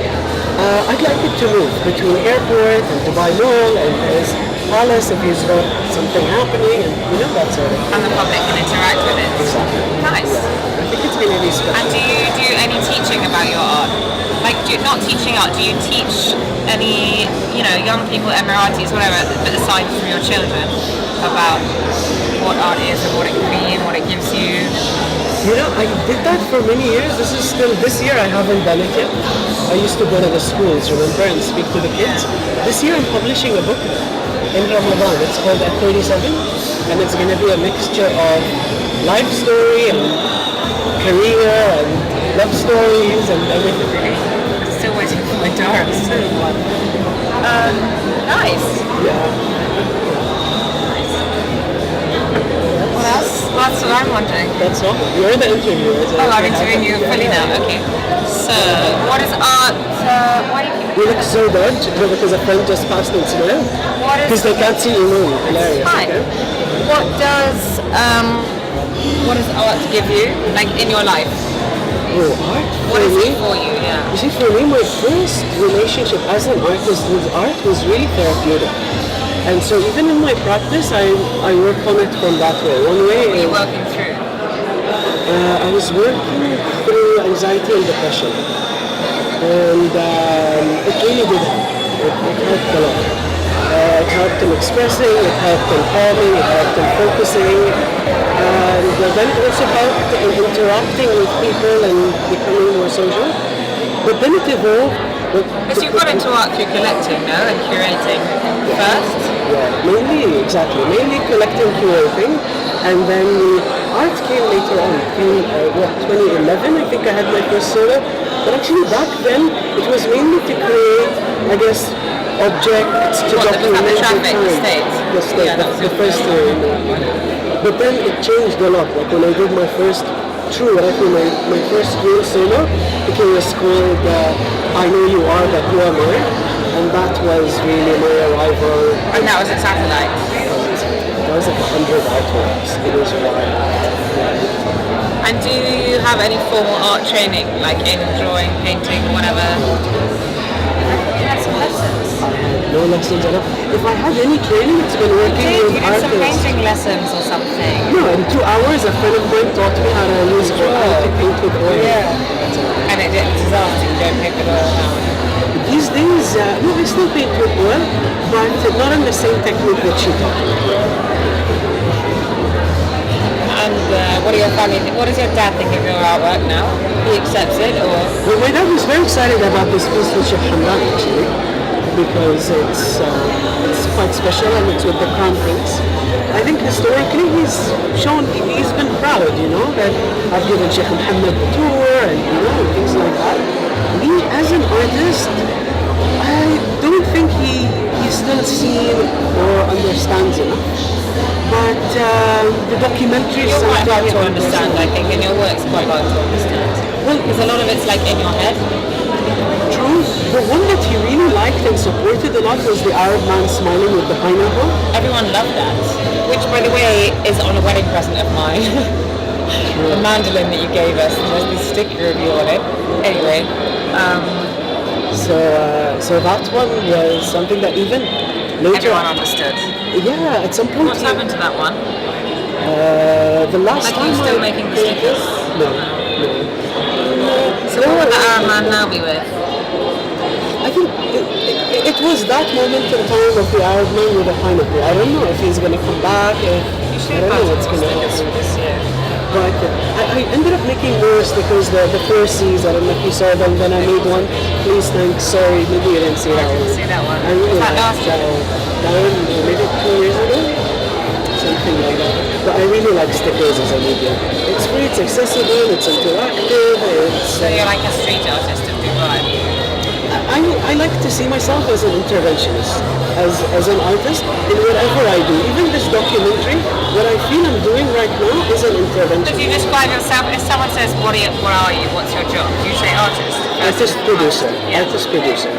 [SPEAKER 16] I'd like it to move between airport and Dubai Mall and his palace if he's got something happening and that sort of.
[SPEAKER 14] And the public can interact with it.
[SPEAKER 16] Exactly.
[SPEAKER 14] Nice.
[SPEAKER 16] I think it's going to be special.
[SPEAKER 14] And do you do any teaching about your art? Like, not teaching art, do you teach any, young people, Emiratis, whatever, but aside from your children, about what art is and what it can be and what it gives you?
[SPEAKER 16] I did that for many years. This year I haven't done it yet. I used to go to the schools, remember, and speak to the kids. This year I'm publishing a book in Ramadan. It's called At 37, and it's going to be a mixture of life story and career and love stories and everything.
[SPEAKER 14] I'm still waiting for my Dara soon one. Nice.
[SPEAKER 16] Yeah.
[SPEAKER 14] Nice. What That's what I'm wondering.
[SPEAKER 16] That's all. You're the interviewer.
[SPEAKER 14] Oh, I'm interviewing you fully now. Okay. So, what is art? Why do you
[SPEAKER 16] You look so dodge because a friend just passed and smiled.
[SPEAKER 14] What is-
[SPEAKER 16] Because they can't see you move. Hilarious.
[SPEAKER 14] Fine.
[SPEAKER 16] Okay?
[SPEAKER 14] What does art give you, like in your life?
[SPEAKER 16] Oh, art?
[SPEAKER 14] What
[SPEAKER 16] For
[SPEAKER 14] is
[SPEAKER 16] me?
[SPEAKER 14] it for you? Yeah.
[SPEAKER 16] You see, for me, my first relationship as an artist with art was really therapeutic. And so even in my practice, I work on it from that way. One way
[SPEAKER 14] What were you
[SPEAKER 16] is
[SPEAKER 14] working through?
[SPEAKER 16] I was working through anxiety and depression. And it really did help. It helped a lot. It helped in expressing, it helped in calming, it helped in focusing. And then it also helped in interacting with people and becoming more social. But then it evolved.
[SPEAKER 14] Because you got into art through collecting, no, and curating first.
[SPEAKER 16] Yeah, mainly collecting, curating, and then art came later on. Came 2011, I think I had my first solo. But actually back then, it was mainly to create, I guess, objects to document
[SPEAKER 14] the traffic, the state.
[SPEAKER 16] The state,
[SPEAKER 14] Yeah, that was
[SPEAKER 16] the first But then it changed a lot. Like when I did my first my first real solo, it was called I Know You Are That You Are Mine, and that was really my arrival.
[SPEAKER 14] And that was at Satellite.
[SPEAKER 16] That was like 100 artworks. It was wild.
[SPEAKER 14] And do you have any formal art training, like in drawing, painting, whatever? You had some lessons.
[SPEAKER 16] No lessons at all. If I had any training, it's been working
[SPEAKER 14] You
[SPEAKER 16] with
[SPEAKER 14] did some
[SPEAKER 16] artists.
[SPEAKER 14] painting lessons or something.
[SPEAKER 16] No, in 2 hours, a friend of mine taught me how to use oil to paint with oil.
[SPEAKER 14] Yeah. And it did disaster. You don't paint with oil now.
[SPEAKER 16] These days, no, I still paint with oil, but not in the same technique that she taught me.
[SPEAKER 14] And what does your dad think of your artwork now? He accepts it, or?
[SPEAKER 16] Well, my dad was very excited about this piece with Sheikh Hamdan, actually, because it's quite special and it's with the Crown Prince. I think historically he's been proud, that I've given Sheikh Mohammed a tour and, things like that. Me, as an artist, I don't think he's still seen or understands enough. But the documentary is
[SPEAKER 14] You're quite hard
[SPEAKER 16] something
[SPEAKER 14] to understand, I think, and your work's quite hard to understand.
[SPEAKER 16] Well,
[SPEAKER 14] because a lot of it's like in your head.
[SPEAKER 16] True. The one that he really liked and supported a lot was the Arab man smiling with the pineapple.
[SPEAKER 14] Everyone loved that. Which, by the way, is on a wedding present of mine. The mandolin that you gave us, and there's this sticker of you on it. Anyway.
[SPEAKER 16] So that one was something that even later...
[SPEAKER 14] Everyone understood.
[SPEAKER 16] Yeah, at some point...
[SPEAKER 14] What's happened to that one?
[SPEAKER 16] The last time
[SPEAKER 14] you still making the stickers?
[SPEAKER 16] No.
[SPEAKER 14] So what would the Arab man now be with?
[SPEAKER 16] I think it was that moment in time of the Arab man with the pineapple. I don't know if he's going to come back. I don't know what's going to happen
[SPEAKER 14] this year.
[SPEAKER 16] But I ended up making more stickers, the four C's. I don't know if you saw them. Then I made one. Please, thanks, sorry, maybe you didn't see that one.
[SPEAKER 14] I didn't see that one.
[SPEAKER 16] I really
[SPEAKER 14] Was that
[SPEAKER 16] liked
[SPEAKER 14] last year?
[SPEAKER 16] that one, maybe 2 years ago. Something like that. But I really like stickers as a medium. It's free, it's accessible, it's interactive,
[SPEAKER 14] So you're like a street artist of Dubai.
[SPEAKER 16] I like to see myself as an interventionist, as an artist in whatever I do. Even this documentary, what I feel I'm doing right now is an intervention.
[SPEAKER 14] But do you describe yourself, if someone says, what are you, what's your job? Do you say artist?
[SPEAKER 16] Artist producer. Artist producer.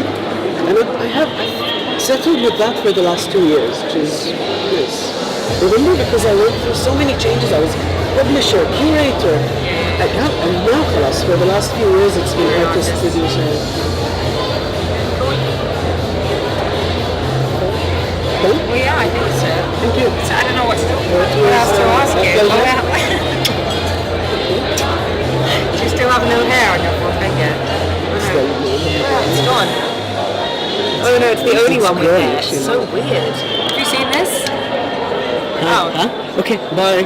[SPEAKER 16] And I've settled with that for the last 2 years, which is nice. Remember, because I went through so many changes, I was publisher, curator, and now for the last few years it's been artist producer.
[SPEAKER 14] Well, yeah, I think so.
[SPEAKER 16] Thank you.
[SPEAKER 14] So I don't know what else to ask you. Do you still have no hair on your forefinger? It's gone. Oh no, it's the only one with hair. It's so weird. Have you seen this?
[SPEAKER 16] Huh? Okay, bye.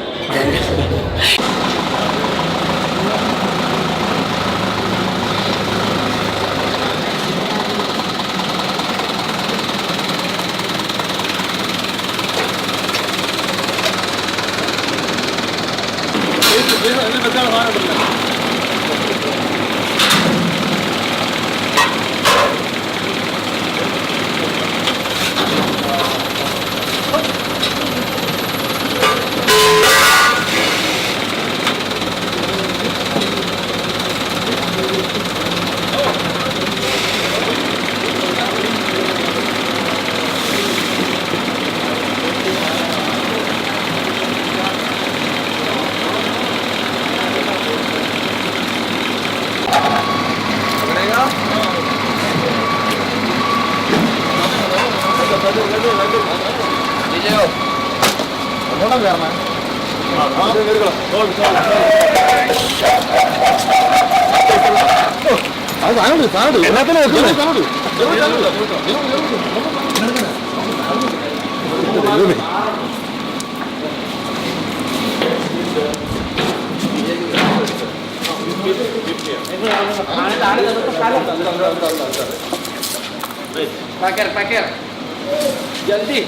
[SPEAKER 3] Pakir. Jaldi.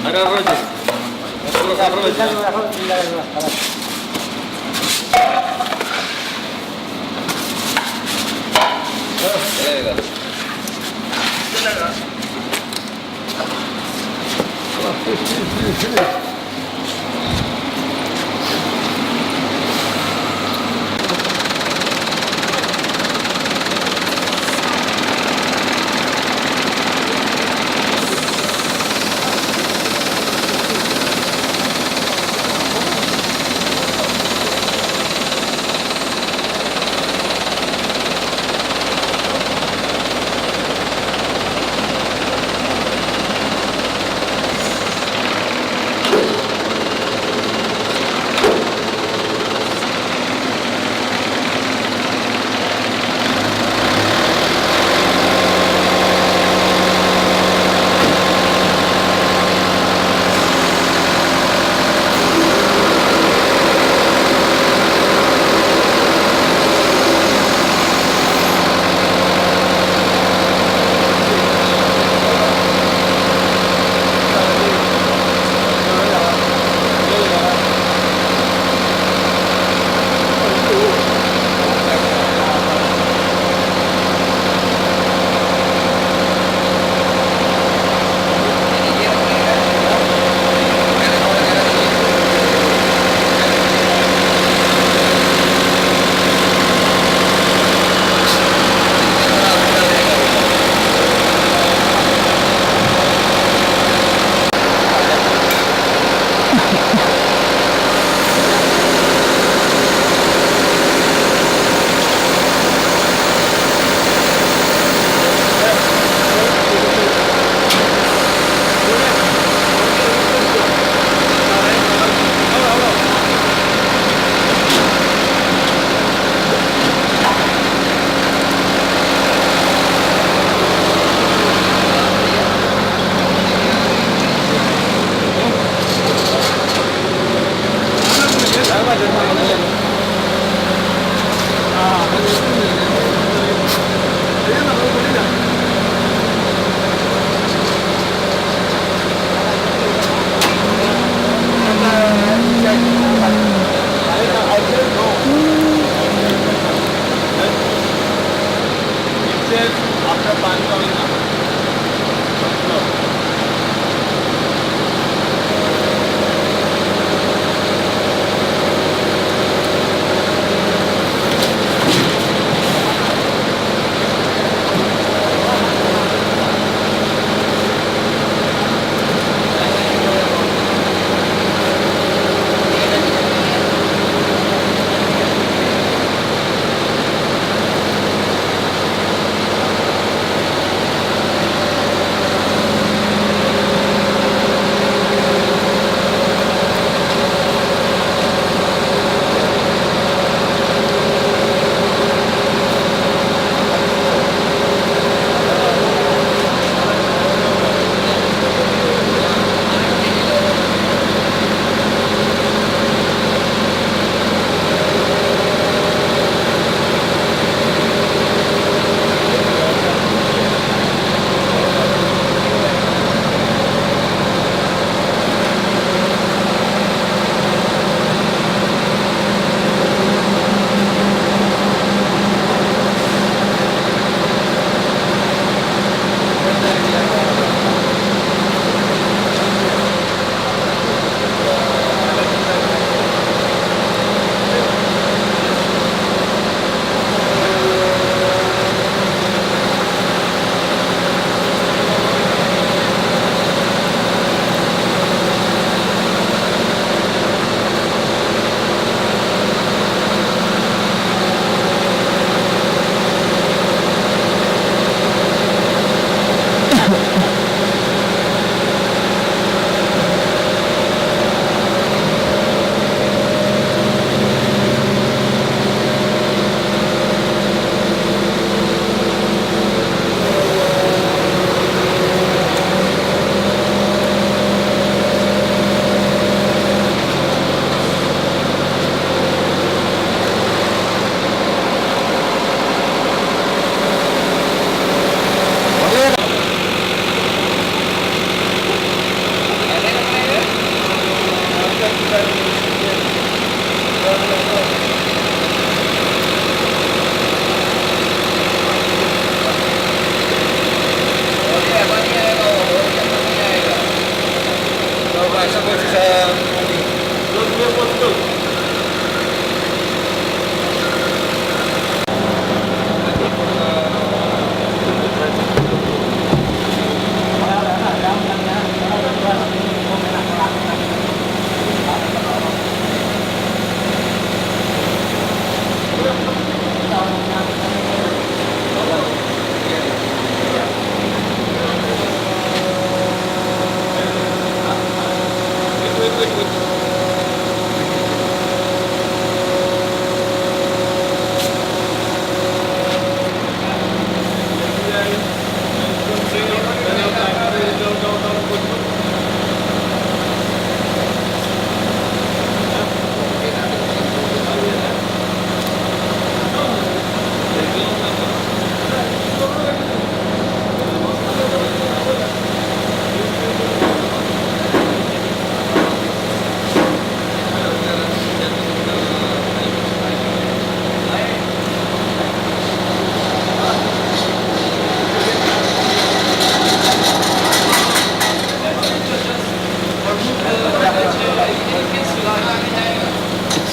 [SPEAKER 3] Ada Roger.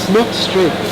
[SPEAKER 7] it's not straight.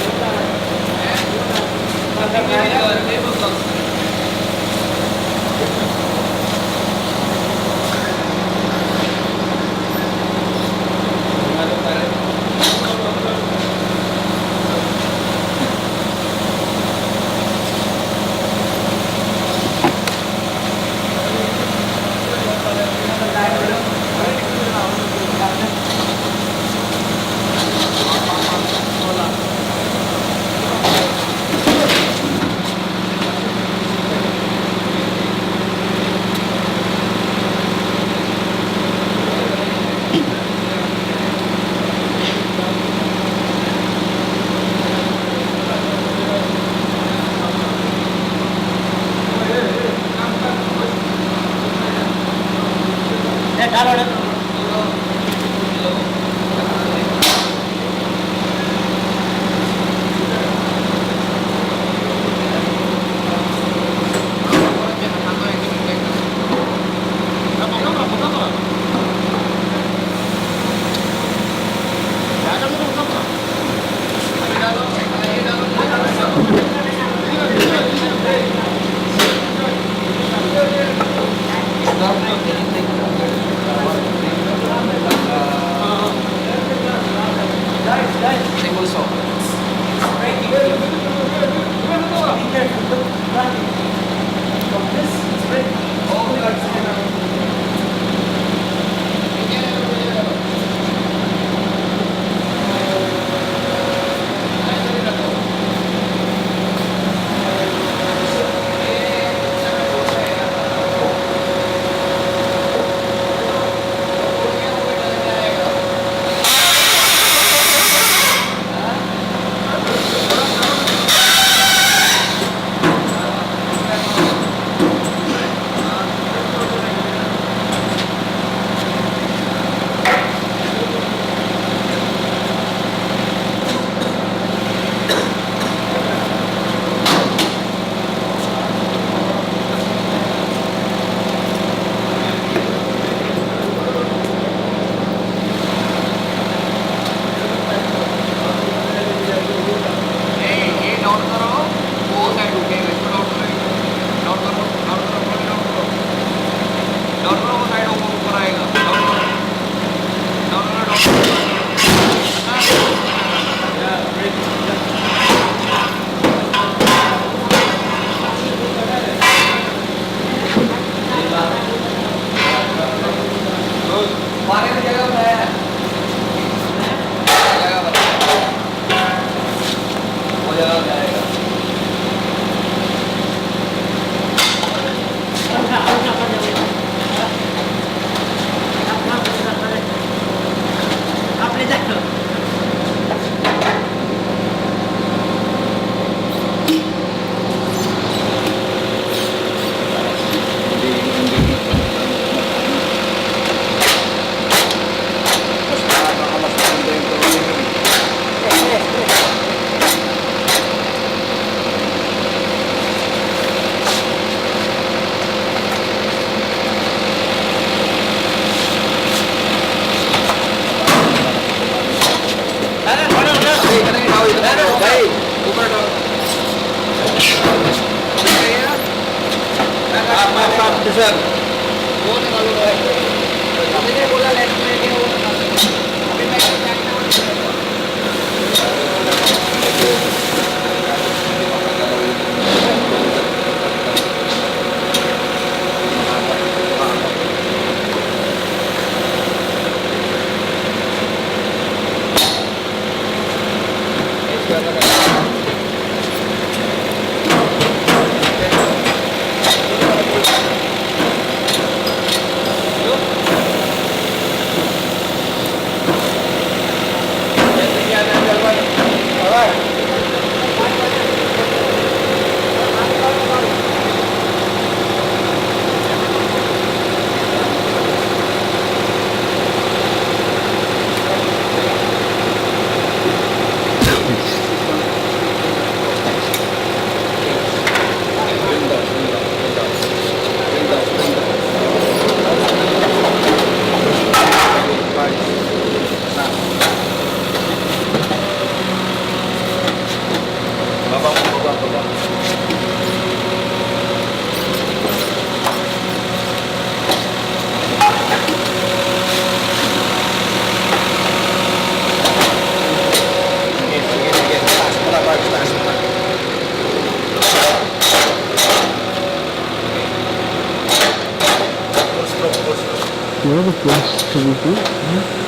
[SPEAKER 7] the flash coming from?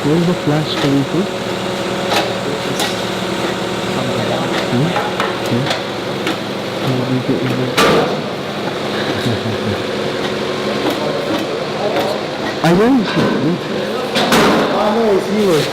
[SPEAKER 7] Where's the flash coming from? I know you should. I know it's yours.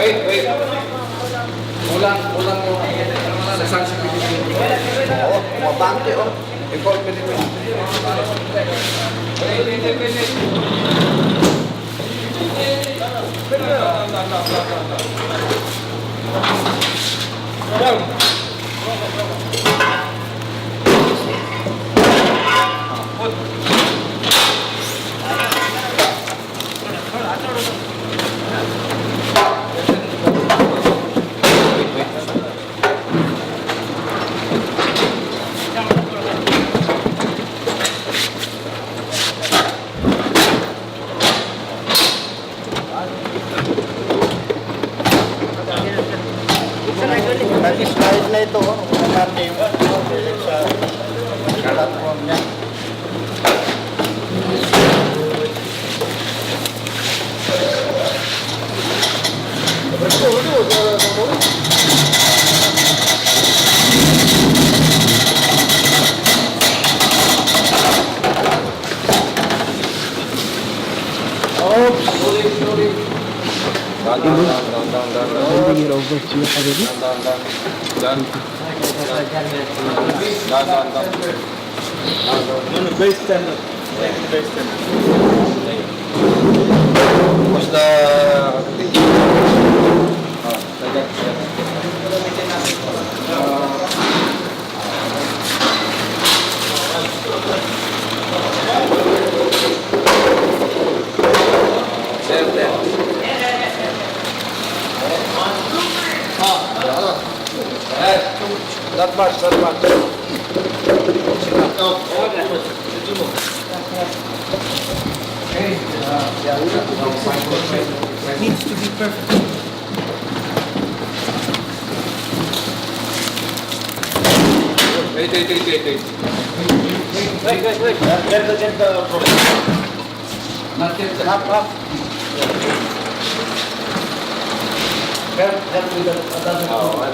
[SPEAKER 3] Wait. Ulang yung sasang si Pilipino. Oo, mabante oh. Import Pilipino. Nag-slide na ito, natin sa platform niya.
[SPEAKER 7] Sending it over to you, حبيبي.
[SPEAKER 3] No, base standard. Base standard. What's the that much. Needs to be perfect. Wait. Get the problem. Not get the up. Help with the other.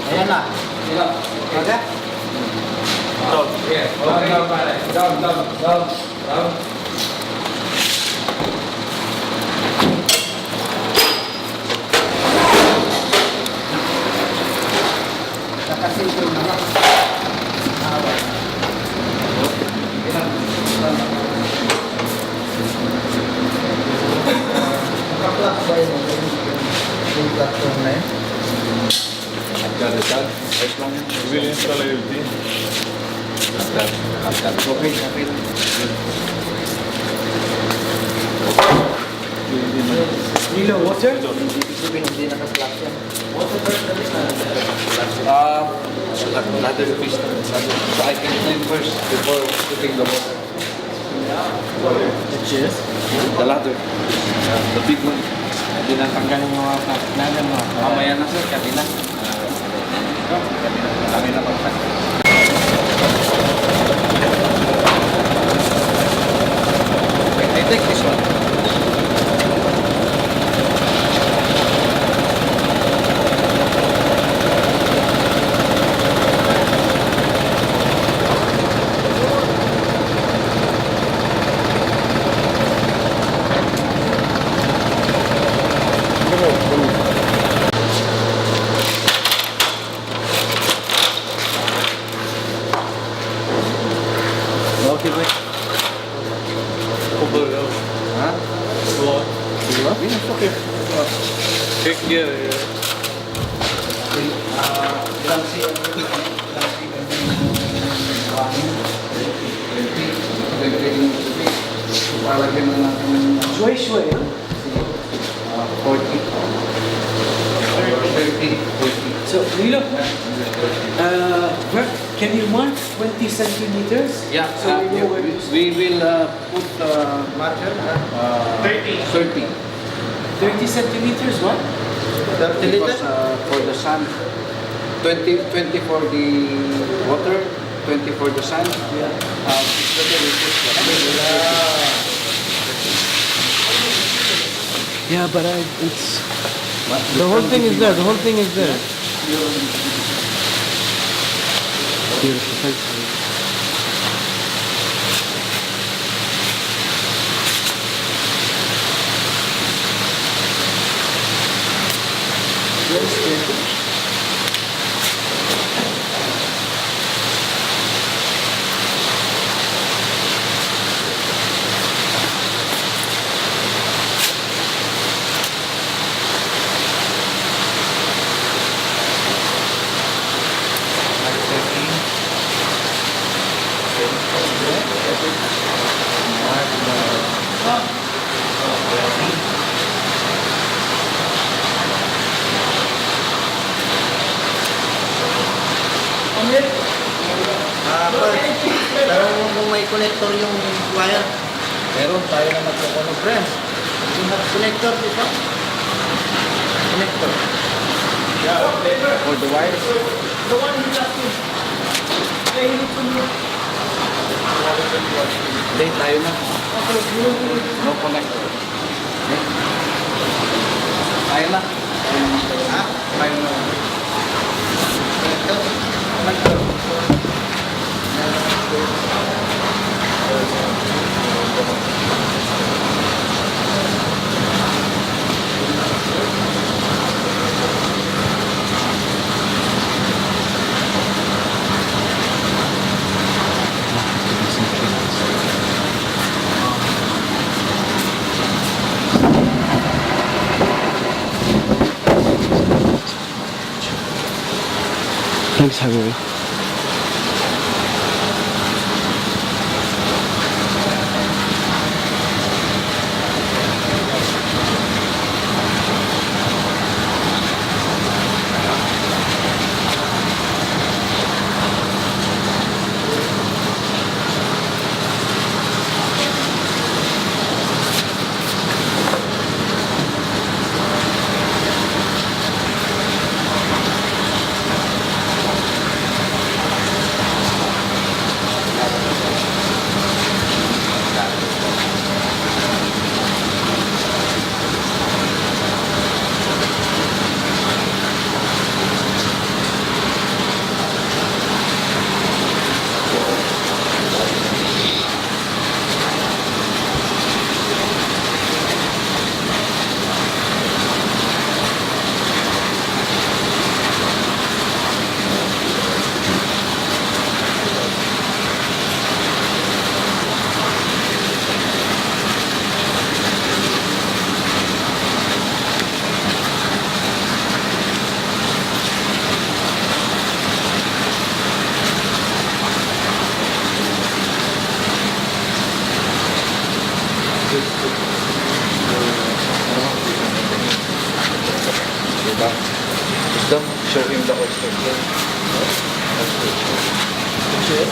[SPEAKER 3] Ayan na. Okay?
[SPEAKER 7] Nilo, water?
[SPEAKER 18] Ladder fish. So I can clean first before putting the water.
[SPEAKER 7] The cheese?
[SPEAKER 18] The ladder. The big one. Hindi na tanggalin yung mga kailangan mo. Mamaya na sir, kanina. Kami na pagpas. I take this one. Okay, wait. Huh? What? It's okay. Take care.
[SPEAKER 7] Shway.
[SPEAKER 18] 40.
[SPEAKER 7] So, Nilo, can you mark 20 centimeters?
[SPEAKER 18] Yeah,
[SPEAKER 7] So we know where
[SPEAKER 18] we will put marker 30.
[SPEAKER 7] 30 centimeters, what?
[SPEAKER 18] 30 liters? For the sun. 20 for the water, 20 for the sun. Yeah. It's better we put
[SPEAKER 7] Yeah, but it's... The whole thing is there, Beautiful, thanks.
[SPEAKER 3] Pero kung may connector yung wire, meron tayo na magkukunog friends. Yung connector dito. Connector.
[SPEAKER 18] For the wires.
[SPEAKER 3] The one you just used. Hey, look from you.
[SPEAKER 18] Hindi, tayo na. No connector. Tayo na. Ha? Tayo na. Connector.
[SPEAKER 7] Thanks, Habibi.
[SPEAKER 18] back. Wisdom, show him the oyster. That's good. Control.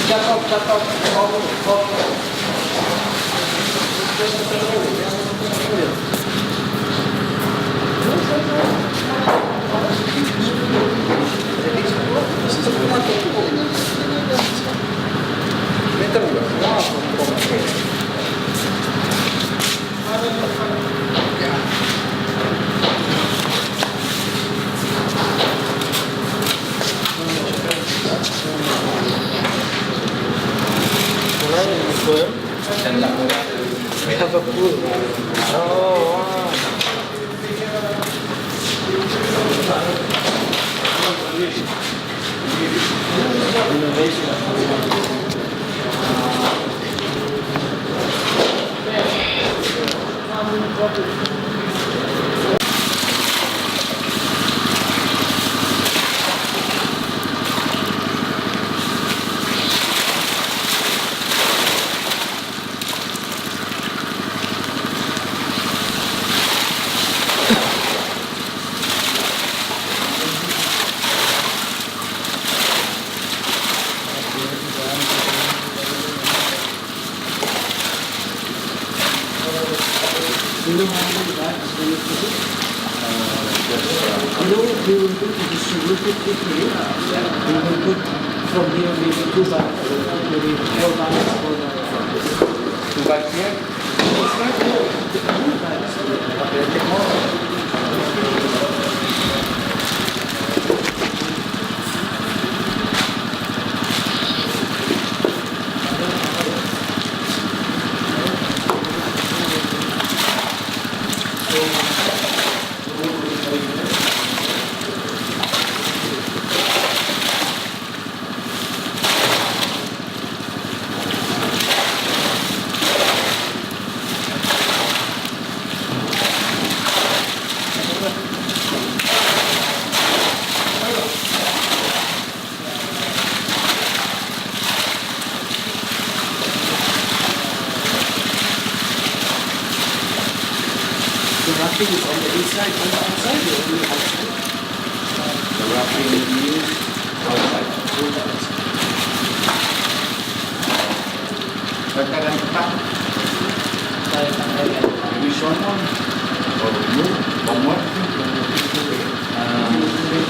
[SPEAKER 18] Shut up. We have a pool. Oh, You know how many bags do you put it? You know what we will do to distribute it quickly? We will put from here maybe 2 bags, maybe 4 bags for the 2 bags here? It's not here. 2 bags. Okay, take more. The wrapping is on the inside, on the outside, or on the outside? The wrapping is outside, on the outside. Dagdagan pa. Maybe short one, or more, one more.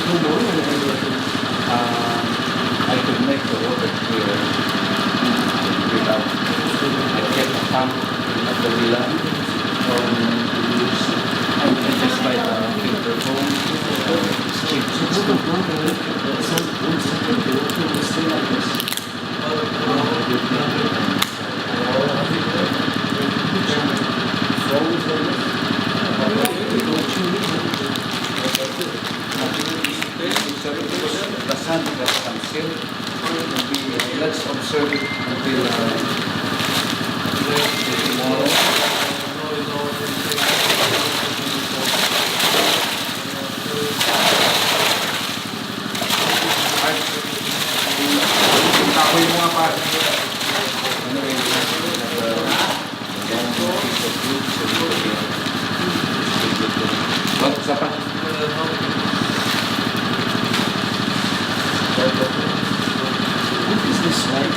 [SPEAKER 18] Two more, I could make the water clear without. I get a pump at the villa. And just by the filter home, the sun that comes in, let's observe it until tomorrow. Kahoy mo nga pa. Ano What is this like?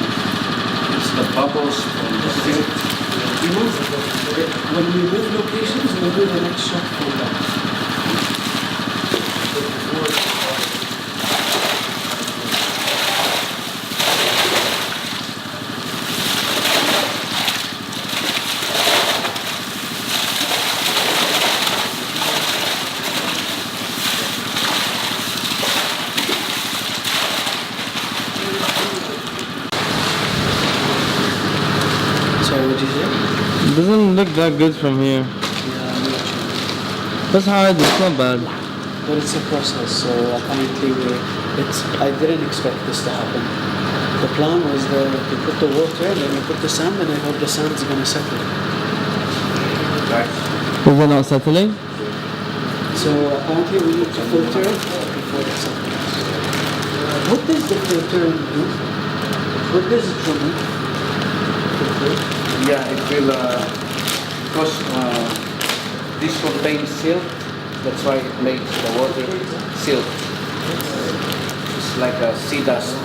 [SPEAKER 18] It's the bubbles from the silt. You know, when we move locations, we'll do the next shot from that. Sorry, what did you say?
[SPEAKER 16] It doesn't look that good from here. That's hard, it's not bad.
[SPEAKER 18] But it's a process, so apparently I didn't expect this to happen. The plan was to put the water, then we put the sand, and I hope the sand's gonna settle.
[SPEAKER 16] Is it not settling?
[SPEAKER 18] So apparently we need to filter it before it settles. What does the filtering do? What does it remove?
[SPEAKER 17] Yeah, it will, because this contains silt, that's why it makes the water silt. It's like a sea dust.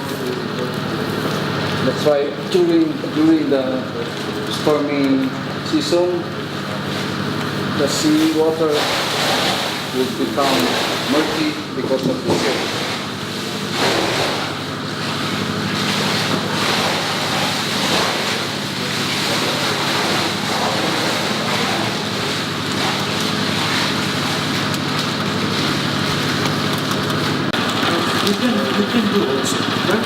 [SPEAKER 17] That's why during the stormy season, the sea water will become murky because of the silt.
[SPEAKER 18] You can do also, right?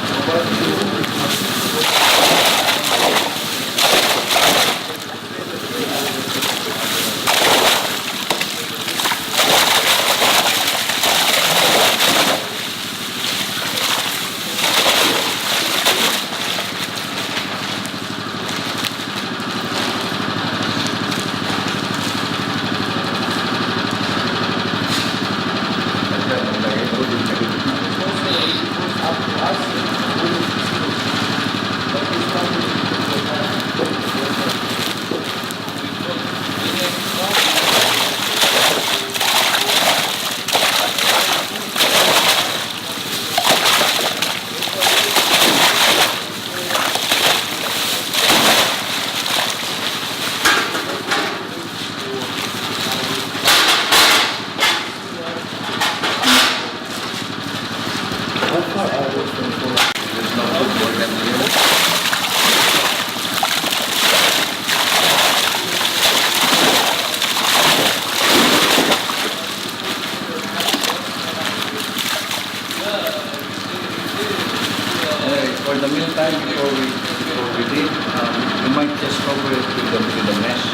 [SPEAKER 17] For the meantime, before we leave, we might just cover it with the mesh.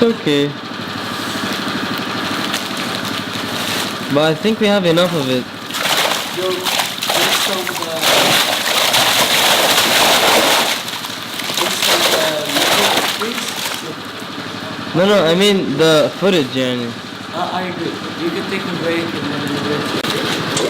[SPEAKER 7] It's okay. But I think we have enough of it. No, I mean the footage, yani.
[SPEAKER 18] I agree. You can take a break and then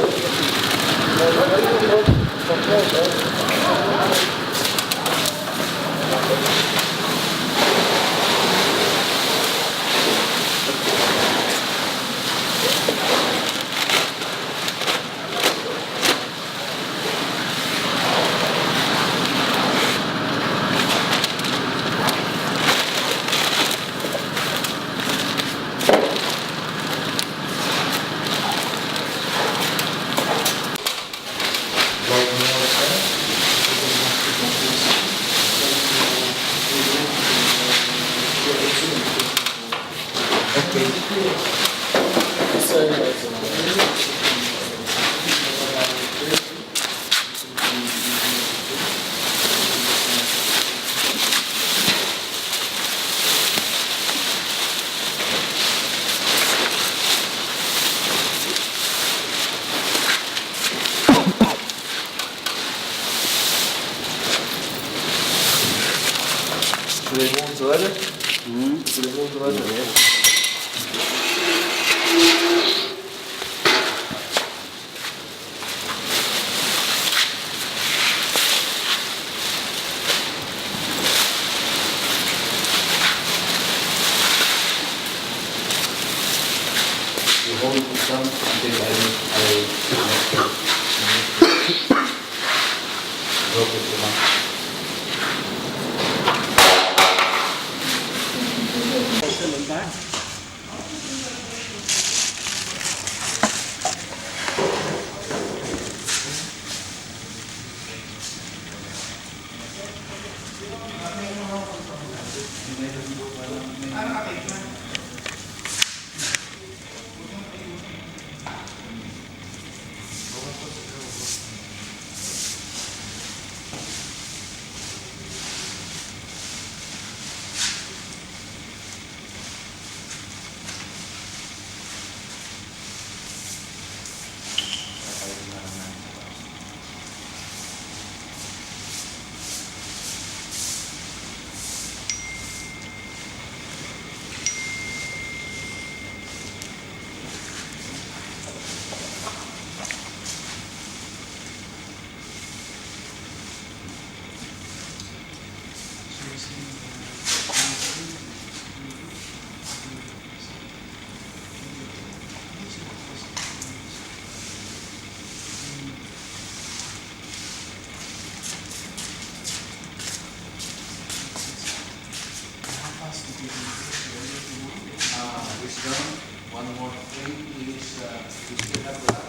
[SPEAKER 18] One more thing is we still have the